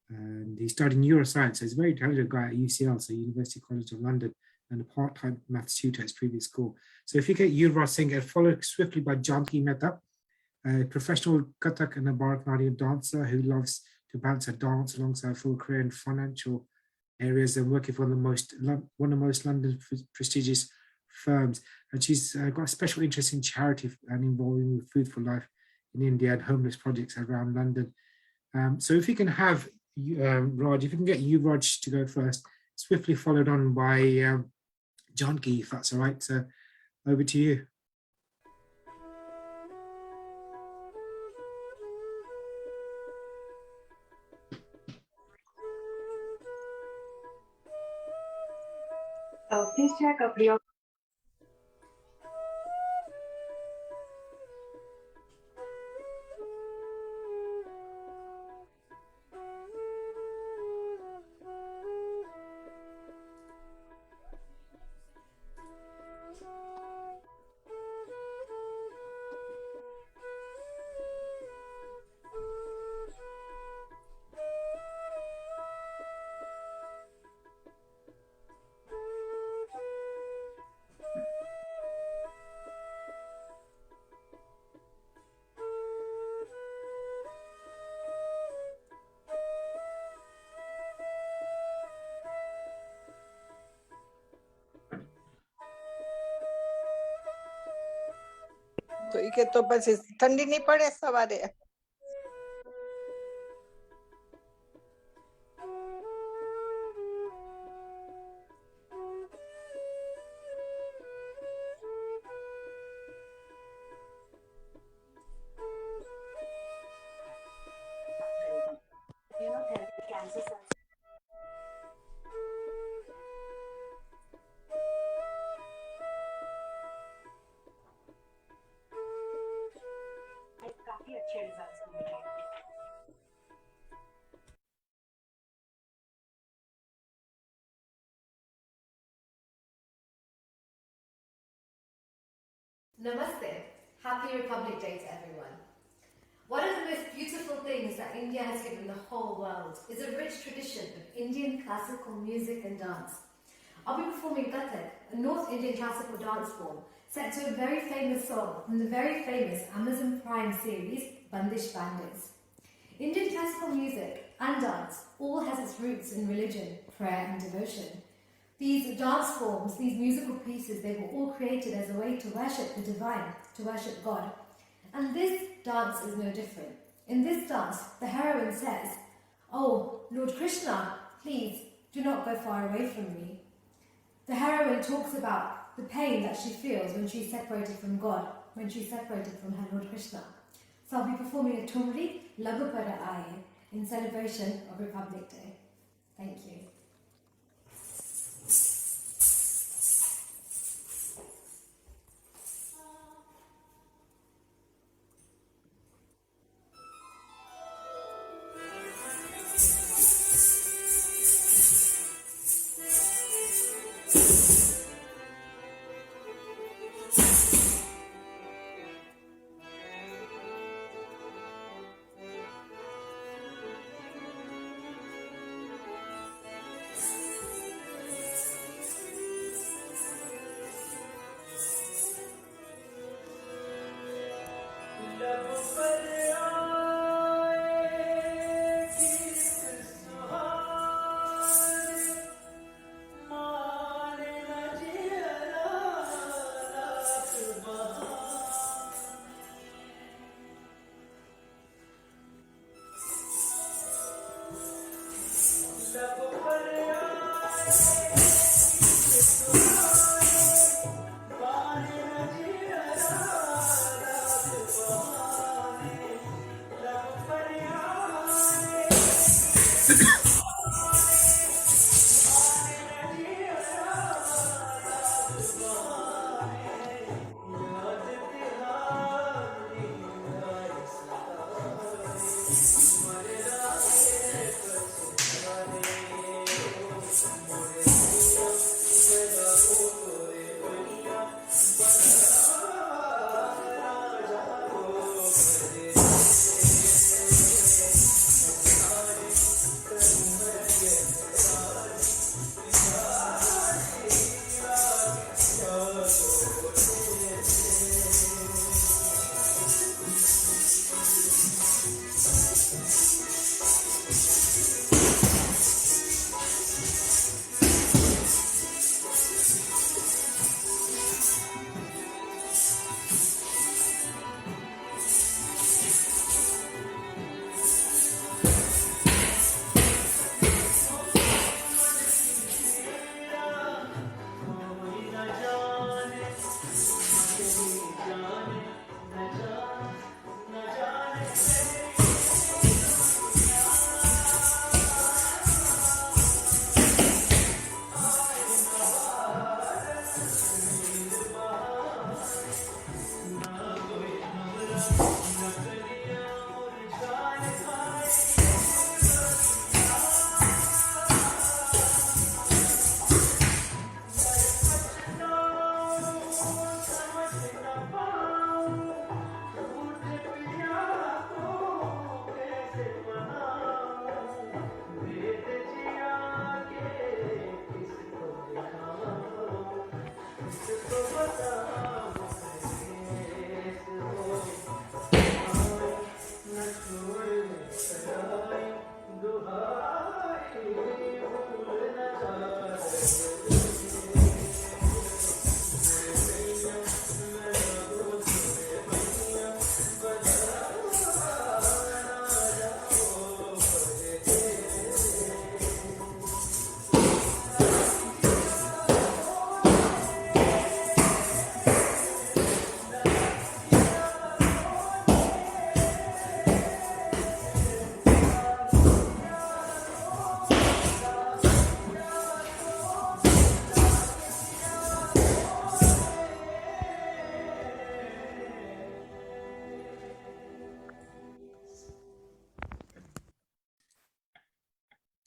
and he studied neuroscience. So he's a very talented guy at UCL, so University College of London, and a part-time maths tutor at his previous school. So if you get Yuvraj Singh, and followed swiftly by Janki Mehta, a professional Kathak and a Bharatanatyam dancer who loves to balance her dance alongside a full career in financial areas and working for one of the most London prestigious firms. And she's got a special interest in charity and involving with Food for Life in India and homeless projects around London. So if you can have Raj, if you can get Yuvraj to go first, swiftly followed on by Janki, if that's all right. So over to you. Please check up your. તો ઈ કે તો પછી ઠંડી નહીં પડે સવારે? Namaste. Happy Republic Day to everyone. One of the most beautiful things that India has given the whole world is a rich tradition of Indian classical music and dance. I'll be performing Kathak, a North Indian classical dance form set to a very famous song from the very famous Amazon Prime series, Bandish Bandits. Indian classical music and dance all has its roots in religion, prayer and devotion. These dance forms, these musical pieces, they were all created as a way to worship the divine, to worship God. And this dance is no different. In this dance, the heroine says, "Oh, Lord Krishna, please do not go far away from me." The heroine talks about the pain that she feels when she's separated from God, when she's separated from her Lord Krishna. So I'll be performing a Tumri Lagupara Aaye in celebration of Republic Day. Thank you.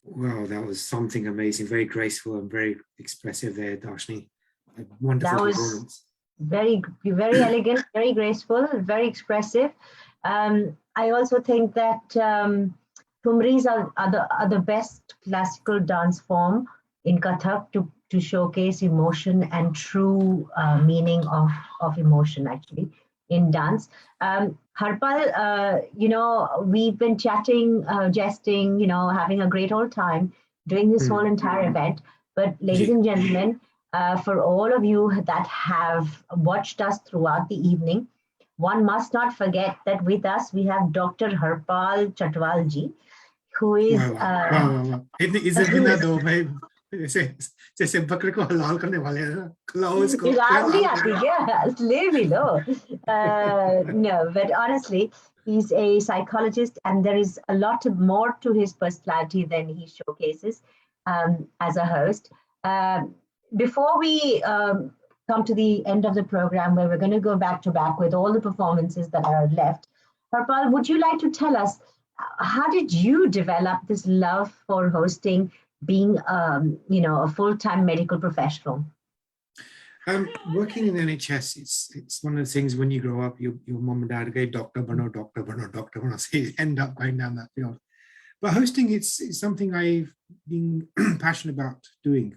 Wow, that was something amazing, very graceful and very expressive there, Darshni. A wonderful performance. very elegant, very graceful, very expressive. I also think that Thumris are the best classical dance form in Kathak to showcase emotion and true meaning of emotion actually in dance. Harpal, we've been chatting, jesting, having a great old time during this whole entire event. But ladies and gentlemen, for all of you that have watched us throughout the evening, one must not forget that with us we have Dr. Harpal Chatwalji, who is जैसे बकरे को हलाल करने वाले हैं ना, clause को no, but honestly, he's a psychologist, and there is a lot more to his personality than he showcases as a host. Before we come to the end of the program, where we're going to go back to back with all the performances that are left, Harpal, would you like to tell us how did you develop this love for hosting, being a full-time medical professional? Working in the NHS, it's one of the things when you grow up, your mom and dad go, doctor, bano, so you end up going down that field. But hosting, it's something I've been passionate about doing.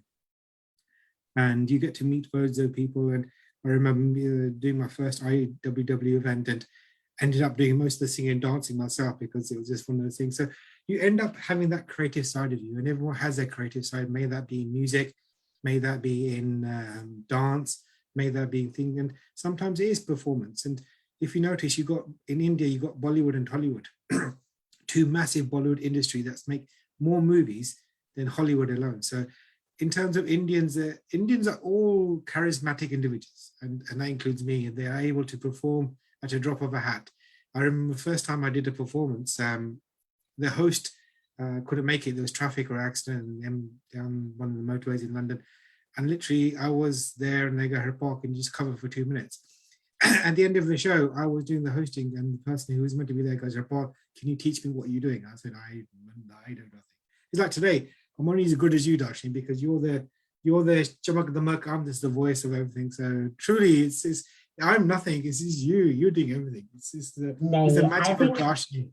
And you get to meet loads of people. And I remember doing my first IIW event and ended up doing most of the singing and dancing myself because it was just one of those things. So you end up having that creative side of you, and everyone has their creative side. May that be in music, may that be in dance, may that be in thing. And sometimes it is performance. And if you notice, in India, you got Bollywood and Hollywood, two massive Bollywood industry that make more movies than Hollywood alone. So in terms of Indians are all charismatic individuals, and that includes me. They are able to perform at a drop of a hat. I remember the first time I did a performance, the host couldn't make it. There was traffic or accident down one of the motorways in London. And literally I was there and they go, Harpal, and just cover for 2 minutes. At the end of the show, I was doing the hosting, and the person who was meant to be there goes, Harpal, can you teach me what you're doing? I said, I don't know. It's like today, I'm only as good as you, Darshini, because you're the chamak the muk, I'm just the voice of everything. So truly, I'm nothing. It's just you're doing everything. It's the magic of Darshini.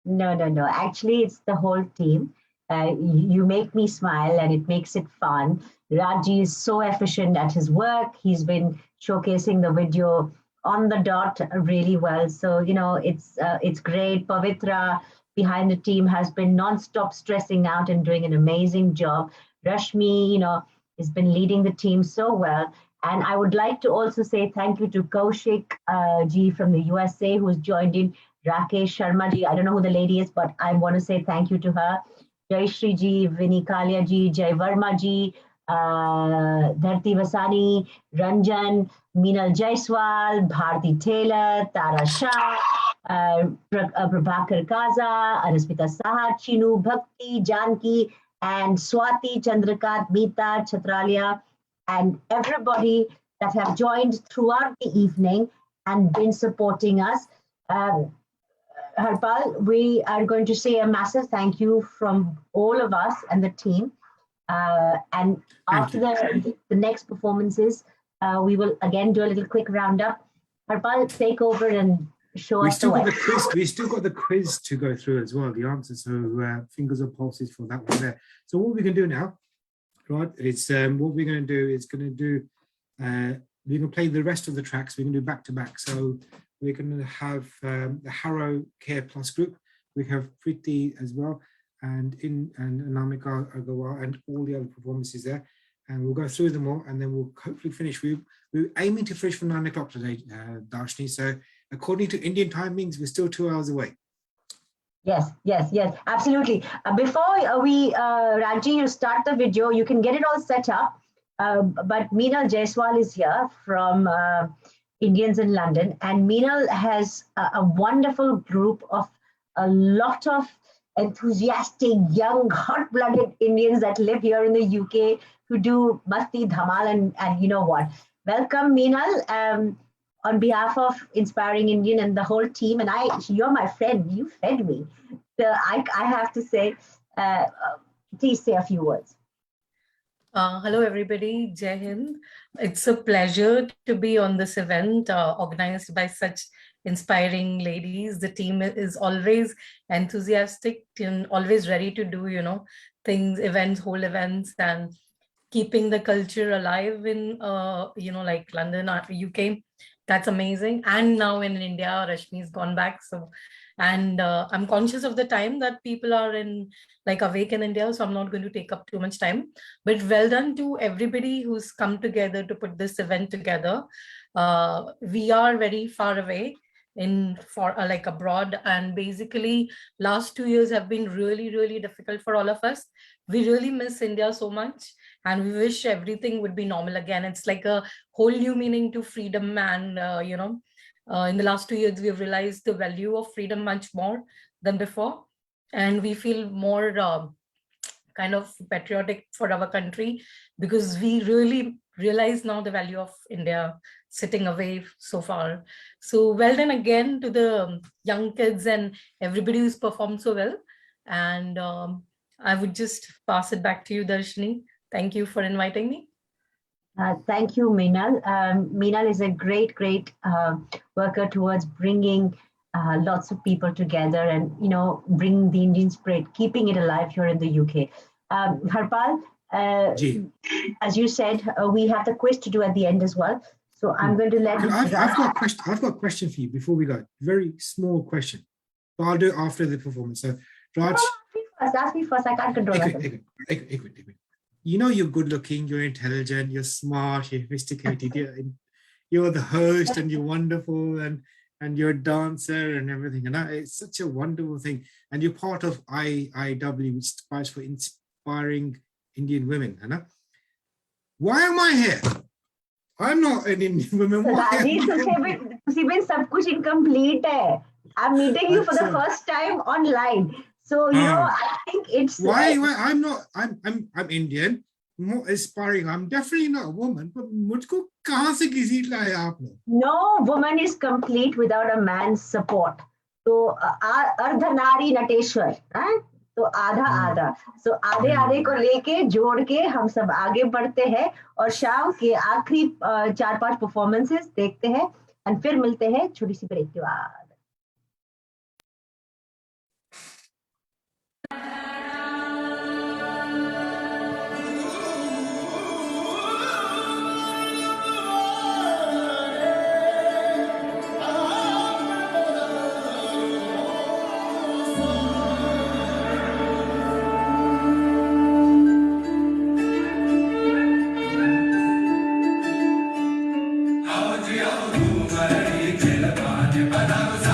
No. Actually, it's the whole team. You make me smile, and it makes it fun. Raji is so efficient at his work. He's been showcasing the video on the dot really well. So it's great. Pavitra behind the team has been non-stop stressing out and doing an amazing job. Rashmi, has been leading the team so well. And I would like to also say thank you to Kaushik ji from the USA, who's joined in. Rakesh Sharma ji, I don't know who the lady is, but I want to say thank you to her. Jai Shri ji, Vinny Kalia ji, Jai Verma ji, Dharti Vasani, Ranjan, Meenal Jaiswal, Bharti Taylor, Tara Shah, Prabhakar Kaza, Anusmita Saha, Chinu, Bhakti, Janki, and Swati, Chandrakant, Meeta, Chatralia, and everybody that have joined throughout the evening and been supporting us. Harpal, we are going to say a massive thank you from all of us and the team. And after the next performances, we will again do a little quick roundup. Harpal, take over and show us the way. We still got the quiz to go through as well, the answers. So fingers and pulses for that one there. So what we can do now, right? It's what we're going to do is we're going to play the rest of the tracks. We're going to do back to back. So we're going to have the Harrow Care Plus group. We have Priti as well, and Anamika Agarwal, and all the other performances there. And we'll go through them all, and then we'll hopefully finish. We're aiming to finish for 9 o'clock today, Darshini. So according to Indian timings, we're still 2 hours away. Yes, absolutely. Before we, Raji, you start the video, you can get it all set up. But Meenal Jaiswal is here from Indians in London, and Meenal has a wonderful group of a lot of enthusiastic, young, hot-blooded Indians that live here in the UK who do Masti, Dhamal, and you know what. Welcome, Meenal, on behalf of Inspiring Indian and the whole team. And you're my friend, you fed me. So I have to say, please say a few words. Hello, everybody. Jai Hind. It's a pleasure to be on this event organized by such inspiring ladies. The team is always enthusiastic and always ready to do, things, events, whole events, and keeping the culture alive in, like London or UK. That's amazing. And now in India, Rashmi's gone back. So, and I'm conscious of the time that people are awake in India. So I'm not going to take up too much time, but well done to everybody who's come together to put this event together. We are very far away abroad, and basically last 2 years have been really, really difficult for all of us. We really miss India so much, and we wish everything would be normal again. It's like a whole new meaning to freedom, and in the last 2 years we have realized the value of freedom much more than before, and we feel more kind of patriotic for our country, because we really realize now the value of India sitting away so far. So well done again to the young kids and everybody who's performed so well. And I would just pass it back to you, Darshini. Thank you for inviting me. Thank you, Meenal. Meenal is a great worker towards bringing lots of people together and, bringing the Indian spirit, keeping it alive here in the UK. Harpal, as you said, we have the quiz to do at the end as well. So I'm going to let I've got a question for you before we go. Very small question, but I'll do it after the performance. So, Raj, ask me first. I can't control myself. You're good looking, you're intelligent, you're smart, you're sophisticated, you're the host, and you're wonderful, and you're a dancer and everything. And it's such a wonderful thing. And you're part of IIW, which stands for Inspiring Indian Women. Why am I here? I'm not an Indian woman. सब कुछ incomplete है. I'm meeting you for the first time online. So I think it's why I'm not. I'm Indian. More aspiring. I'm definitely not a woman. But मुझको कहाँ से किसी लाया आपने? No woman is complete without a man's support. So Ardhanari Nateshwar. तो आधा सो आधे को लेके जोड़ के हम सब आगे बढ़ते हैं और शाम के आखिरी 4-5 परफॉर्मेंसेस देखते हैं और फिर मिलते हैं छोटी सी ब्रेक के बाद। Bananas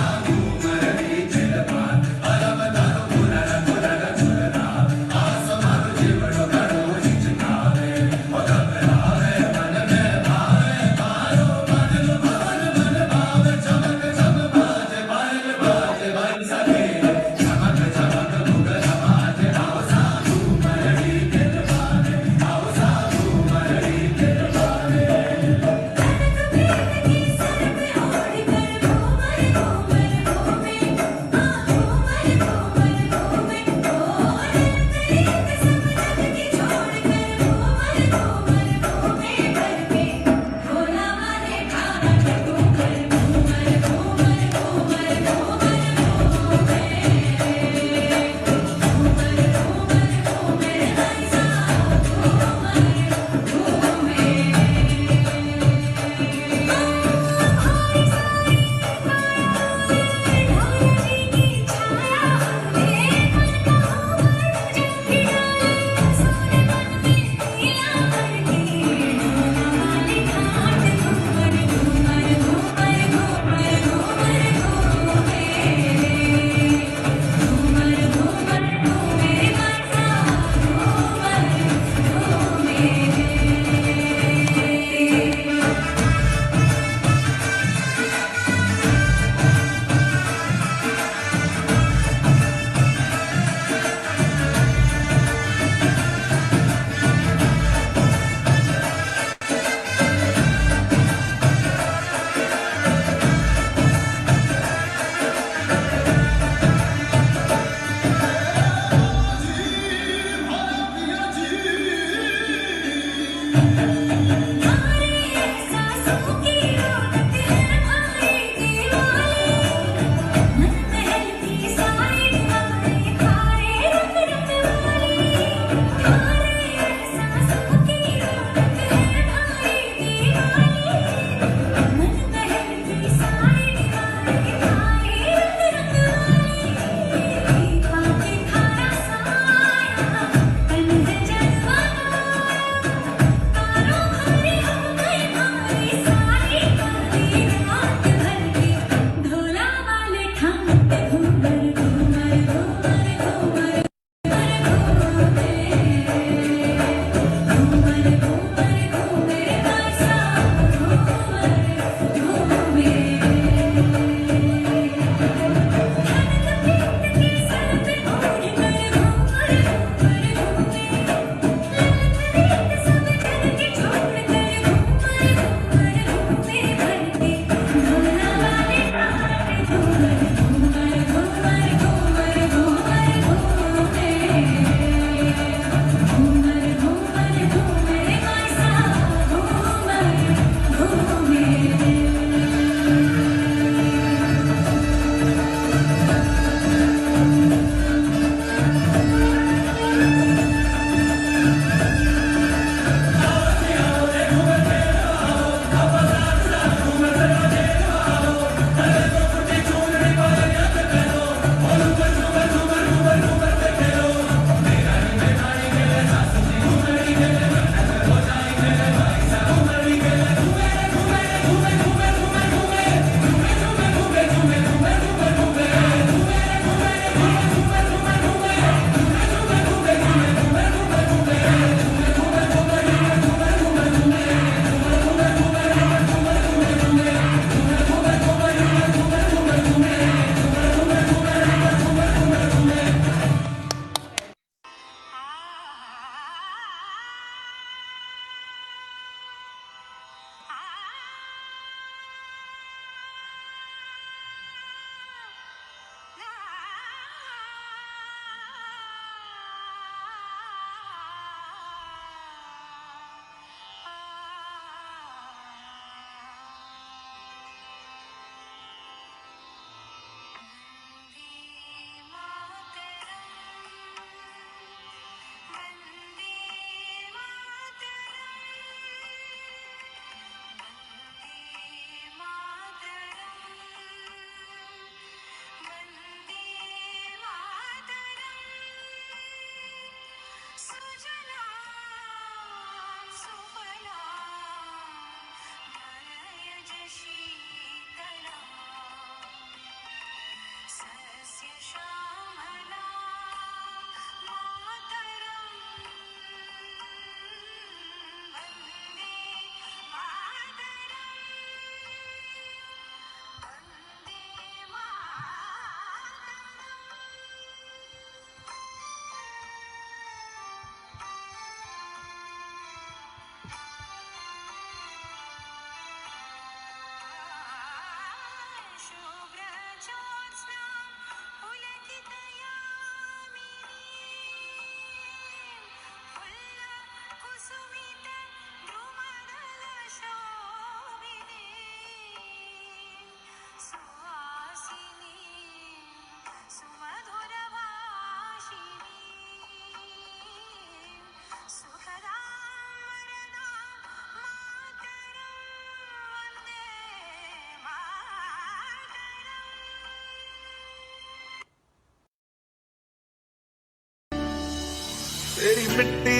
तेरी मिट्टी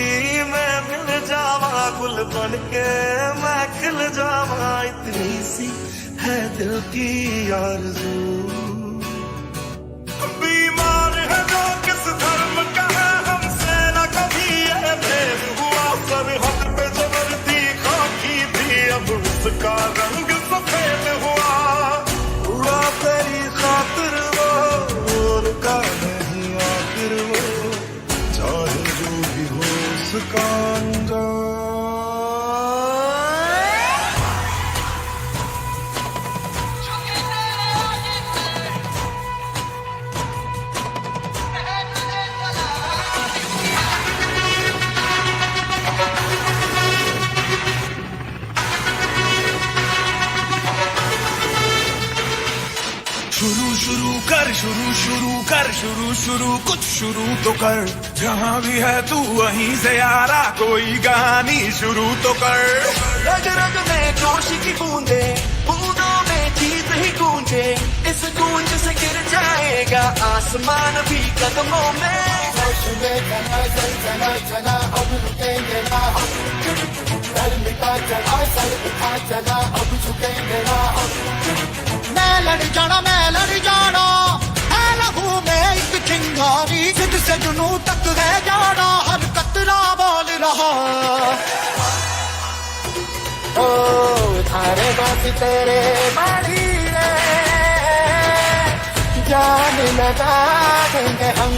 में मिल जावा गुल बन के मैं खिल जावा इतनी सी है दिल की आरज़ू बीमार है जो किस धर्म का है हमसे न कभी ये भेद हुआ सरहद पे जो वर्दी खाकी थी अब उसका रंग सफेद हुआ हुआ तेरी खातिर वो उनका नहीं आखिर वो चाहे जो भी हो उसका अंजाम शुरू कुछ शुरू तो कर जहाँ भी है तू वहीं से यारा कोई कहानी शुरू तो कर रग रग में जोश की बूंदे बूंदों में जीत ही गूंजे इस गूंज से गिर जाएगा आसमान भी कदमों में चला चला अब रुकेंगे ना डर मिटा चला सर उठा चला अब झुकेंगे ना मैं लड़ जाना लहू में एक चिंगारी जिद से जुनू तक है जाना हर कतरा बोल रहा ओ थारे बासी तेरे बाड़ी जान लगा देंगे हम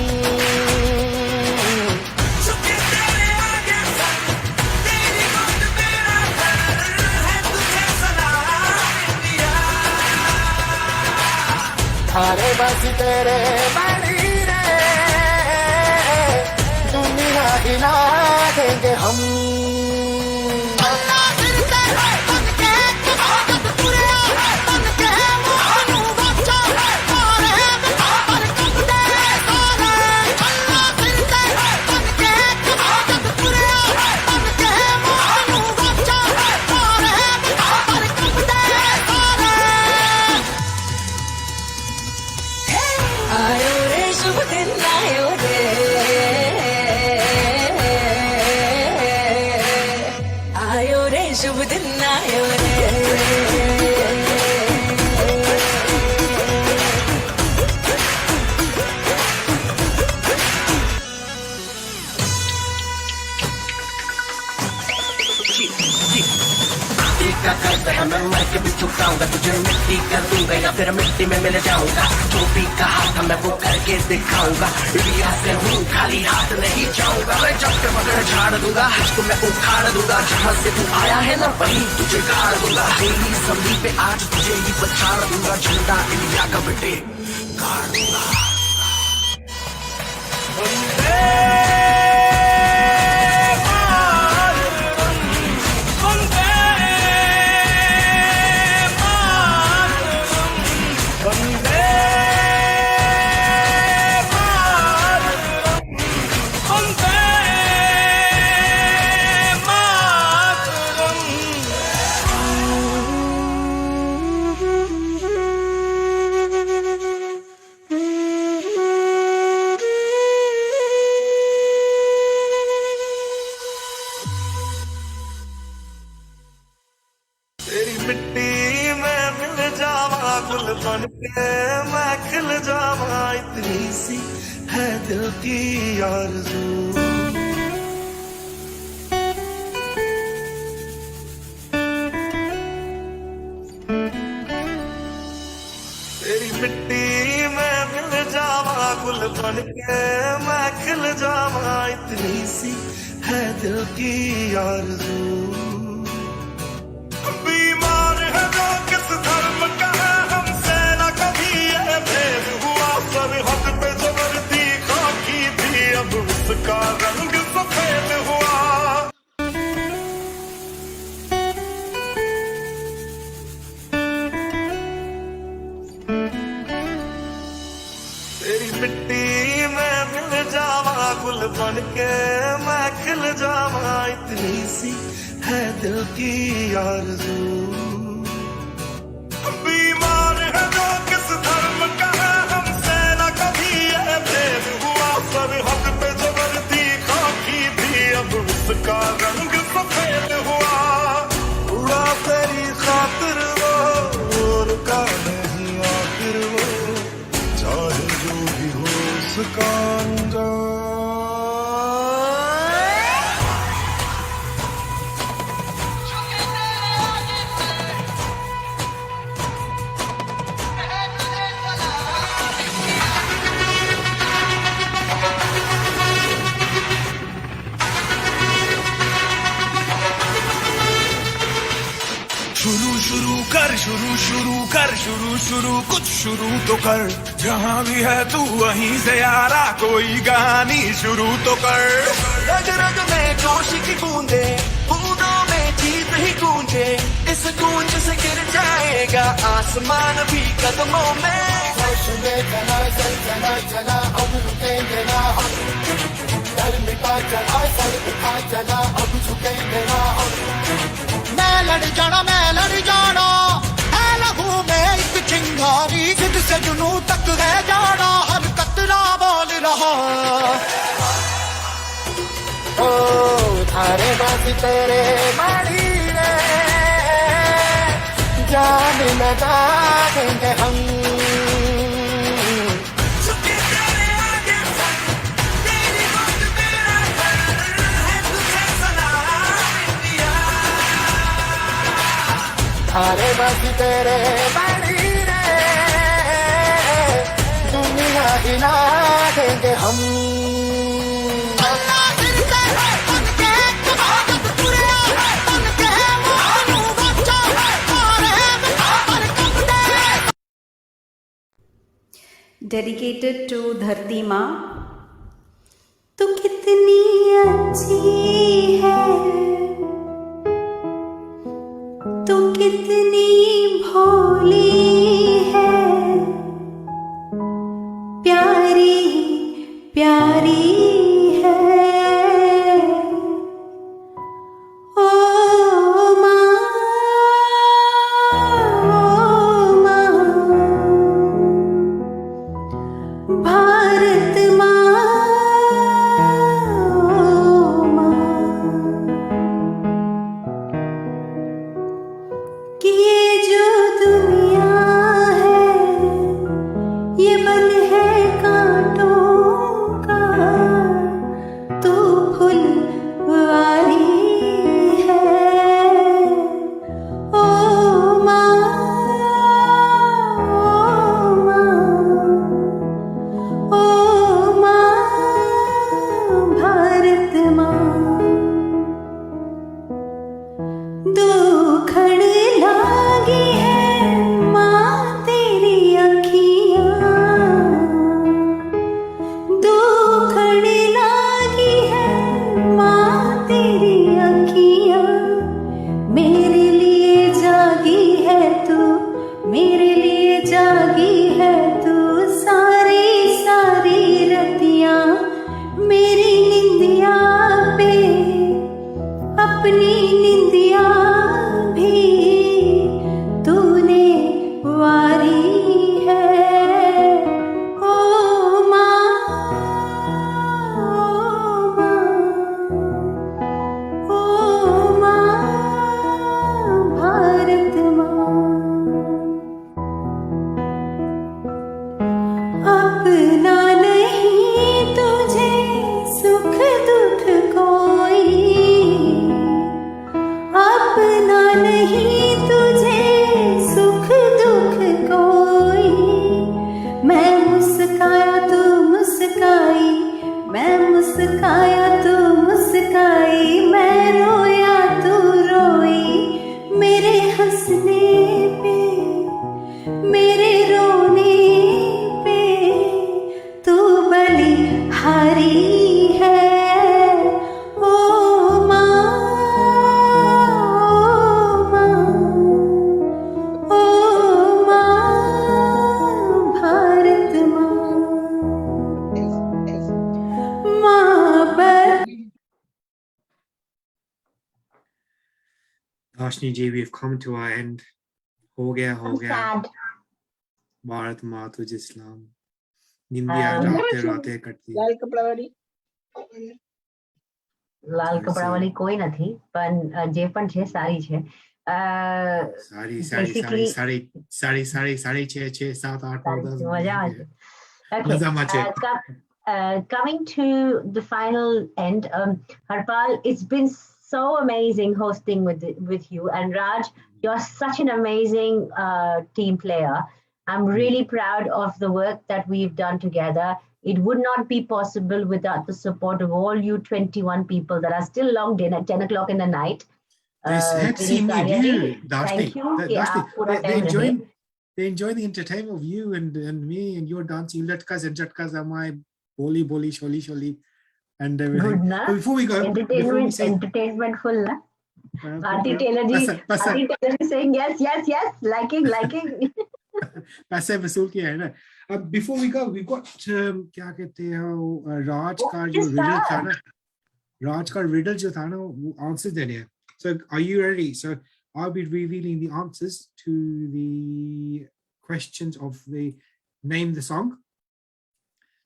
थारे बासी तेरे बाड़ी रे दुनिया हिला देंगे हम मैं मर के भी चुकाऊंगा तुझे मिट्टी कर दूंगा या फिर मिट्टी में मिल जाऊंगा जो भी कहा था मैं वो करके दिखाऊंगा इंडिया से हूँ खाली हाथ नहीं जाऊंगा मैं जब के मगर झाड़ दूंगा तुझको मैं उखाड़ दूंगा जहाँ से तू आया है ना वहीं तुझे गाड़ दूंगा तेरी जमीन पे आज तुझे ही पछाड़ दूंगा झंडा इंडिया का बेटे गाड़ दूंगा मैं खिल जावा इतनी सी है दिल की आरज़ू तेरी मिट्टी में मिल जावा गुल बन के मैं खिल जावा इतनी सी है दिल की आरज़ू बीमार है जो किस धर्म का है हमसे न कभी ये भेद हुआ सरहद पे जो वर्दी खाकी थी अब उसका रंग सफेद हुआ तेरी मिट्टी में मिल जावा गुल बन के मैं खिल जावा इतनी सी है दिल की आरज़ू बीमार है जो किस धर्म का है हमसे न कभी ये भेद हुआ सरहद पे जो वर्दी खाकी शुरू कर शुरू कुछ शुरू तो कर जहाँ भी है तू वहीं से यारा कोई कहानी शुरू तो कर रग रग में जोश की बूंदे बूंदों में जीत ही गूंजे इस गूंज से गिर जाएगा आसमान भी कदमों में चला चला चला अब रुकेंगे ना डर मिटा चला सर उठा चला अब झुकेंगे ना मैं लड़ जाना है लहू में एक चिंगारी जिद से जुनू तक है जाना हर कतरा बोल रहा ओ थारे बासी तेरे मारी रे जान लगा देंगे हम थारे बासी तेरे बारी रे दुनिया हिला देंगे हम Dedicated to धरती माँ। तू कितनी अच्छी है, तू कितनी भोली है, प्यारी प्यारी है। ओ माँ, भारत माँ, कि ये जो दुनिया है ये बन है कांटों का, तू फुलवारी है। ओ माँ, ओ माँ, भारत माँ। दुखड़ लागी है माँ तेरी अखियाँ, दुखड़ लागी है माँ तेरी अखियाँ। मेरे लिए जागी है तू, मेरे लिए जागी है तू सारी सारी रतियाँ। मेरी निंदिया पे अपनी निंदिया भी तूने वारी है। ओ माँ, ओ माँ, भारत माँ। अपना नहीं तुझे सुख दुख कोई, अपना नहीं तुझे सुख दुख कोई। मैं मुस्काया तू मुस्काई, मैं मुस्काया तू मुस्काई, मैं रोया तू रोई। मेरे हंसने पे मेरे रोने पे तू बलिहारी है। ओ माँ, ओ माँ, भारत माँ। माँ पर Dashni ji, we've come to our end. हो गया I'm sad. भारत माँ तुझे सलाम। निंदिया राते राते कटती। લાલ કપડાવાળી લાલ કપડાવાળી કોઈ નથી, પણ જે પણ છે સારી છે. सारी Basically, सारी 6 7 8 9 10 મજા આવે છે. Okay. મજા માચે. Coming to the final end, Harpal, it's been so amazing hosting with you, and Raj, you're such an amazing team player. I'm really proud of the work that we've done together. It would not be possible without the support of all you 21 people that are still logged in at 10 o'clock in the night. They had seen me you, Darshni. Thank you कि आप पूरा time रहे. They enjoy the entertainment of you and me and your dance. You latkas and jatkas are my boli, sholi, and everything. Good, na? But before we go, Entertainment full, na? Aarti Taylor ji, Aarti Taylor is saying yes, liking. पैसे वसूल किया है ना. Before we go, we've got क्या कहते हैं Raj का जो riddle था ना, Raj का riddle जो था ना, वो answers देने हैं. So are you ready? So I'll be revealing the answers to the questions of the name the song.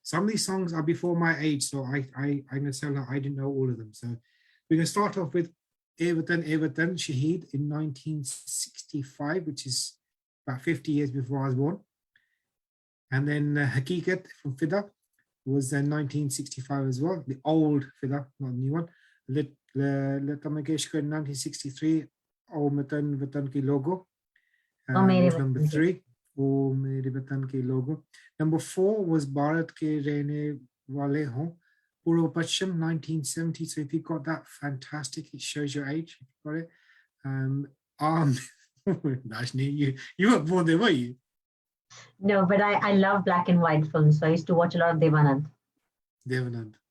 Some of these songs are before my age, so I'm going to tell her I didn't know all of them. So we're going to start off with Everton Shaheed in 1965, which is about 50 years before I was born. And then Hakikat from Fida was in 1965 as well, the old Fida, not the new one. Lata Mangeshkar in 1963, O Vatan Ki Logo, was number 3. O Mere Vatan Ki Logo. Number 4 was Bharat Ke Rehne Wale Ho, Puro Pacham, 1970. So if you got that, fantastic. It shows your age. If you got it. Dashni, you were born there, were you? No, but I love black and white films. So I used to watch a lot of Devanand.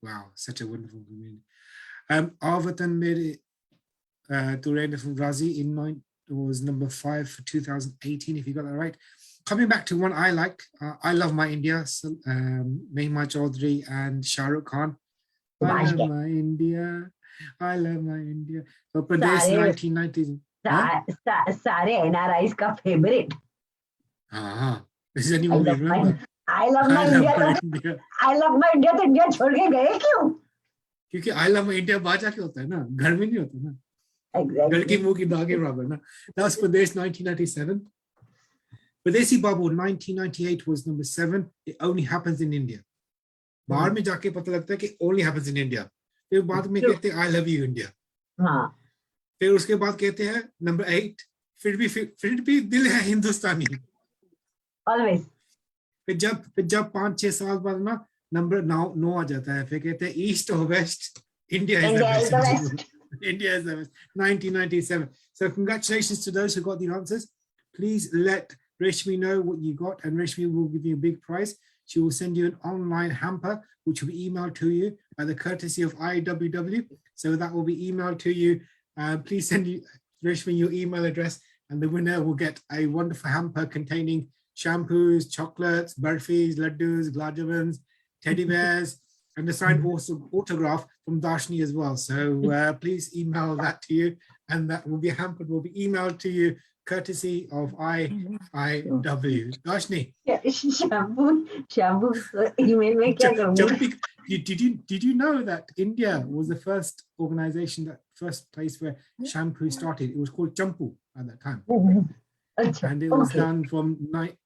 Wow, such a wonderful community. Avatan Mere Turena from Razi in was number 5 for 2018, if you got that right. Coming back to one I like, I Love My India, Mahima Chaudhary and Shah Rukh Khan. I love my India. So Pradesh 1990s. Sare NRIs ka favorite. Does anyone remember? I love my India. I love my India. तो India छोड़ के गए क्यों? क्योंकि I love my India बाजा के होता है ना, घर में नहीं होता ना. Exactly. घर की मुंह की दाल के बराबर ना. That's Pradesh 1997. Pradesi Babu 1998 was number 7. It only happens in India. बाहर में जाके पता लगता है कि only happens in India. फिर बाद में कहते हैं I love you India. हाँ. फिर उसके बाद कहते हैं number 8. फिर भी दिल है हिंदुस्तानी. Always. फिर जब 5-6 साल बाद ना नंबर 9 आ जाता है, फिर कहते हैं ईस्ट और waste, India is the best. India is the best. 1997. So congratulations to those who got the answers. Please let Reshmi know what you got, and Reshmi will give you a big prize. She will send you an online hamper, which will be emailed to you by the courtesy of IIW. So that will be emailed to you. Please send you, Reshmi, your email address, and the winner will get a wonderful hamper containing shampoos, chocolates, burfis, laddus, gulab teddy bears, and a signed autograph from Darshni as well. So please email that to you, and that will be hampered, will be emailed to you courtesy of IIW. Darshni. Shampoo email mein kya karungi? Did you know that India was the first organization, first place where shampoo started? It was called Champu at that time. And it was done from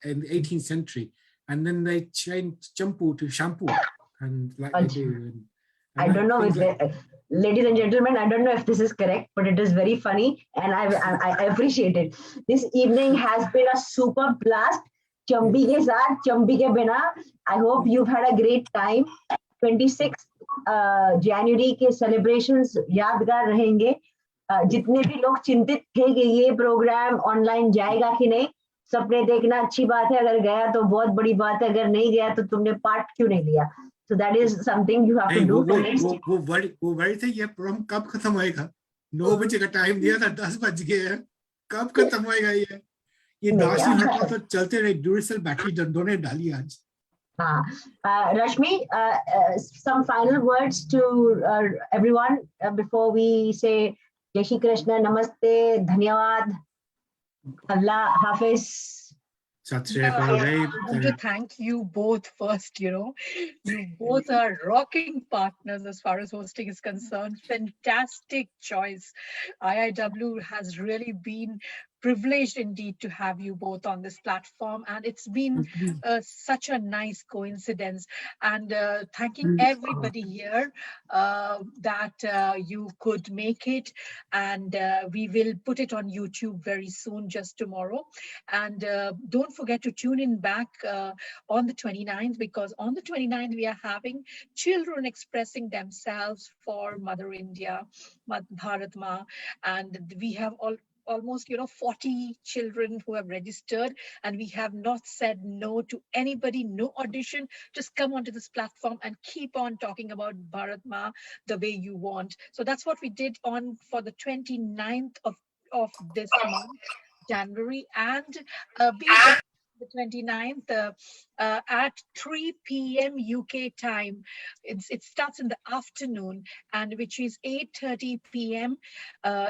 in the 18th century, and then they changed Champu to shampoo, and like they do. I don't know if ladies and gentlemen, I don't know if this is correct, but it is very funny, and I appreciate it. This evening has been a super blast. Chambi ke saath, chambi ke bina. I hope you've had a great time. 26th January के celebrations यादगार रहेंगे. जितने भी लोग चिंतित थे कि ये प्रोग्राम ऑनलाइन जाएगा कि नहीं, सबने देखना अच्छी बात है, अगर गया तो बहुत बड़ी बात है, अगर नहीं गया तो तुमने पार्ट क्यों नहीं लिया. So that is something you have to do. वो वही थे, ये प्रोग्राम कब खत्म होएगा? 9 बजे का टाइम दिया था, 10 बज गए हैं, कब खत्म होएगा ये दाशी हटा तो चलते रहे. ड्यूरेसेल बैटरी दोनों डाली आज. Rashmi, some final words to everyone before we say Jai Shri Krishna, Namaste, Dhanyawad, Allah Hafiz. I want to thank you both first. You both are rocking partners as far as hosting is concerned. Fantastic choice. IIW has really been privileged indeed to have you both on this platform, and it's been such a nice coincidence. And thanking everybody here that you could make it, and we will put it on YouTube very soon, just tomorrow. And don't forget to tune in back on the 29th, because on the 29th we are having children expressing themselves for Mother India, Bharat Ma, and we have almost 40 children who have registered, and we have not said no to anybody. No audition, just come onto this platform and keep on talking about Bharat Ma the way you want. So that's what we did for the 29th of this month, January, and be there the 29th at 3 p.m. UK time. It starts in the afternoon, and which is 8:30 p.m.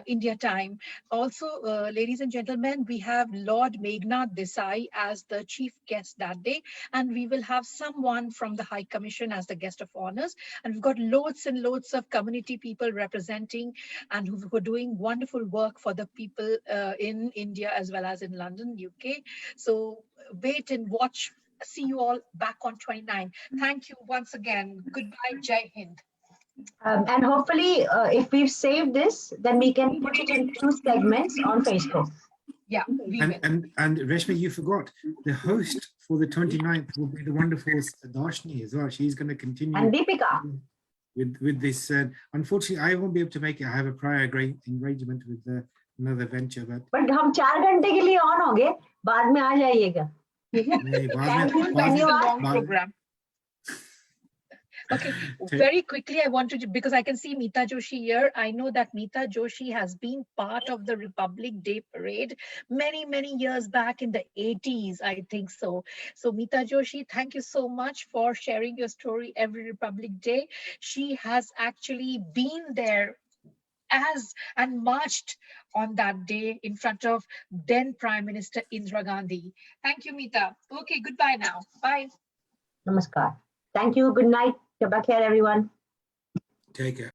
India time. Also, ladies and gentlemen, we have Lord Meghnad Desai as the chief guest that day, and we will have someone from the High Commission as the guest of honors. And we've got loads and loads of community people representing and who are doing wonderful work for the people in India as well as in London, UK. So wait and watch. See you all back on 29. Thank you once again. Goodbye. Jai Hind. And hopefully, if we've saved this, then we can put it in 2 segments on Facebook. Yeah, and Reshmi, you forgot the host for the 29th will be the wonderful Darshni as well. She's going to continue. And Deepika. With this. Unfortunately, I won't be able to make it. I have a prior engagement with another venture. But हम 4 घंटे के लिए on होंगे, बाद में आ जाइएगा. Thank you. That's a long program. Okay, very quickly, I wanted to, because I can see Meeta Joshi here. I know that Meeta Joshi has been part of the Republic Day parade many years back in the 80s, I think so. So Meeta Joshi, thank you so much for sharing your story every Republic Day. She has actually been there and marched on that day in front of then Prime Minister Indira Gandhi. Thank you, Meeta. Okay, goodbye now. Bye. Namaskar. Thank you. Good night. Tabak khair, everyone. Take care.